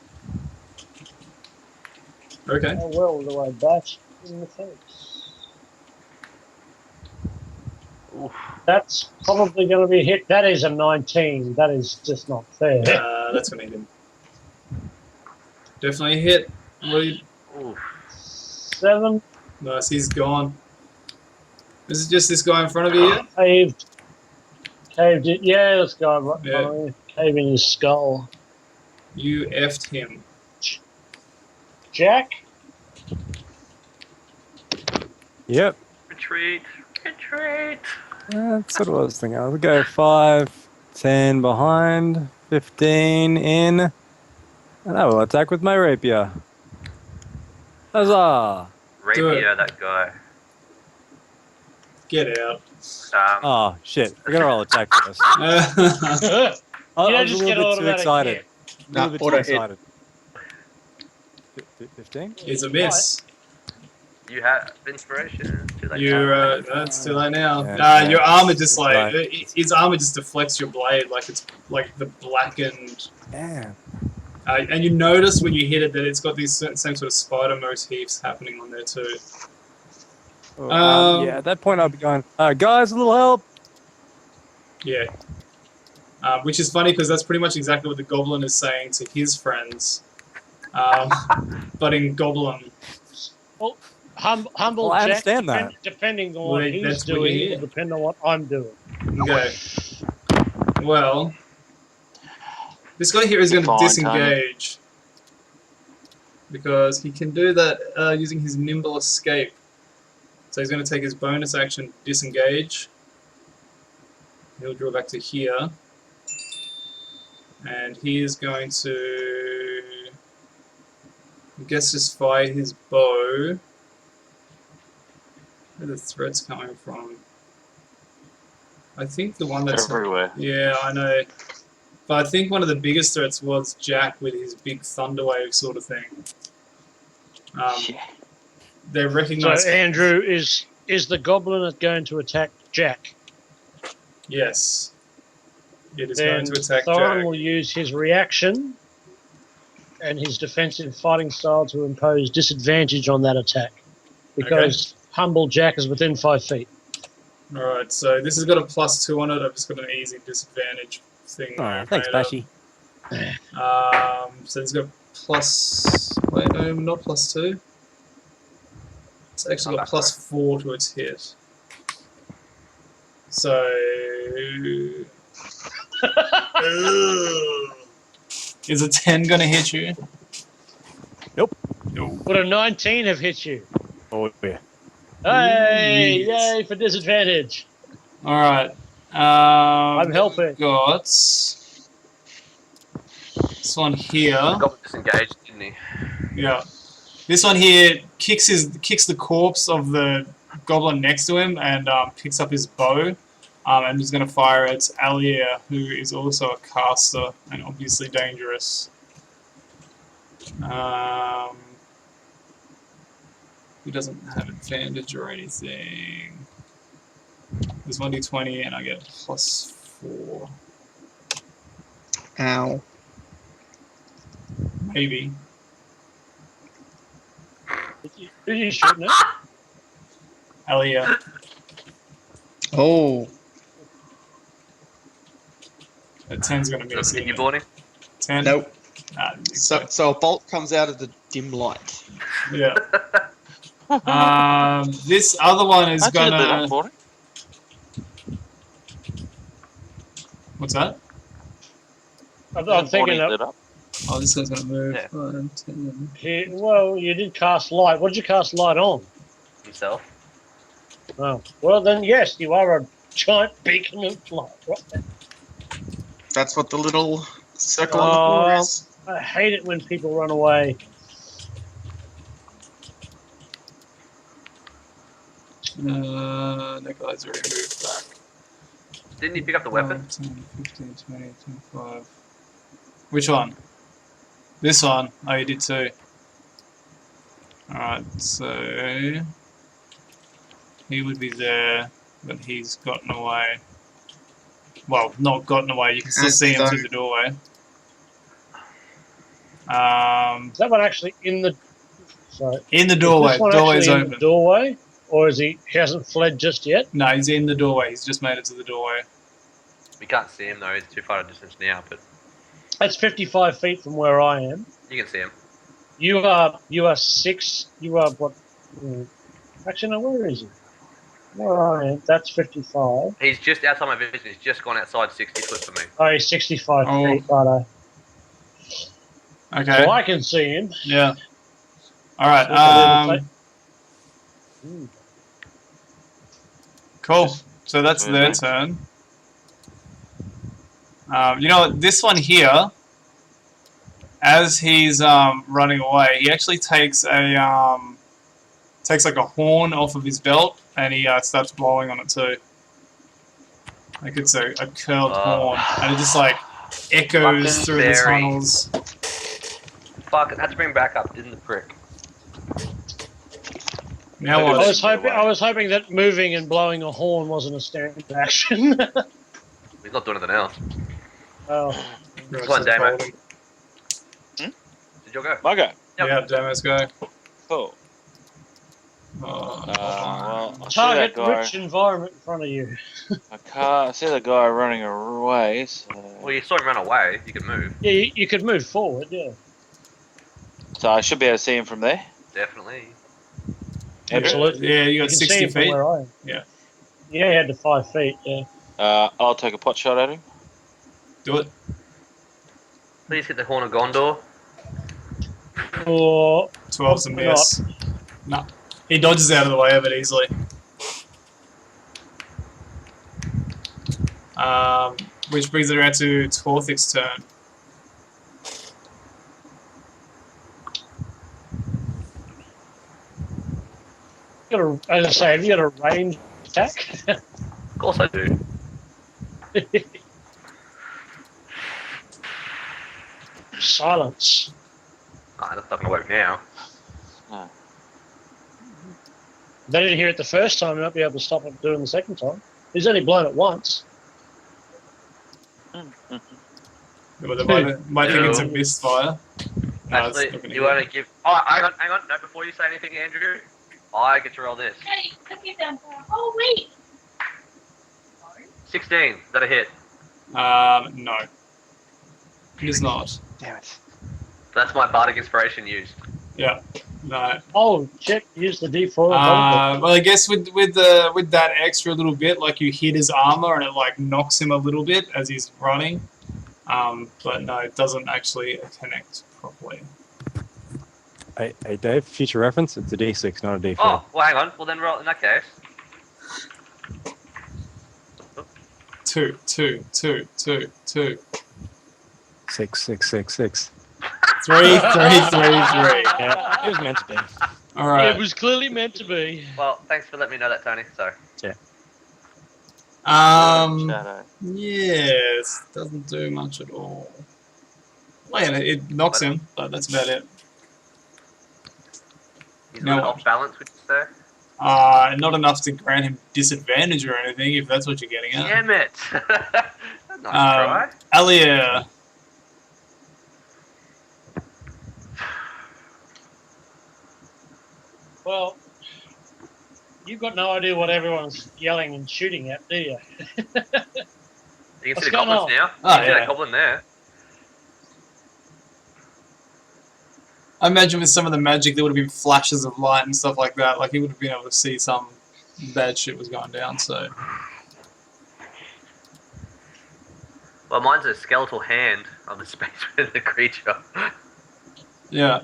Okay. How well do I bash in the face? Oof. That's probably going to be a hit. That is a 19. That is just not fair. That's gonna hit him. Definitely hit. Lead. Oof. 7. Nice, he's gone. Is it just this guy in front of you yet? Caved it. Yeah, this guy right in Yeah. front of me. Caving his skull. You effed him. Jack? Yep. Retreat. Retreat. That's what I was thinking. I'll go 5, 10 behind, 15 in, and I will attack with my rapier. Huzzah! Rapier, that guy. Get out. Oh shit! I gotta roll attack for this. You I don't was just a get little bit too automatic excited. hit. A little bit too auto hit. excited. 15? It's a miss. You have inspiration. Too late. You're that's too late now. Yeah, Your armor just it's like like- his armor just deflects your blade like it's like the blackened. Yeah. And you notice when you hit it that it's got these same sort of spider motifs happening on there too. Well, yeah. At that point, I'll be going, guys, a little help. Yeah. Which is funny because that's pretty much exactly what the goblin is saying to his friends. But in goblin. Humble Well, I Jack, understand that. depending on Well, what he's that's what you doing, hear. will depend on what I'm doing. Okay. Well, this guy here is going to Fine, disengage because he can do that using his nimble escape. So he's going to take his bonus action, disengage. He'll draw back to here, and he is going to, I guess, just fire his bow. Where are the threats coming from? I think the one that's Everywhere. yeah, I know. But I think one of the biggest threats was Jack with his big thunderwave sort of thing. Yeah. They So recognize. Andrew, is the goblin going to attack Jack? Yes. It is Then going to attack Thorin Jack. will use his reaction and his defensive fighting style to impose disadvantage on that attack. Because Humble Jack is within 5 feet. Alright, so this has got a +2 on it. I've just got an easy disadvantage thing. Oh, thanks, made up. Bashy. So it's got plus. Wait, no, not +2. It's actually got +4 to its hit. So. Is a 10 gonna hit you? Would a 19 have hit you? Oh yeah. Hey, Yes. yay for disadvantage. Alright. I'm helping. Got this one here. Got disengaged, didn't he? Yeah. This one here kicks the corpse of the goblin next to him and picks up his bow. And he's going to fire at Alia, who is also a caster and obviously dangerous. He doesn't have advantage or anything. There's 1d20 and I get +4. Ow. Maybe. Who are you shooting at? Alia. Oh. That 10's going to miss. Doesn't hit you, isn't it? Borny? 10? Nope. Nah, didn't think so. So a bolt comes out of the dim light. Yeah. This other one is How'd you get that gonna. up, Borny? What's that? I'm thinking Borny that lit up. Oh, this one's gonna move. Yeah. 5, 10. well, you did cast light. What did you cast light on? Himself. Oh, well then, yes, you are a giant beacon of light. Right there. That's what the little circle on the floor Oh. is. I hate it when people run away. That guy's already moved back. Didn't you pick up the weapon? 10, 15, 20, 25. Which one? This one? Oh, you did too. Alright, so he would be there, but he's gotten away. Well, not gotten away, you can still see him through the doorway. Is that one actually in the? Sorry. In the Is doorway. this one Doorway's actually in open. the doorway, or is he hasn't fled just yet? No, he's in the doorway. He's just made it to the doorway. We can't see him though. He's too far a distance now, but That's 55 feet from where I am. you can see him. You are 6. You are what? Actually, no. Where is he? Where I am. That's 55. He's just outside my vision. He's just gone outside 60 foot for me. Oh, he's 65 Oh. feet. Righto. Okay. So I can see him. Yeah. Alright, Mm. cool. So that's their turn. You know what? This one here, as he's running away, he actually takes a like a horn off of his belt, and he starts blowing on it too. Like it's a curled horn, and it just like echoes Fucking through the fairy. tunnels. Fuck, it had to bring back up, didn't the prick? Now I what? was hoping that moving and blowing a horn wasn't a standard action. He's not doing anything else. Oh. Come on, Damo. Did you go? My go. Yep. Yeah, Demos go. Cool. Oh, Well, I see that Target guy. rich environment in front of you. I see the guy running away. So, Well, you saw him run away. You can move. Yeah, you could move forward. Yeah. so I should be able to see him from there. Definitely. Absolutely. Yeah, you You got can see 60 him from feet. where I am. Yeah. Yeah, he had the 5 feet. Yeah. I'll take a pot shot at him. Do it. Please hit the Horn of Gondor. Or 12's a miss. No. He dodges out of the way of it easily. Which brings it around to Torthic's turn. as I say, have you got a range attack? Of course I do. Silence. That's not gonna work now. They didn't hear it the first time. They might be able to stop it doing the second time. He's only blown it once. Well, they might think it's a misfire. No, Actually, it's not gonna you hit. want to give... Oh, hang on. No, before you say anything, Andrew, I get to roll this. Hey, put it down. Oh, wait. 16. Is that a hit? No. It is not. Damn it. So that's my bardic inspiration used. Yeah. No. Oh, check. Use the D4. Well, I guess with that extra little bit, like you hit his armor and it like knocks him a little bit as he's running. But no, it doesn't actually connect properly. Hey, Dave, future reference, it's a D6, not a D4. Oh, well, hang on. Well, then roll in that case. 2, 2, 2, 2, 2. 6, 6, 6, 6. 3, 3, 3, 3. Yeah, it was meant to be. All right. It was clearly meant to be. Well, thanks for letting me know that, Tony. So, Shadow. Yes, doesn't do much at all. Well, yeah, it knocks him, but that's about it. he's No. a little off balance, would you say? Not enough to grant him disadvantage or anything, if that's what you're getting at. Damn it! Nice try. Alia. Well, you've got no idea what everyone's yelling and shooting at, do you? You can What's see the going goblins on? now. Oh, You can see yeah. that goblin there. I imagine with some of the magic there would have been flashes of light and stuff like that. Like he would have been able to see some bad shit was going down. So Well, mine's a skeletal hand on the space with the creature. yeah,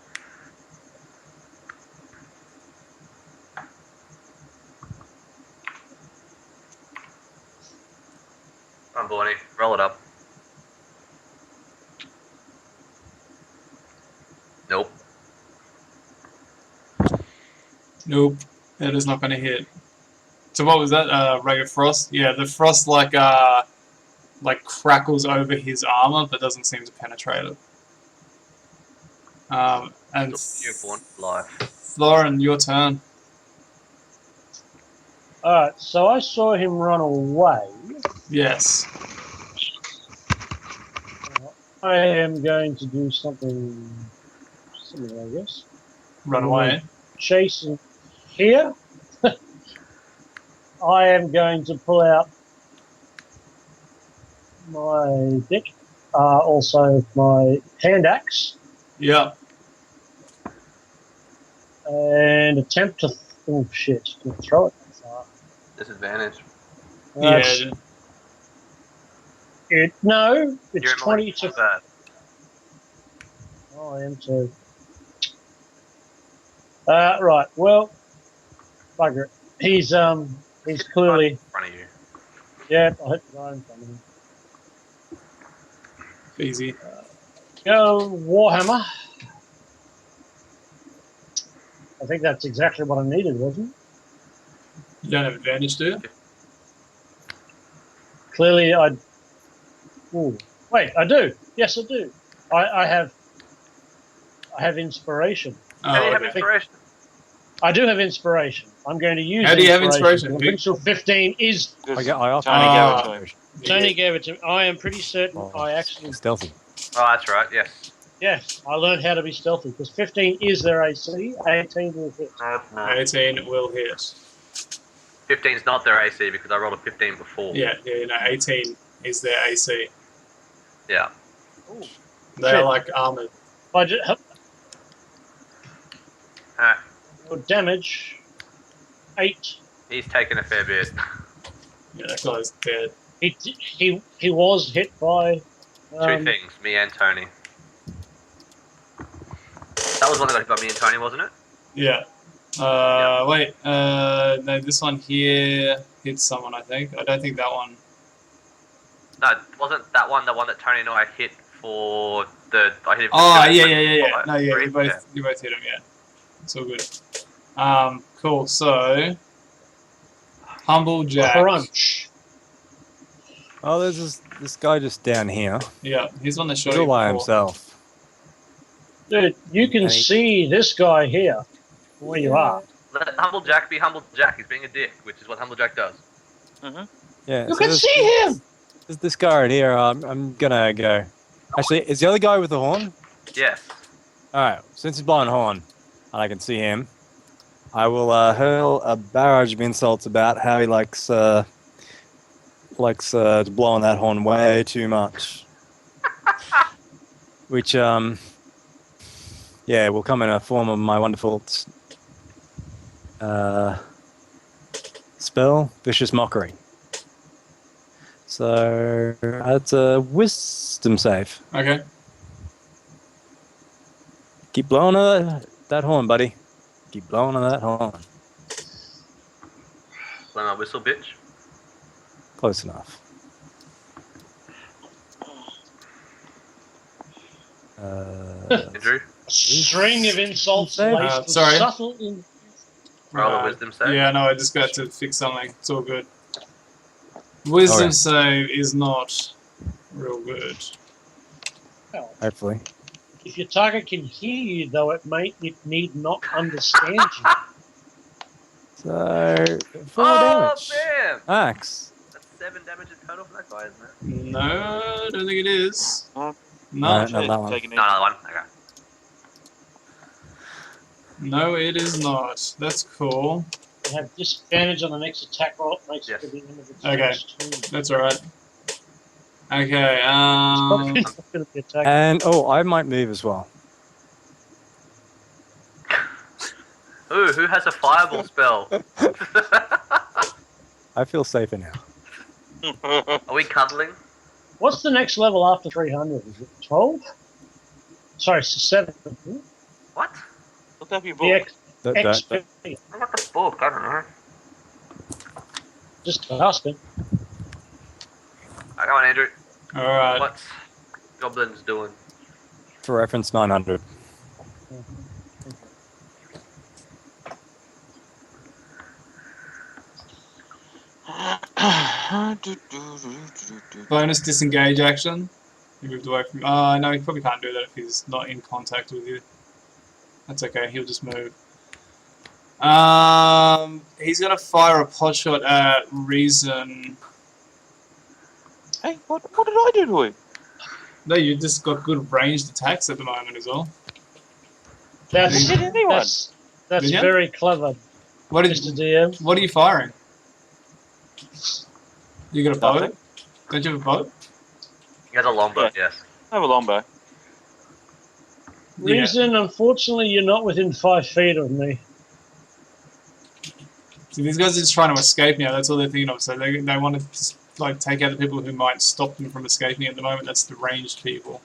Come on, Borny. Roll it up. Nope. nope, that is not going to hit. So what was that? Ray of Frost? Yeah, the frost like crackles over his armor, but doesn't seem to penetrate it. And Newborn life. Thorin, your turn. Alright, so I saw him run away. Yes. I am going to do something similar, I guess. Run away. Chasing here. I am going to pull out my deck, also my hand axe, Yeah. and attempt to throw it that far. Disadvantage. That's- Yeah. no, it's You're 20 to. combat. Oh, I am too. Right. Well, bugger it. He's clearly. In front of you. Yeah, I hit the guy in front of him. Easy. Go Warhammer. I think that's exactly what I needed, wasn't it? You don't have advantage, do you? Clearly, I. Ooh. Wait, I do. Yes, I do. I have inspiration. How do you have okay. inspiration? I do have inspiration. I'm going to use. How do you have inspiration? Provincial 15 is. I also Tony Ah. gave it to him. Tony gave it to me. I am pretty certain Oh, I actually. stealthy. Oh, that's right. Yes. Yes, I learned how to be stealthy because 15 is their AC. 18 will hit. No. 18 will hit. 15 is not their AC because I rolled a 15 before. Yeah, 18 is their AC. Yeah. They're Shit. like armored. Budget. Alright. Damage. 8. He's taken a fair bit. Yeah, that guy's dead. He was hit by. Two things, me and Tony. That was one that got me and Tony, wasn't it? Yeah. Wait. No, this one here hits someone, I think. I don't think that one. No, wasn't that one the one that Tony and I hit for the? I hit him for Oh, the- yeah. No, yeah, Three? you both hit him, yeah. It's all good. Cool, so. Humble Jack. Crunch. Oh, there's this guy just down here. Yeah, he's on the show. He's all by himself. Dude, you can Hey. see this guy here where you are. Let Humble Jack be Humble Jack. He's being a dick, which is what Humble Jack does. Yeah. You so can there's- see him! There's this guy right here. I'm gonna go. Actually, is the other guy with the horn? Yes. Alright, since he's blowing horn, and I can see him, I will hurl a barrage of insults about how he likes blowing that horn way too much. Which, will come in a form of my wonderful spell, Vicious Mockery. So, that's a wisdom save. Okay. Keep blowing that horn, buddy. Keep blowing on that horn. Blow my whistle, bitch. Close enough. Andrew, A string of insults Save. laced with Sorry. subtle in. roll a wisdom save. Yeah, no, I just got to fix something. It's all good. Wisdom Okay. save is not real good. Hopefully. If your target can hear you, though, it need not understand you. So, 4 Oh, damage. bam! Axe. That's 7 damage in total for that guy, isn't it? No, I don't think it is. No. No, No, not that one. Taking it. No, another one. Okay. no, it is not. That's cool. You have disadvantage on the next attack roll. It makes it Yes. to the end of its Okay. next turn. That's alright. Okay, It's not going to be attacked. And, I might move as well. Ooh, who has a fireball spell? I feel safer now. Are we cuddling? What's the next level after 300? Is it 12? Sorry, 7. What? Look up your The book. XP. I got the book. I don't know. Just asking. Come on, Andrew. alright. What's goblins doing? For reference, 900. Bonus disengage action. He moved away from. No, he probably can't do that if he's not in contact with you. That's okay. He'll just move. He's gonna fire a pot shot at Reason. Hey, what did I do to him? No, you just got good ranged attacks at the moment as well. That's Did anyone? that's Did ya? very clever, What Mr. DM. What are you firing? You got a bow? Nothing. Don't you have a bow? He has a longbow, yes. I have a longbow. Yeah. Reason, unfortunately, you're not within 5 feet of me. So these guys are just trying to escape now. That's all they're thinking of. So they want to just, like take out the people who might stop them from escaping at the moment. That's the ranged people.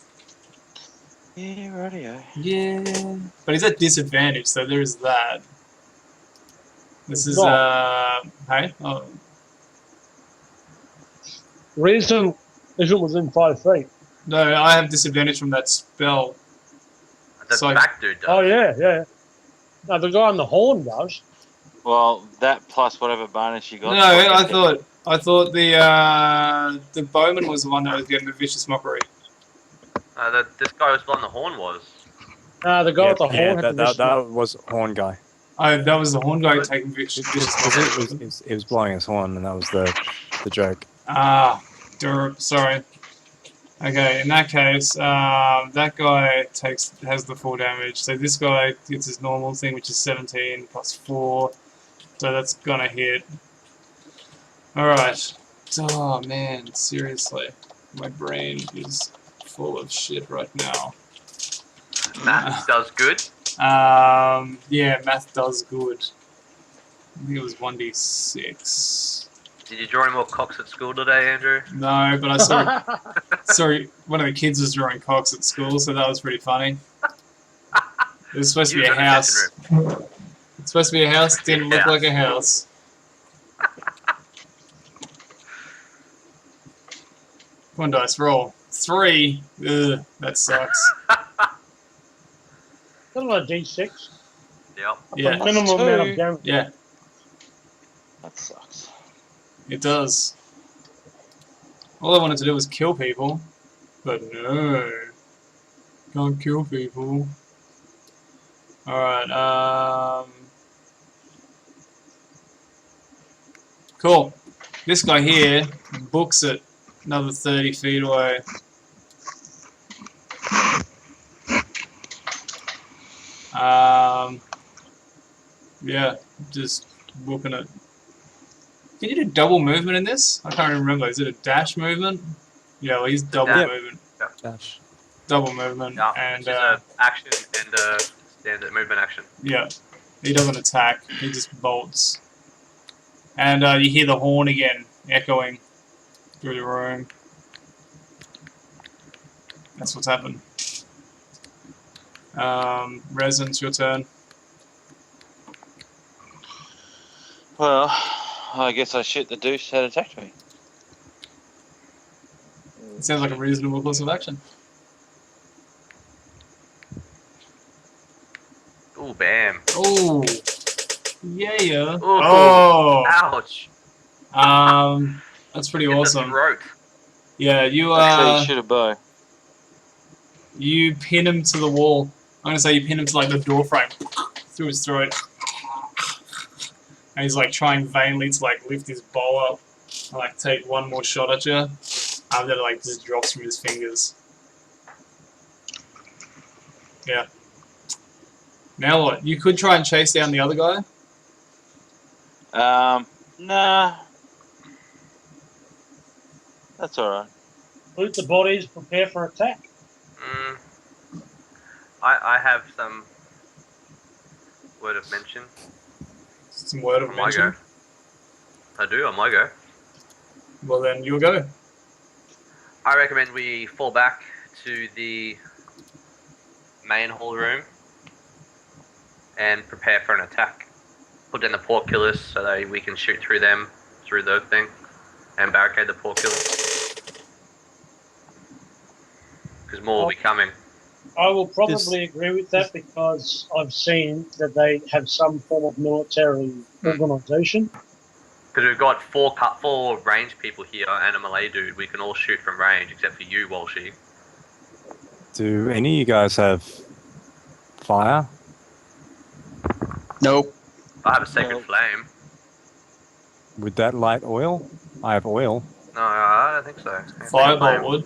Yeah, radio. Yeah. But he's at disadvantage, so there is that. This is hey. Oh. Reason isn't within 5 feet. No, I have disadvantage from that spell. The So- back dude does. Oh yeah. No, the guy on the horn does. Well, that plus whatever bonus you got. No, I thought the bowman was the one that was getting the vicious mockery. This guy was on the horn was. The guy with the horn had the that mission. was horn guy. That was the horn guy taking vicious mockery. He was blowing his horn, and that was the joke. Ah, derp, sorry. Okay, in that case, that guy has the 4 damage. So this guy gets his normal thing, which is 17 plus 4. So that's gonna hit. Alright. Oh man, seriously. My brain is full of shit right now. Matt does good. Yeah, math does good. I think it was 1d6. Did you draw any more cocks at school today, Andrew? No, but I saw sorry, one of the kids was drawing cocks at school, so that was pretty funny. It was supposed to be a house. It's supposed to be a house, didn't look like a house. Come on, dice, roll. 3. Ugh, that sucks. That's on a D6. Yep. Yeah, The minimum amount of damage. yeah, That sucks. it does. All I wanted to do was kill people, but no. Can't kill people. Alright, cool. This guy here books it another 30 feet away. Yeah, just booking it. Can you do double movement in this? I can't remember. Is it a dash movement? Yeah, well, he's double Yeah. movement. Dash. Double movement. Yeah. And, Which is a action and a standard movement action. yeah, he doesn't attack. He just bolts. And you hear the horn again, echoing through the room. That's what's happened. Resin, it's your turn. Well, I guess I shoot the douche that attacked me. It sounds like a reasonable course of action. Ooh, bam. Oh, yeah. Ooh. Oh, Ouch. that's pretty In the awesome. throat. Yeah, you Actually, shoot a bow. you pin him to the wall. I'm gonna say you pin him to like the door frame through his throat, and he's like trying vainly to like lift his bow up and like take one more shot at you. And then it like just drops from his fingers. Yeah. Now what? You could try and chase down the other guy. Nah. That's alright. Loot the bodies, prepare for attack. I have some word of mention. Some word of On my go. mention. I do, on my go. Well then, you'll go. I recommend we fall back to the main hall room and prepare for an attack. Put down the pork killers so that we can shoot through them, through the thing, and barricade the pork killers. Because more will be coming. I will probably agree with that because I've seen that they have some form of military organisation. Because we've got four range people here and a melee dude. We can all shoot from range except for you, Walshy. Do any of you guys have fire? Nope. I have a sacred No. flame. Would that light oil? I have oil. No, I don't think so. Yeah, sacred Firebolt flame. would.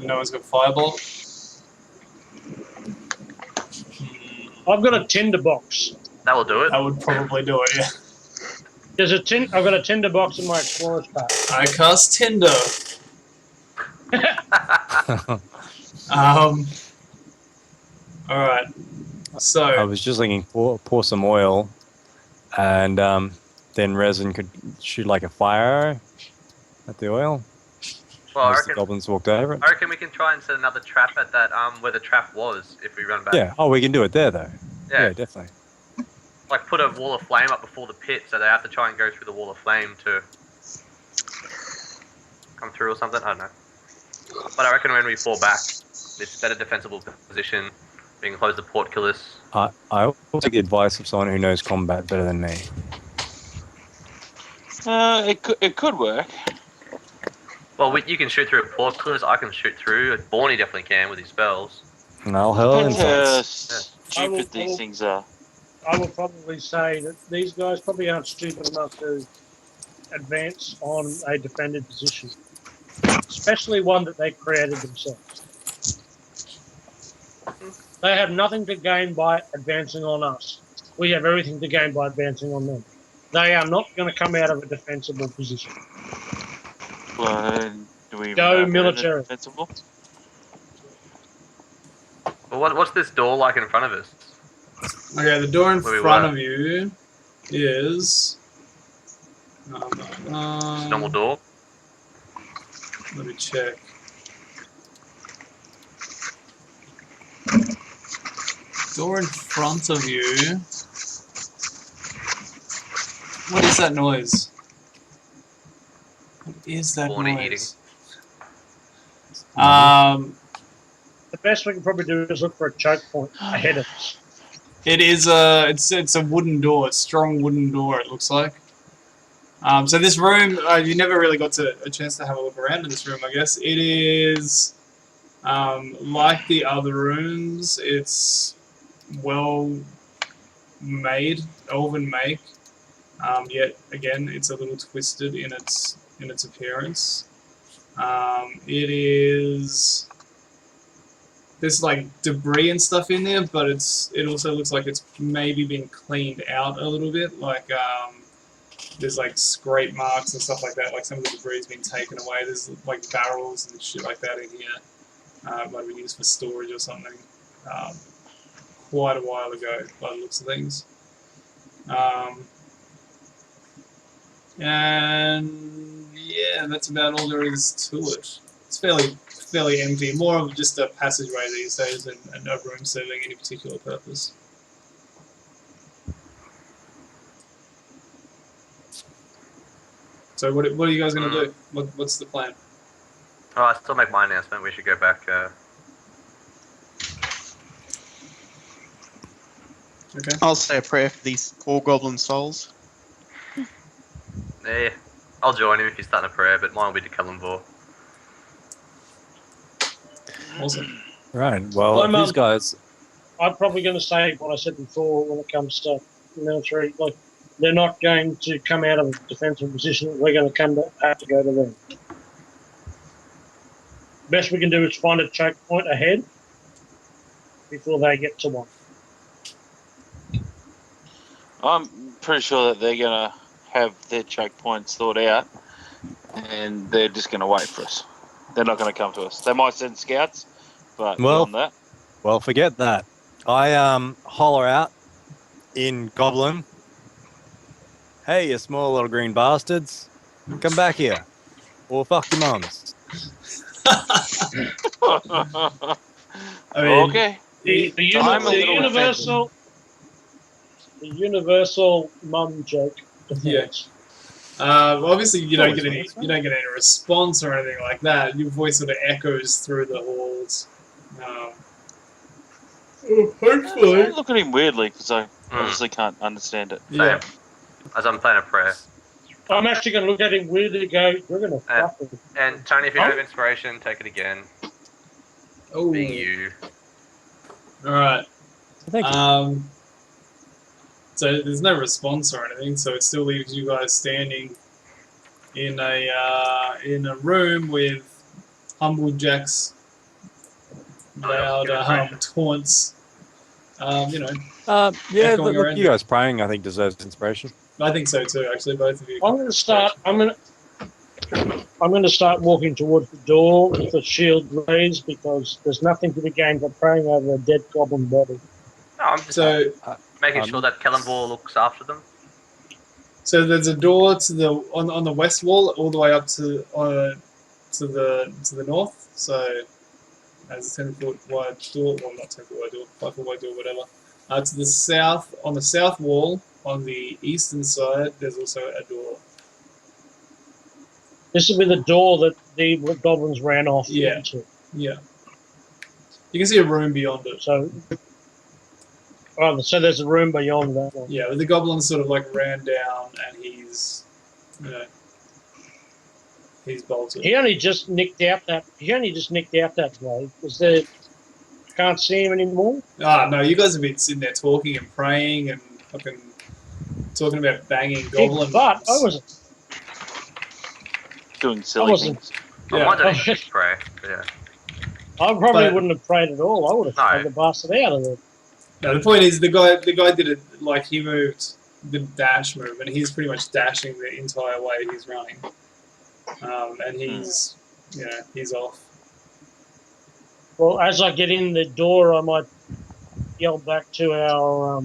No one's got firebolt. I've got a tinder box. That will do it. That would probably do it, yeah. I've got a tinder box in my explorer's pack. I cast Tinder. Alright. I So, was just thinking, pour some oil, and then resin could shoot like a fire arrow at the oil. Well, I as the reckon, goblins walked over it. I reckon we can try and set another trap at that where the trap was if we run back. Yeah. Oh, we can do it there though. Yeah. Yeah, definitely. Like put a wall of flame up before the pit, so they have to try and go through the wall of flame to come through or something. I don't know. But I reckon when we fall back, it's better defensible position. We can close the portcullis. I will take the advice of someone who knows combat better than me. It could work. Well, you can shoot through a portcullis. I can shoot through. Borny definitely can with his spells. And I'll hurl Depends how insights. I will- stupid these things are. I will probably say that these guys probably aren't stupid enough to advance on a defended position, especially one that they created themselves. They have nothing to gain by advancing on us. We have everything to gain by advancing on them. They are not going to come out of a defensible position. Well, do we Go even know if they're military. defensible? Well, what's this door like in front of us? okay, the door in Where we front were. of you is... Just a normal door. Let me check. Door in front of you. What is that noise? What is that Borny noise? The best we can probably do is look for a choke point ahead of us. It is a it's a wooden door, a strong wooden door. It looks like. So this room, you never really got a chance to have a look around in this room. I guess it is like the other rooms. It's well made, elven make. Yet again, it's a little twisted in its appearance. It is. There's like debris and stuff in there, but it also looks like it's maybe been cleaned out a little bit. Like there's like scrape marks and stuff like that. Like some of the debris has been taken away. There's like barrels and shit like that in here. Might have been used for storage or something. Quite a while ago, by the looks of things. And yeah, that's about all there is to it. It's fairly empty. More of just a passageway these days than a room serving any particular purpose. So what are you guys gonna do? What's the plan? Oh, I still make my announcement. We should go back. Okay. I'll say a prayer for these poor goblin souls. Yeah, I'll join him if he's starting a prayer, but mine will be to Kalimvor. Awesome. Right. Well, Well, these guys. I'm probably going to say what I said before when it comes to military. Like, they're not going to come out of a defensive position. We're going to have to go to them. Best we can do is find a choke point ahead before they get to one. I'm pretty sure that they're gonna have their choke points thought out, and they're just gonna wait for us. They're not gonna come to us. They might send scouts, but Well- beyond that, Well, forget that. I holler out in Goblin. Hey, you small little green bastards, come back here, or fuck your mums. I mean, okay. The I'm a little universal mum joke. Defense. obviously you don't Always get any nice, right? you don't get any response or anything like that. Your voice sort of echoes through the halls. Hopefully. I look at him weirdly because I obviously can't understand it. Yeah. as I'm playing a prayer. I'm actually going to look at him weirdly and go, you're going to fuck with him. And Tony, if you don't have inspiration, take it again. Oh, Being you. all right. Thank you. So there's no response or anything, so it still leaves you guys standing in a room with Humble Jack's loud taunts. You know, Yeah, echoing around you you. guys praying, I think, deserves inspiration. I think so too. Actually, both of you. I'm going to start. I'm going to start walking towards the door with the shield raised because there's nothing to be gained by praying over a dead goblin body. No, I'm just So making sure that Kellenbor looks after them. So there's a door to the on the west wall, all the way up to the north. So as a 10-foot wide door, well not 10-foot wide door, 5-foot wide door, whatever. To the south, on the south wall, on the eastern side, there's also a door. This will be the door that the goblins ran off Yeah. into. Yeah. You can see a room beyond it. So there's a room beyond that one. Yeah, but the goblin sort of like ran down, and he's bolted. He only just nicked out that way. Because they can't see him anymore. Ah, no, you guys have been sitting there talking and praying and fucking talking about banging goblin. But I wasn't. Doing I silly wasn't. things. I Yeah. might not pray. But yeah. I probably But- wouldn't have prayed at all. I would have thrown the bastard out of there. No, the point is the guy did it like he moved the dash move, and he's pretty much dashing the entire way he's running, and he's he's off. Well, as I get in the door, I might yell back to our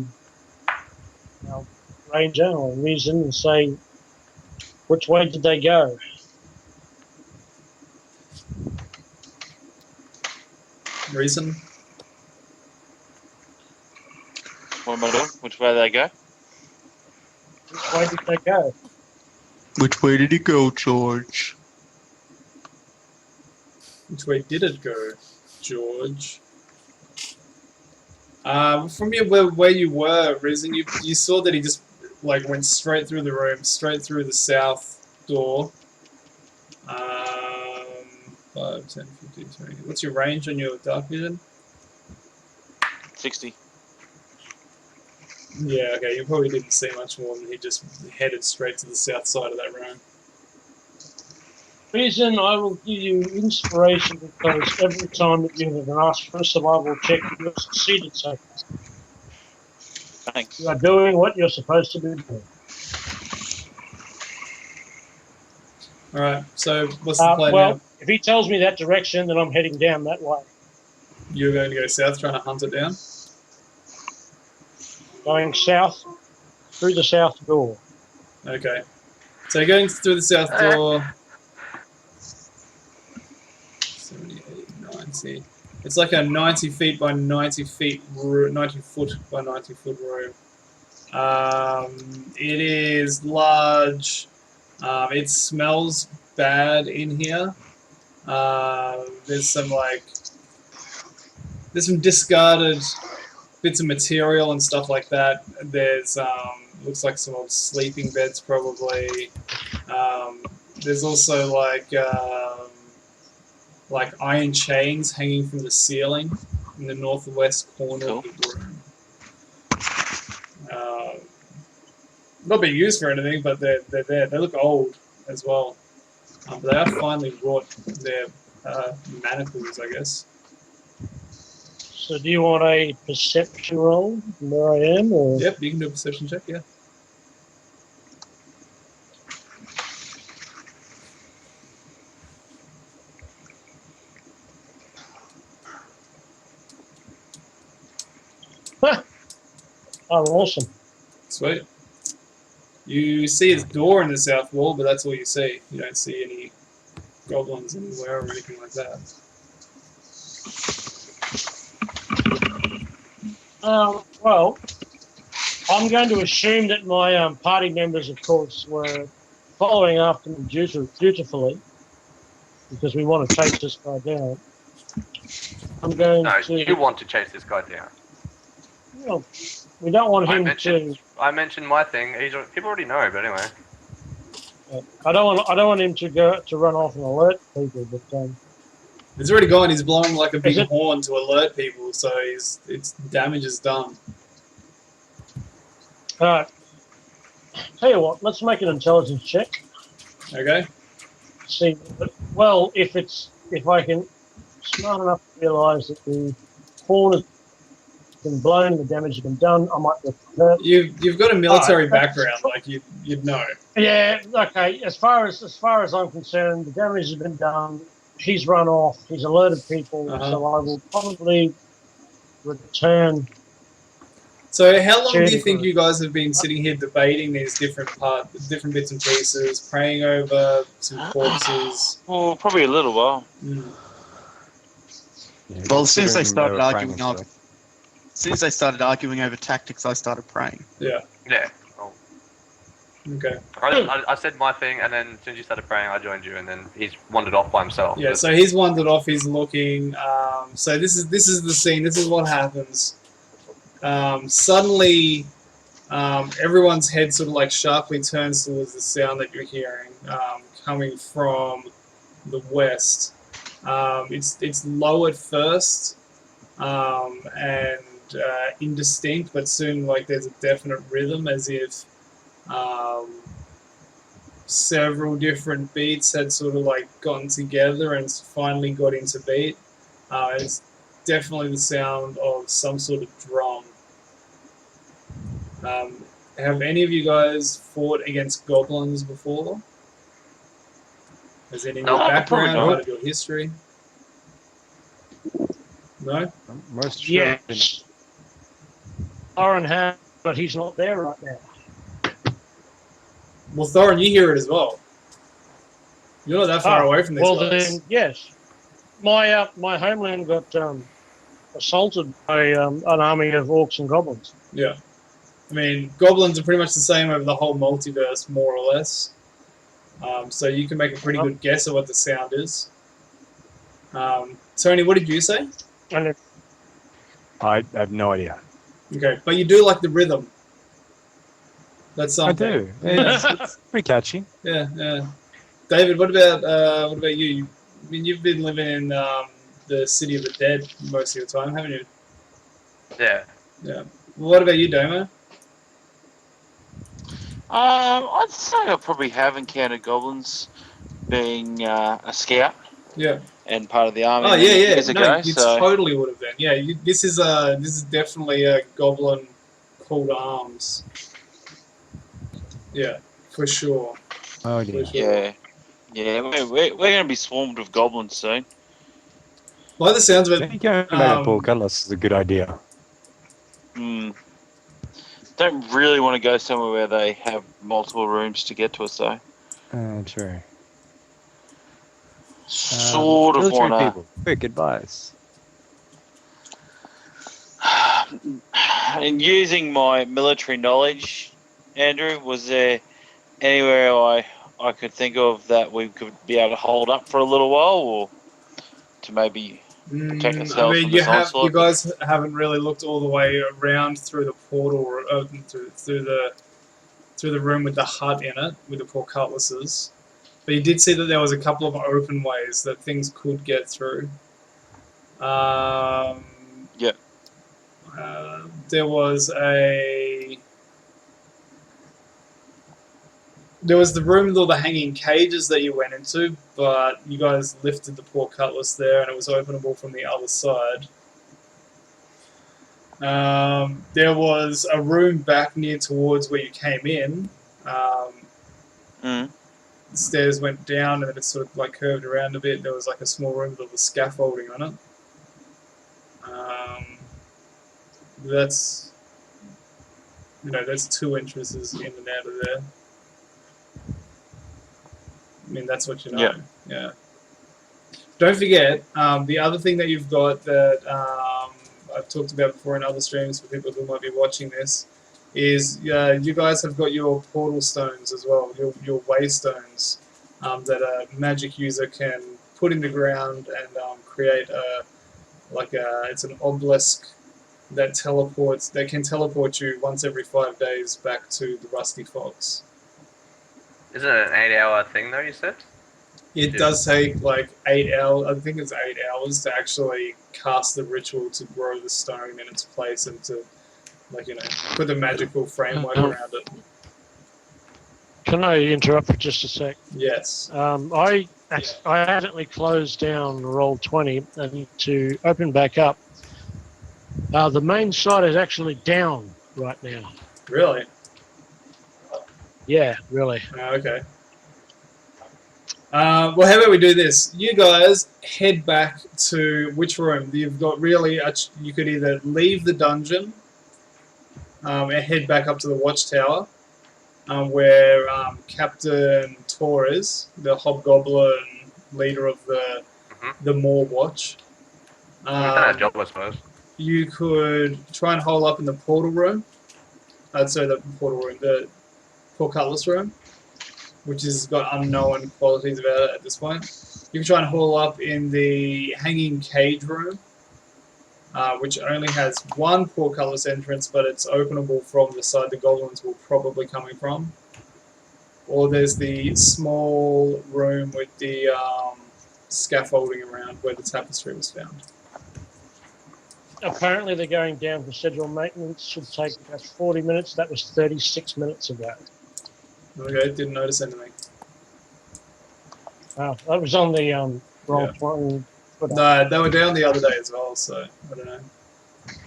ranger or reason and say, which way did they go? Reason? What am I doing? Which way do they go? Which way did they go? Which way did it go, George? Which way did it go, George? From where you were, Reason, you saw that he just like went straight through the room, straight through the south door. 5, 10, 15, 20. What's your range on your dark vision? 60. Yeah, okay, you probably didn't see much more than he just headed straight to the south side of that room. Reason, I will give you inspiration because every time that you have asked for a survival check, you have succeeded so far. Thanks. You are doing what you're supposed to be doing. Alright, so what's the plan Well, now? if he tells me that direction, then I'm heading down that way. You're going to go south trying to hunt it down? Going south through the south door. Okay. So going through the south door... 70, 80, 90. It's like a 90 feet by 90 feet, 90 foot by 90 foot room. It is large. It smells bad in here. There's some discarded bits of material and stuff like that. There's looks like some old sleeping beds probably. There's also like iron chains hanging from the ceiling in the northwest corner of the room. Not being used for anything, but they're there. They look old as well. But they are finely wrought. They're manacles, I guess. So do you want a perception roll from where I am? Or? Yep, you can do a perception check, yeah. Oh, awesome. Sweet. You see a door in the south wall, but that's all you see. You don't see any goblins anywhere or anything like that. Well, I'm going to assume that my party members, of course, were following after me dutifully, because we want to chase this guy down. I'm going No, to... you want to chase this guy down. Well, We don't want I him mentioned my thing. People already know, but anyway. I don't want him to run off and alert people. But He's already gone. He's blowing like a big it- horn to alert people, so its damage is done. all right. Tell you what, let's make an intelligence check. Okay. See, well, if I can smart enough to realise that the horn has been blown, the damage has been done, I might get hurt. You've got a military Alright, background, like you'd know. Yeah, okay. As far as I'm concerned, the damage has been done. He's run off. He's alerted people, so I will probably return. So how long do you Shooting think for- you guys have been sitting here debating these different bits and pieces, praying over some corpses? Well, probably a little while. Mm. Yeah, Well, as soon as they considering started were arguing praying, over, as soon as they started arguing over tactics, I started praying. Yeah. Okay. I said my thing, and then as soon as you started praying, I joined you, and then he's wandered off by himself. Yeah. So he's wandered off. He's looking. So this is the scene. This is what happens. Suddenly, everyone's head sort of like sharply turns towards the sound that you're hearing, coming from the west. It's low at first, and indistinct, but soon like there's a definite rhythm, as if several different beats had sort of like gotten together and finally got into beat. It's definitely the sound of some sort of drum. Have any of you guys fought against goblins before? Is it in your No, background, probably not. part of your history? No? Most sure. Yes. Oren has, but he's not there right now. Well, Thorin, you hear it as well. You're not that far away from these well, guys. then, yes. My homeland got assaulted by an army of orcs and goblins. Yeah. I mean, goblins are pretty much the same over the whole multiverse, more or less. So you can make a pretty good guess at what the sound is. Tony, what did you say? And it, I have no idea. Okay, but you do like the rhythm. That's I something. do. It's pretty catchy. Yeah, yeah. David, what about you? I mean, you've been living in the City of the Dead most of your time, haven't you? Yeah. Yeah. What about you, Domo? I'd say I probably have encountered goblins, being a scout Yeah. and part of the army Oh yeah, yeah. years No, ago. you So totally would have been. Yeah, this is definitely a goblin called Arms. Yeah, for sure. Oh For dear. sure. yeah, we're going to be swarmed with goblins soon. By the sounds of I it, think going back to Paul Cutlass is a good idea. Don't really want to go somewhere where they have multiple rooms to get to us, though. True. Sort of Military want to. people. Quick advice. In using my military knowledge, Andrew, was there anywhere I could think of that we could be able to hold up for a little while, or to maybe protect I ourselves mean, from you this onslaught? you guys haven't really looked all the way around through the portal, or through the room with the hut in it, with the portcullises. But you did see that there was a couple of open ways that things could get through. Yep. There was the room with all the hanging cages that you went into, but you guys lifted the portcullis there, and it was openable from the other side. There was a room back near towards where you came in. The stairs went down, and then it sort of like curved around a bit. There was like a small room with all the scaffolding on it. That's 2 entrances in and out of there. I mean, that's what you know. Yeah. Don't forget, the other thing that you've got that I've talked about before in other streams for people who might be watching this is you guys have got your portal stones as well, your waystones that a magic user can put in the ground and create it's an obelisk that can teleport you once every 5 days back to the Rusty Fox. Isn't it an 8-hour thing though? You said. It Yeah. does take like 8 hours. I think it's 8 hours to actually cast the ritual to grow the stone in its place and to, like, you know, put the magical framework around it. Can I interrupt for just a sec? Yes. I accidentally closed down Roll20 and to open back up. The main site is actually down right now. Really? Yeah, really. Okay. Well, how about we do this? You guys head back to which room? You've got really. You could either leave the dungeon and head back up to the watchtower, where Captain Tor is, the hobgoblin leader of the Moor Watch. We've done our job, I suppose. You could try and hole up in the portal room. The portcullis room, which has got unknown qualities about it at this point. You can try and haul up in the hanging cage room, which only has one portcullis entrance, but it's openable from the side the goblins will probably coming from. Or there's the small room with the scaffolding around where the tapestry was found. Apparently they're going down for scheduled maintenance. Should take about 40 minutes. That was 36 minutes ago. Okay, didn't notice anything. That was on the Roll20. No, they were down the other day as well, so I don't know.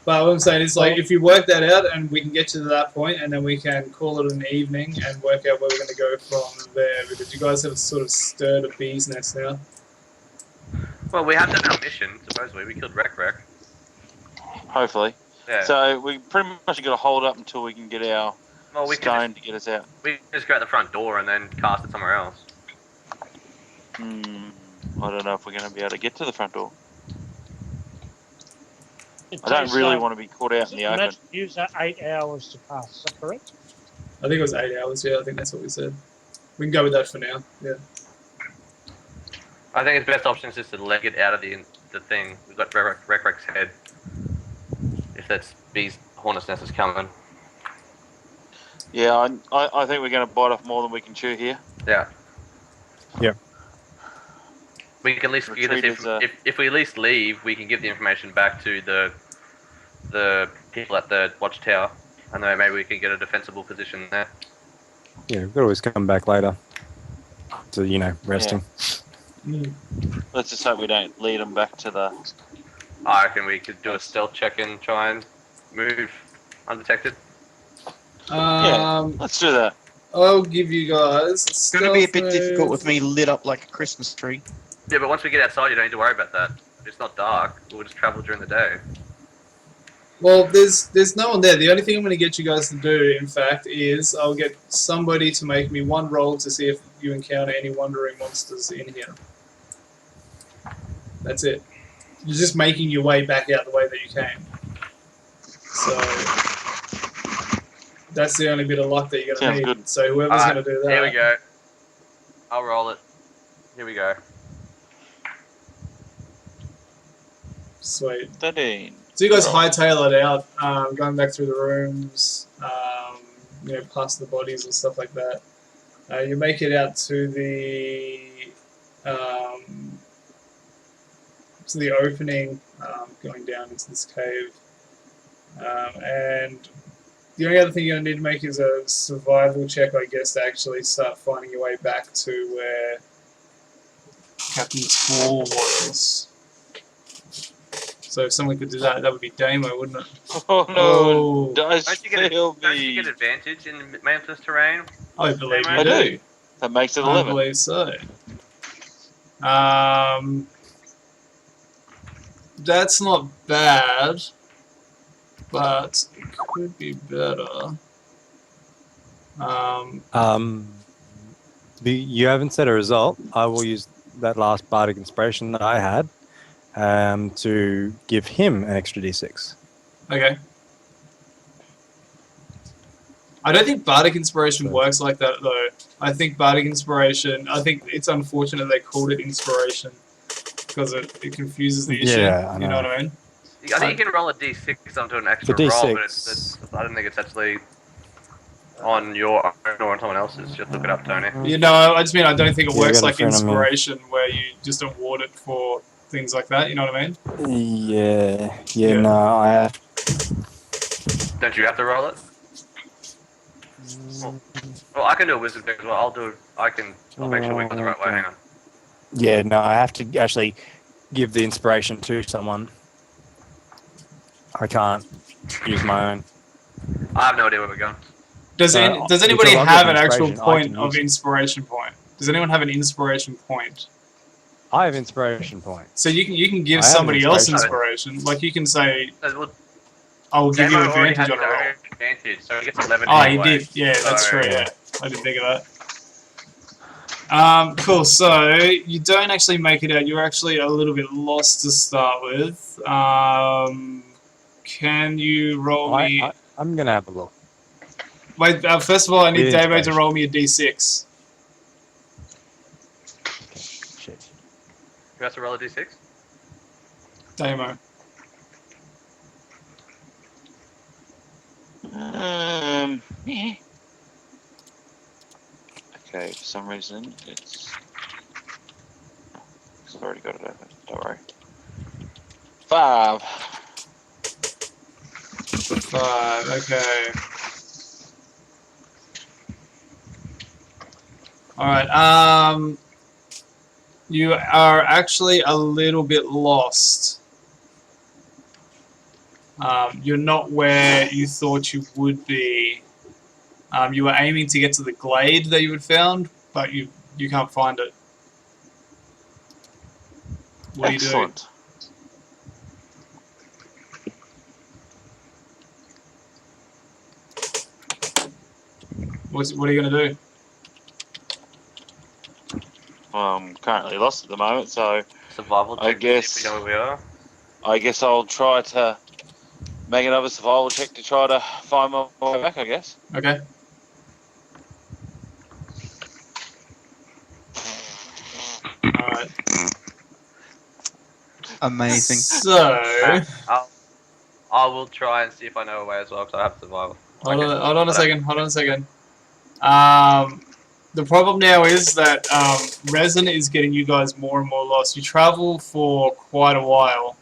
But what I'm saying is, like, if you work that out and we can get to that point, and then we can call it an evening and work out where we're going to go from there, because you guys have sort of stirred a bee's nest now. Well, we have done our mission. Supposedly, we killed Rek. Hopefully. Yeah. So we pretty much got to hold up until we can get our we stone to get us out. We can just go out the front door and then cast it somewhere else. I don't know if we're going to be able to get to the front door. It I don't takes, really want to be caught out in the open. Use that 8 hours to pass. Is that correct? I think it was 8 hours, yeah, I think that's what we said. We can go with that for now, yeah. I think its best option is just to leg it out of the thing. We've got Rek's head. If that's Bee's hornet's nest is coming. Yeah, I think we're going to bite off more than we can chew here. Yeah. Yep. We can at least if we at least leave, we can give the information back to the people at the watchtower, and then maybe we can get a defensible position there. Yeah, we could always come back later to, you know, resting. Yeah. Let's just hope we don't lead them back to the... I reckon we could do a stealth check and try and move undetected. Let's do that. I'll give you guys. It's going to be a bit difficult with me lit up like a Christmas tree. Yeah, but once we get outside, you don't need to worry about that. It's not dark. We'll just travel during the day. Well, there's no one there. The only thing I'm going to get you guys to do, in fact, is I'll get somebody to make me one roll to see if you encounter any wandering monsters in here. That's it. You're just making your way back out the way that you came. So that's the only bit of luck that you're going to need. Good. So whoever's going to do that. Here we go. I'll roll it. Here we go. Sweet. 13. So you guys hightail it out, going back through the rooms, you know, past the bodies and stuff like that. You make it out to the opening, going down into this cave, and the only other thing you're going to need to make is a survival check, I guess, to actually start finding your way back to where Captain Tor was. So if someone could do that, that would be Damo, wouldn't it? Oh no, Oh. dice Don't you fail get advantage in Memphis terrain? I believe I you do. do. That makes it I 11. believe so. That's not bad, but it could be better. You haven't said a result. I will use that last bardic inspiration that I had to give him an extra d6. Okay. I don't think bardic inspiration works like that though. I think bardic inspiration. I think it's unfortunate they called it inspiration because it confuses the issue. Yeah, I you know what I mean? I think you can roll a d6 onto an extra The roll, but D6. I don't think it's actually on your own or on someone else's. Just look it up, Tony. You know, I just mean I don't think it Yeah, I works got a like friend of mine. inspiration where you just award it for things like that. You know what I mean? Yeah, Yeah. no, I have. Don't you have to roll it? Well, I can do a wisdom check as well. I'll make sure we go the right way. Hang on. Yeah, no, I have to actually give the inspiration to someone. I can't use my own. I have no idea where we're going. Does because anybody I've got have the an actual inspiration, I point can of use it. inspiration point? Does anyone have an inspiration point? I have inspiration points. So you can give I have an somebody else inspiration. inspiration. Like you can say, Well, "I will give you Damo already advantage had on a roll." direct advantage, so he gets 11 Oh, anyway. he did. Yeah, that's So- true. Yeah, I didn't think of that. Cool. So you don't actually make it out. You're actually a little bit lost to start with. Can you roll me? I'm gonna have a look. Wait. First of all, I need With Damo to inspiration. roll me a d6. Shit. Who has to roll a d6? Damo. Yeah. Okay, for some reason I've already got it open. Don't worry. 5. 5. Okay. All right. You are actually a little bit lost. You're not where you thought you would be. You were aiming to get to the glade that you had found, but you can't find it. What do you do? Excellent. What are you gonna do? I'm currently lost at the moment, so Survival check. I to see guess- if we know where we are. I guess I'll try to make another survival check to try to find my way back, I guess. Okay. All right. Amazing. So. I will try and see if I know a way as well, because I have survival. Hold Okay. on a second. Hold on a second. The problem now is that resin is getting you guys more and more lost. You travel for quite a while,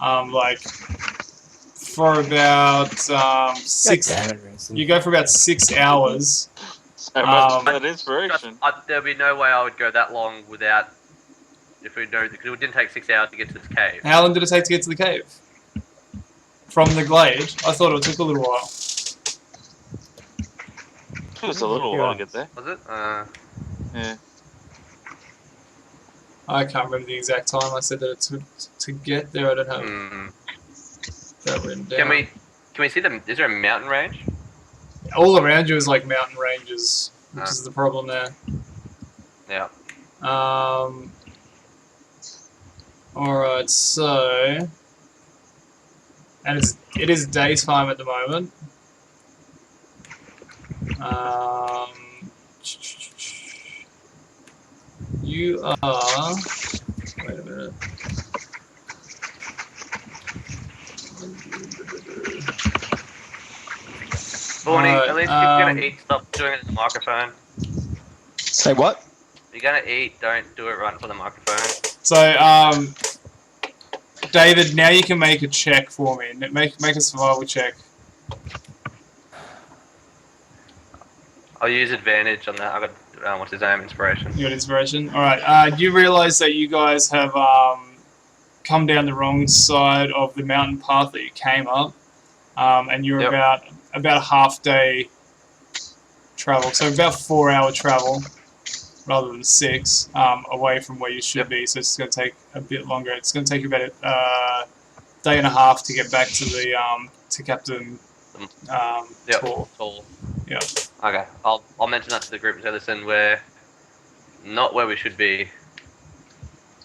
like for about 6. God damn it, Ransom. You go for about 6 hours. So much Um, for that inspiration. There'd be no way I would go that long without. If we know, because it didn't take 6 hours to get to this cave. How long did it take to get to the cave? From the glade? I thought it took a little while. It was a little while to get there. Was it? Yeah. I can't remember the exact time I said that it took to get there. I don't have that written down. Can we see them? Is there a mountain range? All around you is like mountain ranges, which is the problem there. Yeah. Alright, so and it is daytime at the moment. You are. Wait a minute. Bonnie, Alright, at least if you're gonna eat, stop doing it at the microphone. Say what? If you're gonna eat, don't do it right in front of the microphone. So, David, now you can make a check for me. Make a survival check. I'll use advantage on that. I got what's his name? Inspiration. You got inspiration? Alright, you realise that you guys have come down the wrong side of the mountain path that you came up. And you're Yep. about a half day travel. So about 4-hour travel rather than 6 away from where you should be. So it's going to take a bit longer. It's going to take you about a day and a half to get back to the to Captain Tor. Tall. Yeah. Okay. I'll mention that to the group and say, listen, we're not where we should be.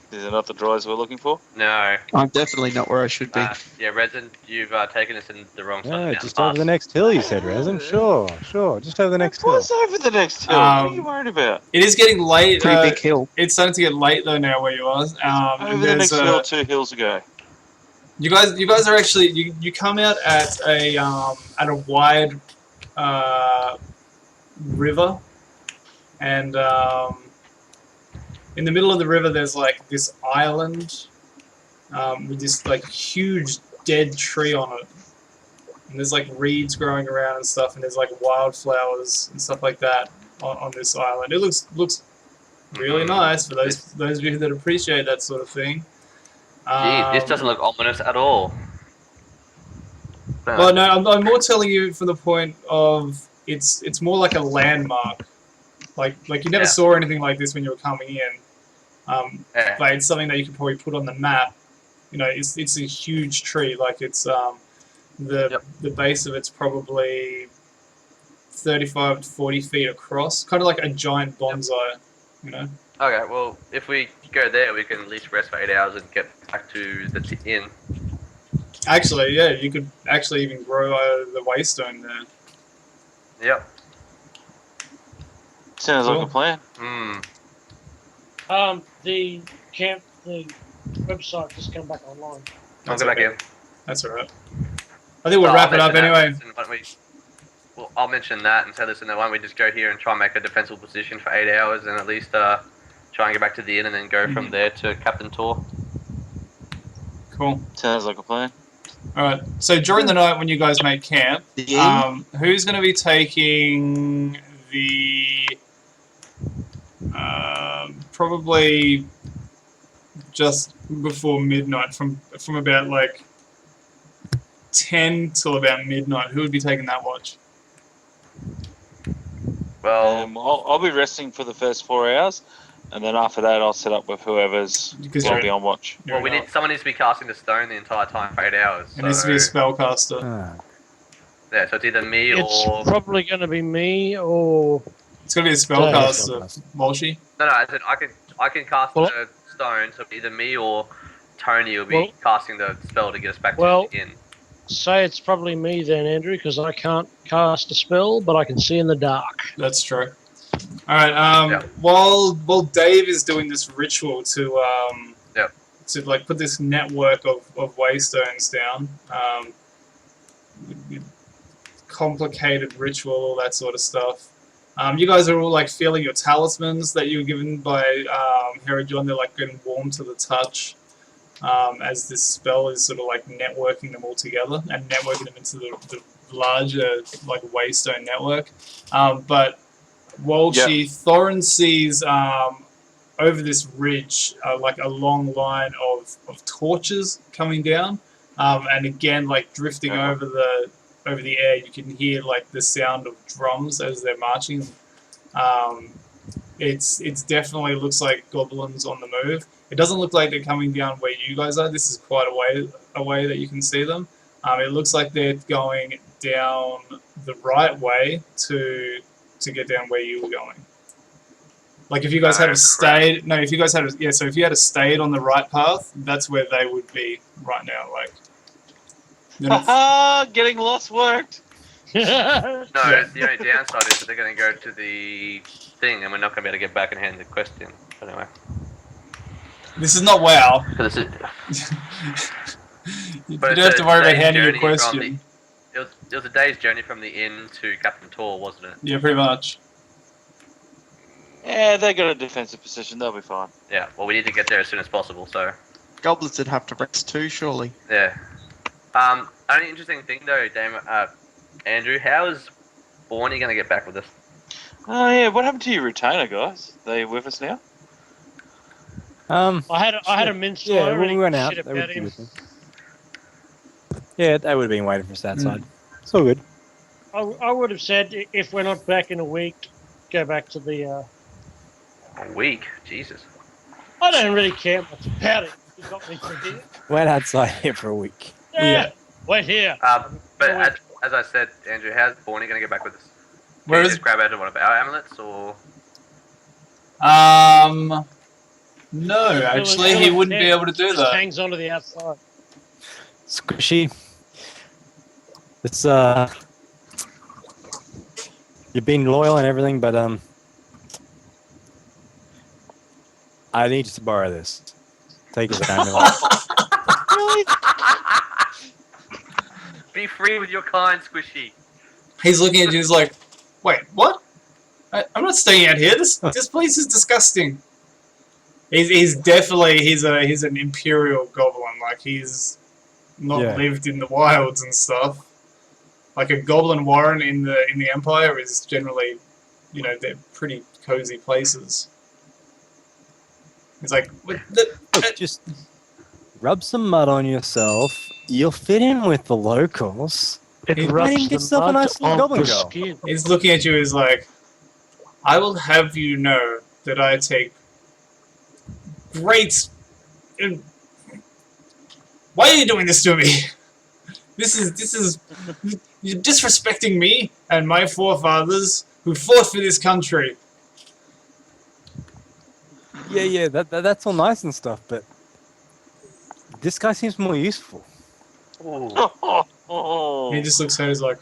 Is it not the dries we're looking for? No. I'm definitely not where I should be. Yeah, Resin, you've taken us in the wrong side. Yeah, of the just mountain over the path. next hill, you said, Resin. Sure. Just over the next hill. What's over the next hill? What are you Um, worried about? It is getting late. Pretty big hill. It's starting to get late though now where you are. Over the next hill 2 hills ago. You guys are actually you come out at a wide river, and in the middle of the river there's like this island with this like huge dead tree on it, and there's like reeds growing around and stuff, and there's like wildflowers and stuff like that on this island. It looks really nice for those of you that appreciate that sort of thing. Gee, this doesn't look ominous at all. Well, no, I'm more telling you from the point of it's more like a landmark. Like you never saw anything like this when you were coming in. But it's something that you could probably put on the map. You know, it's a huge tree. Like it's the base of it's probably 35 to 40 feet across, kind of like a giant bonsai. You know. Okay, well, if we go there, we can at least rest for 8 hours and get back to the inn. Actually, yeah, you could actually even grow the waystone there. Yep. Sounds like a plan. The website just come back online. I'll go back in. That's alright. I think we'll wrap it up anyway. Well, I'll mention that and say, listen, why don't we just go here and try and make a defensible position for 8 hours and at least try and get back to the inn and then go from there to Captain Tor. Cool. Sounds like a plan. Alright, so during the night when you guys make camp, who's going to be taking the... probably just before midnight, from about like 10 till about midnight, who would be taking that watch? Well, I'll be resting for the first 4 hours, and then after that I'll set up with whoever's will be on watch. well, someone needs to be casting the stone the entire time for 8 hours. It needs to be a spellcaster. Yeah, so it's either me It's or... probably going to be me or... It's going to be a spellcaster, Walshy. No, I said I can cast the stone, so either me or Tony will be casting the spell to get us back to the inn. Say it's probably me then, Andrew, because I can't cast a spell, but I can see in the dark. That's true. Alright, while Dave is doing this ritual to like put this network of waystones down, complicated ritual, all that sort of stuff. You guys are all like feeling your talismans that you were given by Harry John. They're like getting warm to the touch as this spell is sort of like networking them all together and networking them into the larger like waystone network. But Walshy, Thorin sees over this ridge like a long line of torches coming down, and again like drifting over the air. You can hear like the sound of drums as they're marching. It's definitely looks like goblins on the move. It doesn't look like they're coming down where you guys are. This is quite a way that you can see them. It looks like they're going down the right way to get down where you were going. Like if you guys had stayed, if you guys had, so if you had stayed on the right path, that's where they would be right now. Like, Haha, getting lost worked. No, the only downside is that they're going to go to the thing, and we're not going to be able to get back and hand the quest in. Anyway, this is not WoW. You don't have to worry about handing your question. It was a day's journey from the inn to Captain Tor, wasn't it? Yeah, pretty much. Yeah, they got a defensive position. They'll be fine. Yeah. Well, we need to get there as soon as possible. So. Goblins would have to rest too, surely. Yeah. Only interesting thing though, Andrew, how is Borny going to get back with us? Oh yeah, what happened to your retainer, guys? They with us now? I had a minstrel. Yeah, when we went out, shit they about would be him. with me. Yeah, they would have been waiting for us outside. It's all good. I would have said if we're not back in a week, go back to the. A week, Jesus. I don't really care much about it. You got me for here. Went outside here for a week. Yeah. Wait here. But as I said, Andrew, how's Borny going to get back with us? Where Can you is? just grab out of one of our amulets, or? No, actually, he wouldn't be able to do Just that. hangs onto the outside. Squishy. It's you've been loyal and everything, but I need you to borrow this. Take it down. Really? Be free with your kind, Squishy. He's looking at you. He's like, "Wait, what? I'm not staying out here. This place is disgusting." He's definitely he's an imperial goblin. Like he's not Yeah. lived in the wilds and stuff. Like a goblin warren in the Empire is generally, you know, they're pretty cozy places. He's like, what the, Look, just rub some mud on yourself. You'll fit in with the locals. It Why rubs didn't you get the yourself a mud nice little off goblin the girl? skin. he's looking at you. He's like, I will have you know that I take great. Why are you doing this to me? This is you're disrespecting me and my forefathers who fought for this country. Yeah, that's all nice and stuff, but this guy seems more useful. Oh. He just looks at it, he's like,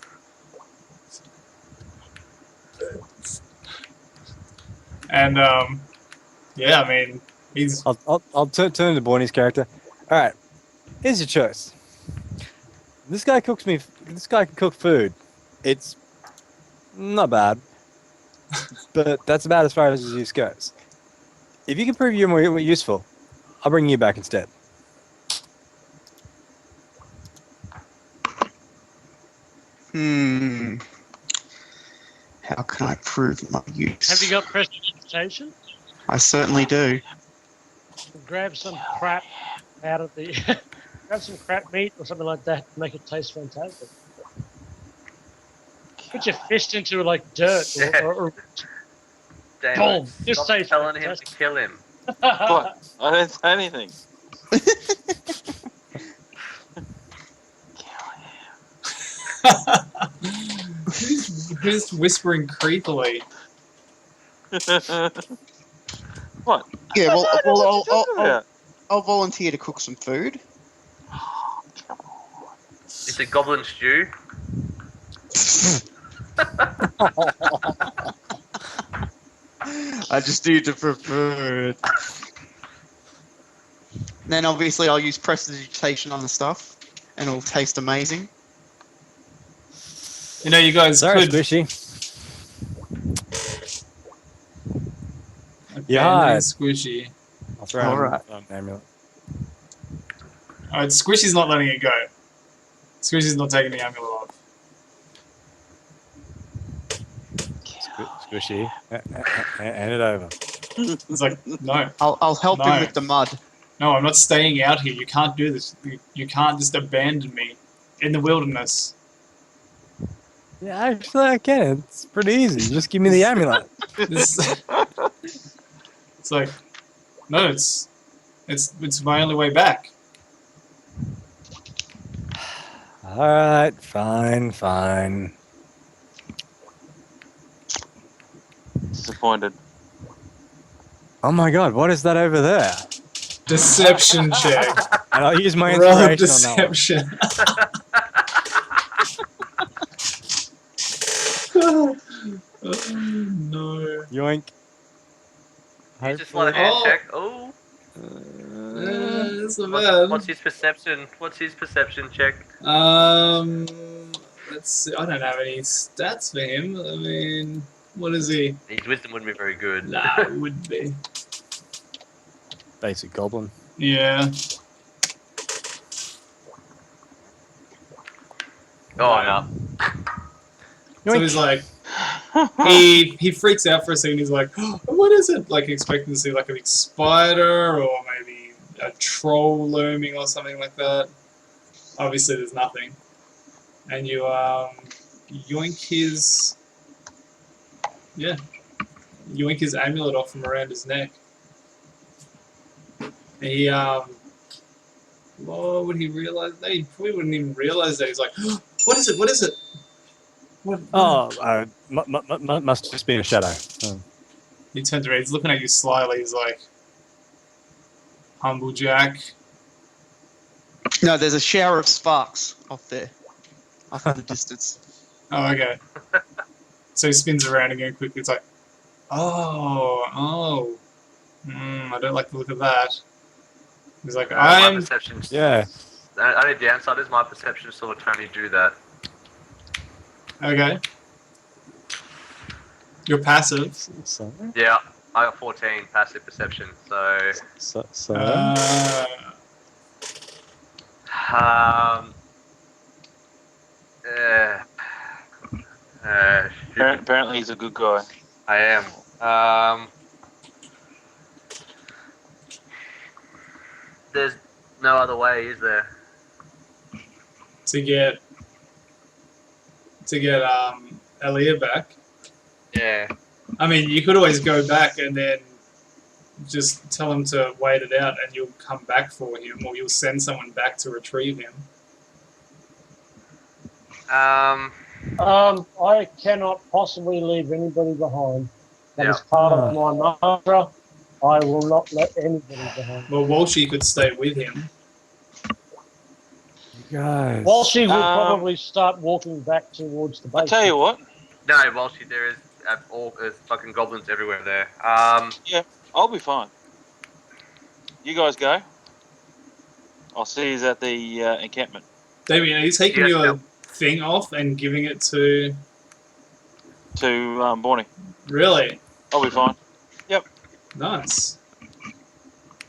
and yeah, I mean, he's I'll turn to Borny's character. All right, here's your choice. This guy This guy can cook food. It's not bad, but that's about as far as his use goes. If you can prove you're more useful, I'll bring you back instead. How can I prove my use? Have you got prestidigitation? I certainly do. Grab some crap out of the. Grab some crap meat or something like that to make it taste fantastic. Put your fist into like dirt or Damn boom. it. Just Stop taste telling him to fantastic. kill him. What? I didn't say anything. who's whispering creepily. What? Yeah, well, Yeah. I'll volunteer to cook some food. It's a goblin stew. I just need to prepare it. Then obviously I'll use prestidigitation on the stuff, and it'll taste amazing. You know, you guys Sorry, could. Squishy. Okay, Yeah. no Squishy. I'll throw All him right. an amulet. Alright, Squishy's not letting it go. Squishy's not taking the amulet off. Squishy, hand it over. It's like, no, I'll help No. him with the mud. no, I'm not staying out here. You can't do this. You can't just abandon me in the wilderness. Yeah, actually, I can. It's pretty easy. Just give me the amulet. This, it's like, no, it's my only way back. All right, fine. Disappointed. Oh my God, what is that over there? Deception check. And I'll use my Roll inspiration on that one. deception. Oh, no. Yoink. You just let a hand Oh. check. Oh. That's not bad. What's his perception? What's his perception check? Let's see. I don't have any stats for him. I mean, what is he? His wisdom wouldn't be very good. Nah, it would be. Basic goblin. Yeah. Oh no. So he's like, he freaks out for a second. He's like, oh, what is it? Like expecting to see like a big spider or maybe a troll looming or something like that. Obviously, there's nothing. And you yoink his amulet off from around his neck. And he what would he realize? No, he probably wouldn't even realize that. He's like, oh, what is it? What is it? What? Oh, must just be a shadow. Oh. He turns around. He's looking at you slyly. He's like, humble Jack. No, there's a shower of sparks off there, off in the distance. Oh, okay. So he spins around again quickly. It's like, I don't like the look of that. He's like, My I'm perception's Yeah. The only downside is my perception sort of only do that. Okay. You're passive. So, Yeah, I got 14 passive perception, so so um, shoot, Apparently, he's a good guy. I am. There's no other way, is there? to get Elia back. Yeah. I mean, you could always go back and then just tell him to wait it out, and you'll come back for him, or you'll send someone back to retrieve him. I cannot possibly leave anybody behind. That is part of my mantra. I will not let anybody behind. Well, Walshy could stay with him. you guys. Walshy will probably start walking back towards the base. I'll tell you what. No, Walshy, there's fucking goblins everywhere there. I'll be fine. You guys go. I'll see you at the encampment. Damien, are you taking Yes, your no. thing off and giving it to... To Borny. Really? I'll be fine. Nice.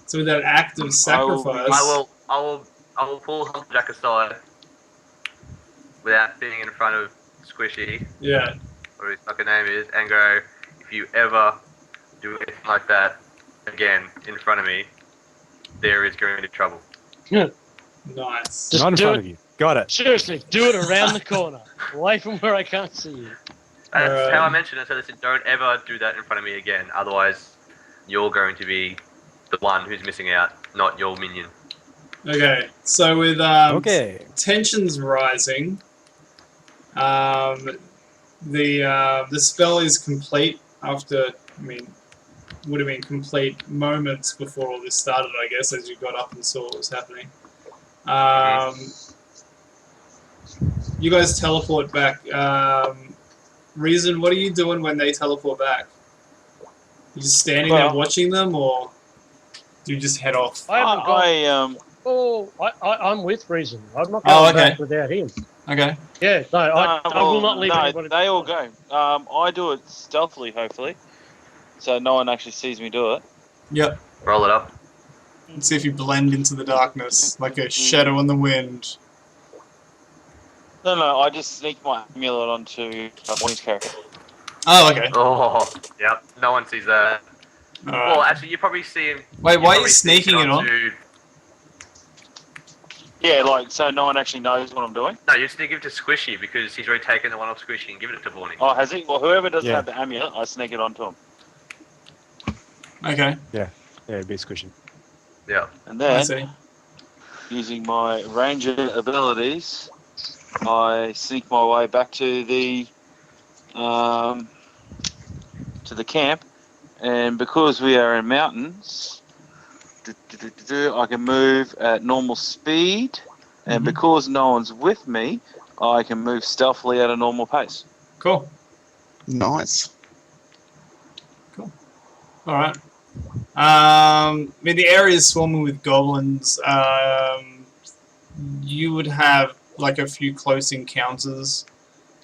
So with that act of sacrifice... I will pull Humpjack aside without being in front of Squishy, Yeah. or his fucking name is, and go, if you ever do anything like that again in front of me, there is going to be trouble. Nice. Just Not in do front it. of you. Got it. Seriously, do it around the corner, away from where I can't see you. That's Alright. how I mentioned it, so they said, don't ever do that in front of me again, otherwise you're going to be the one who's missing out, not your minion. Okay, so with Okay. tensions rising, the spell is complete after, I mean, would have been complete moments before all this started, I guess, as you got up and saw what was happening. You guys teleport back. Reason, what are you doing when they teleport back? You just standing there Well- watching them, or do you just head off? I haven't gone. I'm with Reason. I'm not Oh, going okay. back without him. Okay. Yeah, no, I will not leave no, anybody. they all go. I do it stealthily, hopefully, so no one actually sees me do it. Yep. Roll it up. See if you blend into the darkness like a shadow in the wind. No, I just sneak my amulet onto Bonnie's character. Oh, okay. Oh, yep. No one sees that. Alright. Well, actually, you probably see him. Wait, why are you probably sneak sneaking it on? onto- Yeah, like so no one actually knows what I'm doing. No, you sneak him to Squishy because he's already taken the one off Squishy and given it to Borny. Oh, has he? Well, whoever doesn't Yeah. have the amulet, I sneak it onto him, Okay, Yeah, it'd be squishy. Yeah. and I then see. using my ranger abilities, I sneak my way back to the camp, and because we are in mountains, I can move at normal speed, and Mhm. because no one's with me, I can move stealthily at a normal pace. Cool. Nice. Alright. I mean, the area is swarming with goblins. You would have like a few close encounters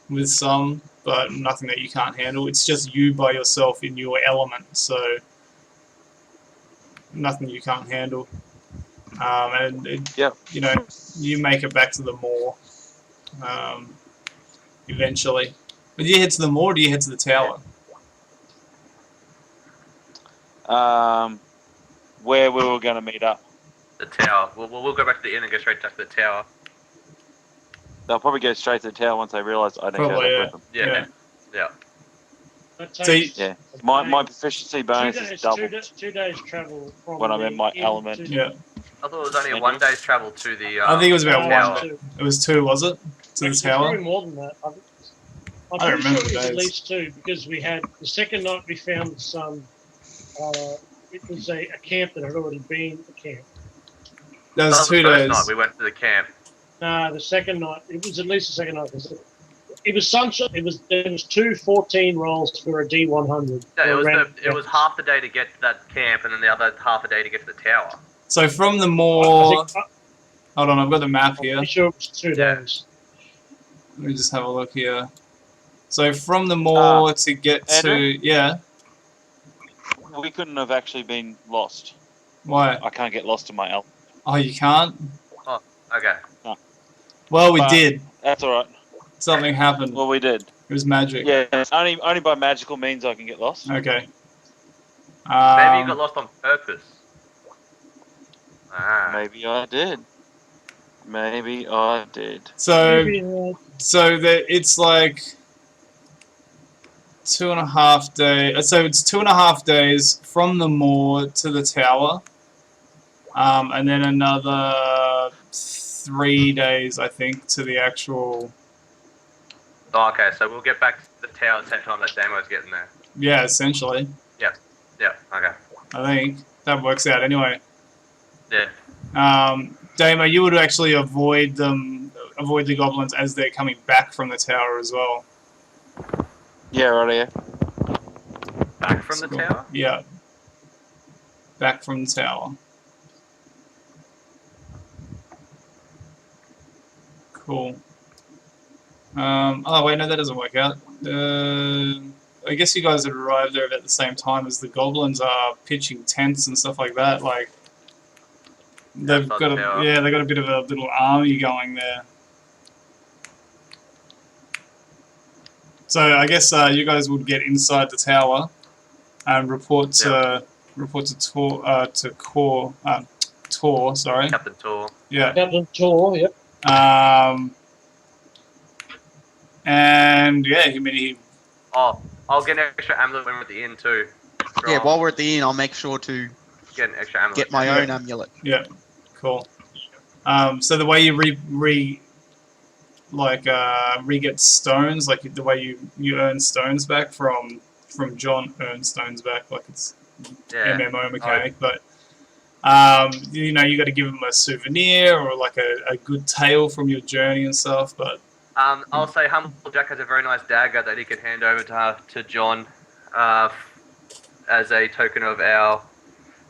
with some, but nothing that you can't handle. It's just you by yourself in your element, so nothing you can't handle. And Yep. you know, you make it back to the moor eventually. But do you head to the moor or do you head to the tower? Where we were going to meet up. The tower. We'll go back to the inn and go straight back to the tower. They'll probably go straight to the tower once they realise I don't Probably, go yeah. with them. Yeah. Yeah. That So takes Yeah, my proficiency bonus is double 2 days travel from when I'm the in my inn element. to- Yeah. I thought it was only a Mhm. 1 day's travel to the. I think it was about tower. one. It was 2, was it? To the Actually, tower? probably more than that. I'm I don't pretty remember sure it the was at days. least 2 because we had the second night we found some. It was a camp that had already been a camp. That was the 2 first days. night we went to the camp. The second night it was at least the second night. It was sunshine. There was 2 14 rolls for a D100. No, it was Around- it was half the day to get to that camp, and then the other half a day to get to the tower. So from the I moor, think- Hold on, I've got the map I'm here. pretty sure it was 2 days. Let me just have a look here. So from the moor to get to Andrew? yeah. We couldn't have actually been lost. Why? I can't get lost in my elf. Oh, you can't. Okay. Well, we But- did. That's all right. Something happened. Well, we did. It was magic. Yeah, only by magical means I can get lost. Okay. Maybe you got lost on purpose. Ah. Maybe I did. Maybe I did. So Maybe, it's like 2.5 days. So it's 2.5 days from the moor to the tower, and then another 3 days, I think, to the actual. Oh, okay, so we'll get back to the tower at the same time that Damo's getting there. Yeah, essentially. Yeah, okay. I think that works out anyway. Yeah. Damo, you would actually avoid the goblins as they're coming back from the tower as well. Yeah, right here. Back from the Cool. tower? Yeah. Back from the tower. Cool. Oh wait, no, that doesn't work out. I guess you guys had arrived there at the same time as the goblins are pitching tents and stuff like that. Like they've Outside got the tower. they've got a bit of a little army going there. So I guess you guys would get inside the tower and report to Tor. Sorry. Captain Tor. Yeah. Captain Tor, yep. And yeah, I mean he. Oh, I'll get an extra amulet when we're at the inn too. Yeah, while we're at the inn, I'll make sure to Get an extra amulet. get my Yeah. own amulet. Yeah. Cool. So the way you re-get stones, like the way you earn stones back from John earn stones back, like it's Yeah. MMO mechanic, but you know, you got to give them a souvenir or like a good tale from your journey and stuff. But I'll say Humble Jack has a very nice dagger that he could hand over to John as a token of our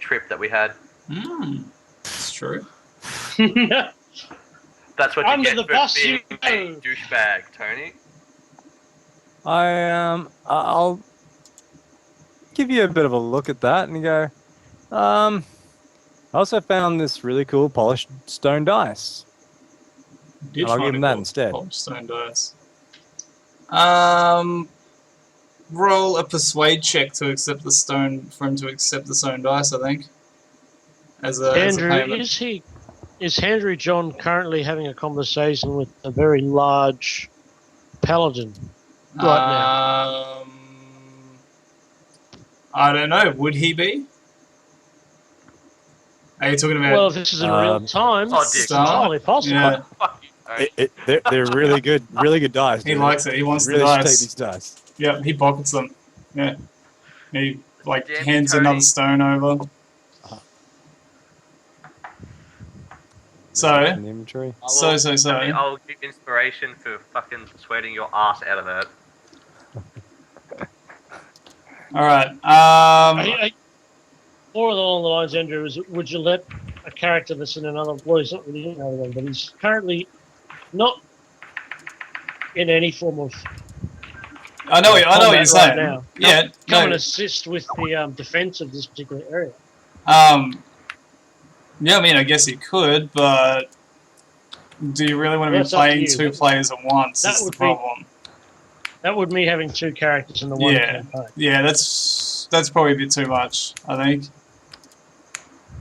trip that we had. it's true. That's what you Under get the for bus being you a go. douchebag, Tony. I'll give you a bit of a look at that and go. I also found this really cool polished stone dice. Did I'll give find him a that gold- instead. gold stone dice. Roll a persuade check to accept the stone for him to accept the stone dice. I think. As a Andrew, payment. is Henry John currently having a conversation with a very large paladin right now? I don't know. Would he be? Are you talking about? Well, if this is in real time, Oh, it's dear entirely possible. Yeah, Fuck you, Tony. They're really good dice. he dude. likes it. He wants really the should take dice. these dice. Yeah, he pockets them. Yeah, he like Damn you, hands Tony. another stone over. So, In the inventory. I so. mean, I'll give inspiration for fucking sweating your ass out of that. All right. More along the lines, Andrew, is would you let a character that's in another, well, he's not really in another one, but he's currently not in any form of I know what you're combat saying. right now. Yeah. come and No. assist with the defense of this particular area. Yeah, I mean, I guess he could, but do you really want to be That's up to playing you. two players at once? That Is the would be- problem. That would me having two characters in the one Yeah. campaign. Yeah, that's probably a bit too much. I think.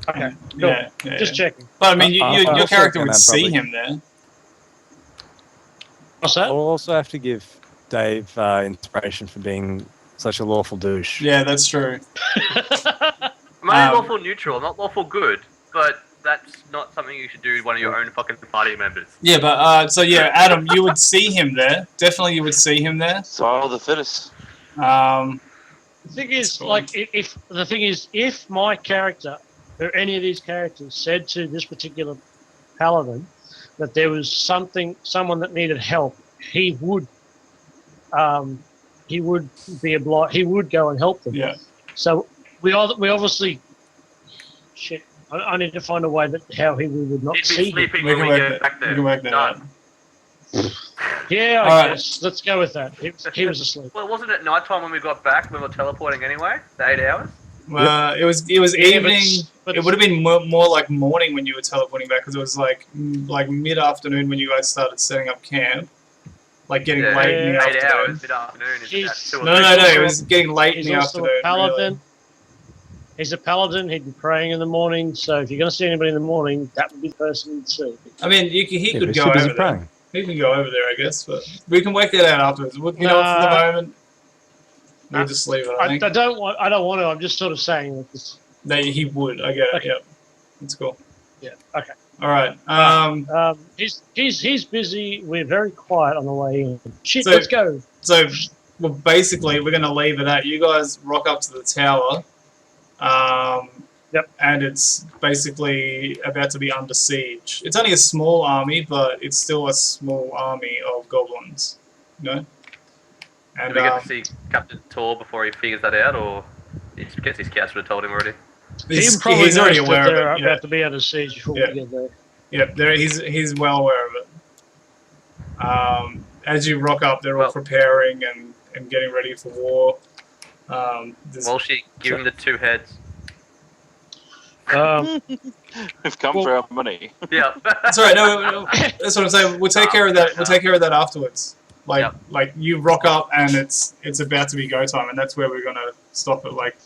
Okay, cool. Yeah. Just checking. But I mean, I your also character can would add see probably- him there. What's that? I'll also have to give Dave inspiration for being such a lawful douche. Yeah, that's true. I'm only Um, lawful neutral, not lawful good, but that's not something you should do with one of your own fucking party members. Yeah, but so yeah, Adam, you would see him there. Definitely, you would see him there. Survival of the fittest. Um, The thing is, Cool. like, if my character or any of these characters said to this particular paladin that there was someone that needed help, he would be obliged. He would go and help them. yeah. So we obviously, shit. I need to find a way that how we would not He'd be see him. sleeping We when can we work get that. back there. We can work that out. Done. Yeah, I Alright. guess. Let's go with that. He was asleep. Well, wasn't it nighttime when we got back? We were teleporting anyway. The 8 hours. It was Yeah, evening. but It would have been more like morning when you were teleporting back, because it was like mid afternoon when you guys started setting up camp. Like getting Yeah, late in the 8 afternoon. hours mid afternoon. Is He's- about 2 or No, 3. no, no. It was getting late in He's the also afternoon. a paladin. Really. He's a paladin. He'd be praying in the morning. So if you're going to see anybody in the morning, that would be the person you'd see. I mean, he Yeah, could but go too busy over there. praying. He can go over there, I guess, but we can work that out afterwards. For the moment, we'll just leave it. I I think don't want. I don't want to. I'm just sort of saying that this. that he would. I get it. Okay. Yep, that's cool. Yeah. Okay. All right. He's busy. We're very quiet on the way in. Shit. So- Let's go. So, well, basically, we're gonna leave it at you guys rock up to the tower. Yep. And it's basically about to be under siege. It's only a small army, but it's still a small army of goblins. You know. And Did we get to see Captain Tor before he figures that out, or I guess his scouts would have told him already? he's, He probably he's already knows aware that they're of it. Yeah. about to be under siege before Yeah. we get there. Yep, he's well aware of it. As you rock up, they're all Well- preparing and getting ready for war. There's- Walshy, give him the 2 heads. We've come for our money. Yeah. that's all right. No, that's what I'm saying. We'll take care of that. We'll take care of that afterwards. Like Yep. like you rock up and it's about to be go time, and that's where we're gonna stop it. Like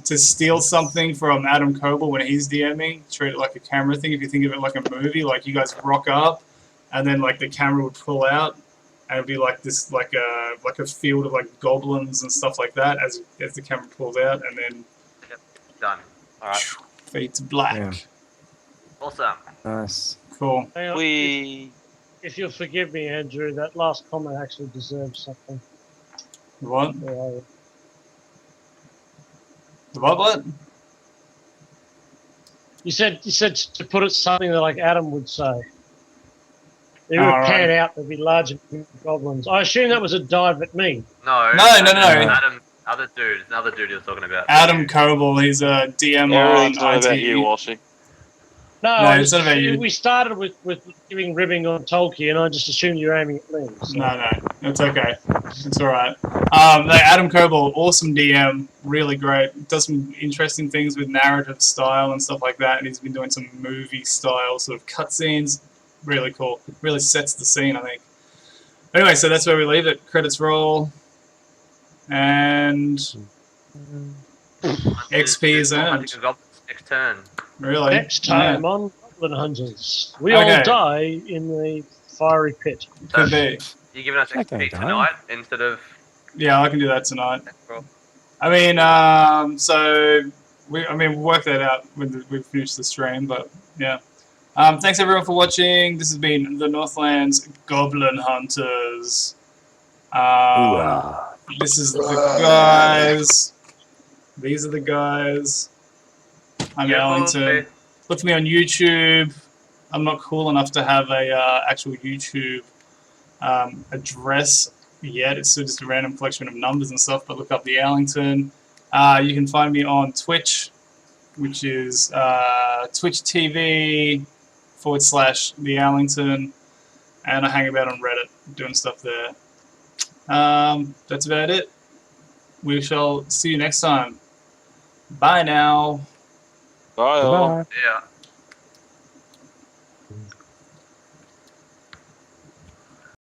to steal something from Adam Coble when he's DMing, treat it like a camera thing. If you think of it like a movie, like you guys rock up, and then like the camera would pull out, and it'd be like this like a field of like goblins and stuff like that as the camera pulls out, and then Done. Alright. fade to black. Yeah. Awesome. Nice. Cool. Hang on. We If you'll forgive me, Andrew, that last comment actually deserves something. What? Where are you? What? You said to put it something that like Adam would say. It Oh, would right. pan out. There'd be larger goblins. I assume that was a dive at me. No. No. Adam, other dude. Another dude he was talking about. Adam Coble, he's a DM everything's on not IT. about you, Walshy. No, No, I it's not about you. We started with giving ribbing on Tolkien. I just assumed you're aiming at me. So. No, it's okay. It's all right. No, Adam Coble, awesome DM, really great. Does some interesting things with narrative style and stuff like that, and he's been doing some movie style sort of cutscenes. Really cool. Really sets the scene, I think. Anyway, so that's where we leave it. Credits roll, and XP is earned. Next turn. Really. Next time on Goblin Hunters, we Okay. all die in the fiery pit. Could be. You giving us Okay, XP done. tonight instead of. Yeah, I can do that tonight. Well, I mean, so we'll work that out when we finish the stream. But yeah, thanks everyone for watching. This has been the Northlands Goblin Hunters. This is the guys. These are the guys. I'm yeah, Allington. Look for me on YouTube. I'm not cool enough to have a actual YouTube address yet. It's still just a random collection of numbers and stuff, but look up the Allington. You can find me on Twitch, which is Twitch TV /the Allington, and I hang about on Reddit doing stuff there. That's about it. We shall see you next time. Bye now. Bye all. Goodbye. Yeah.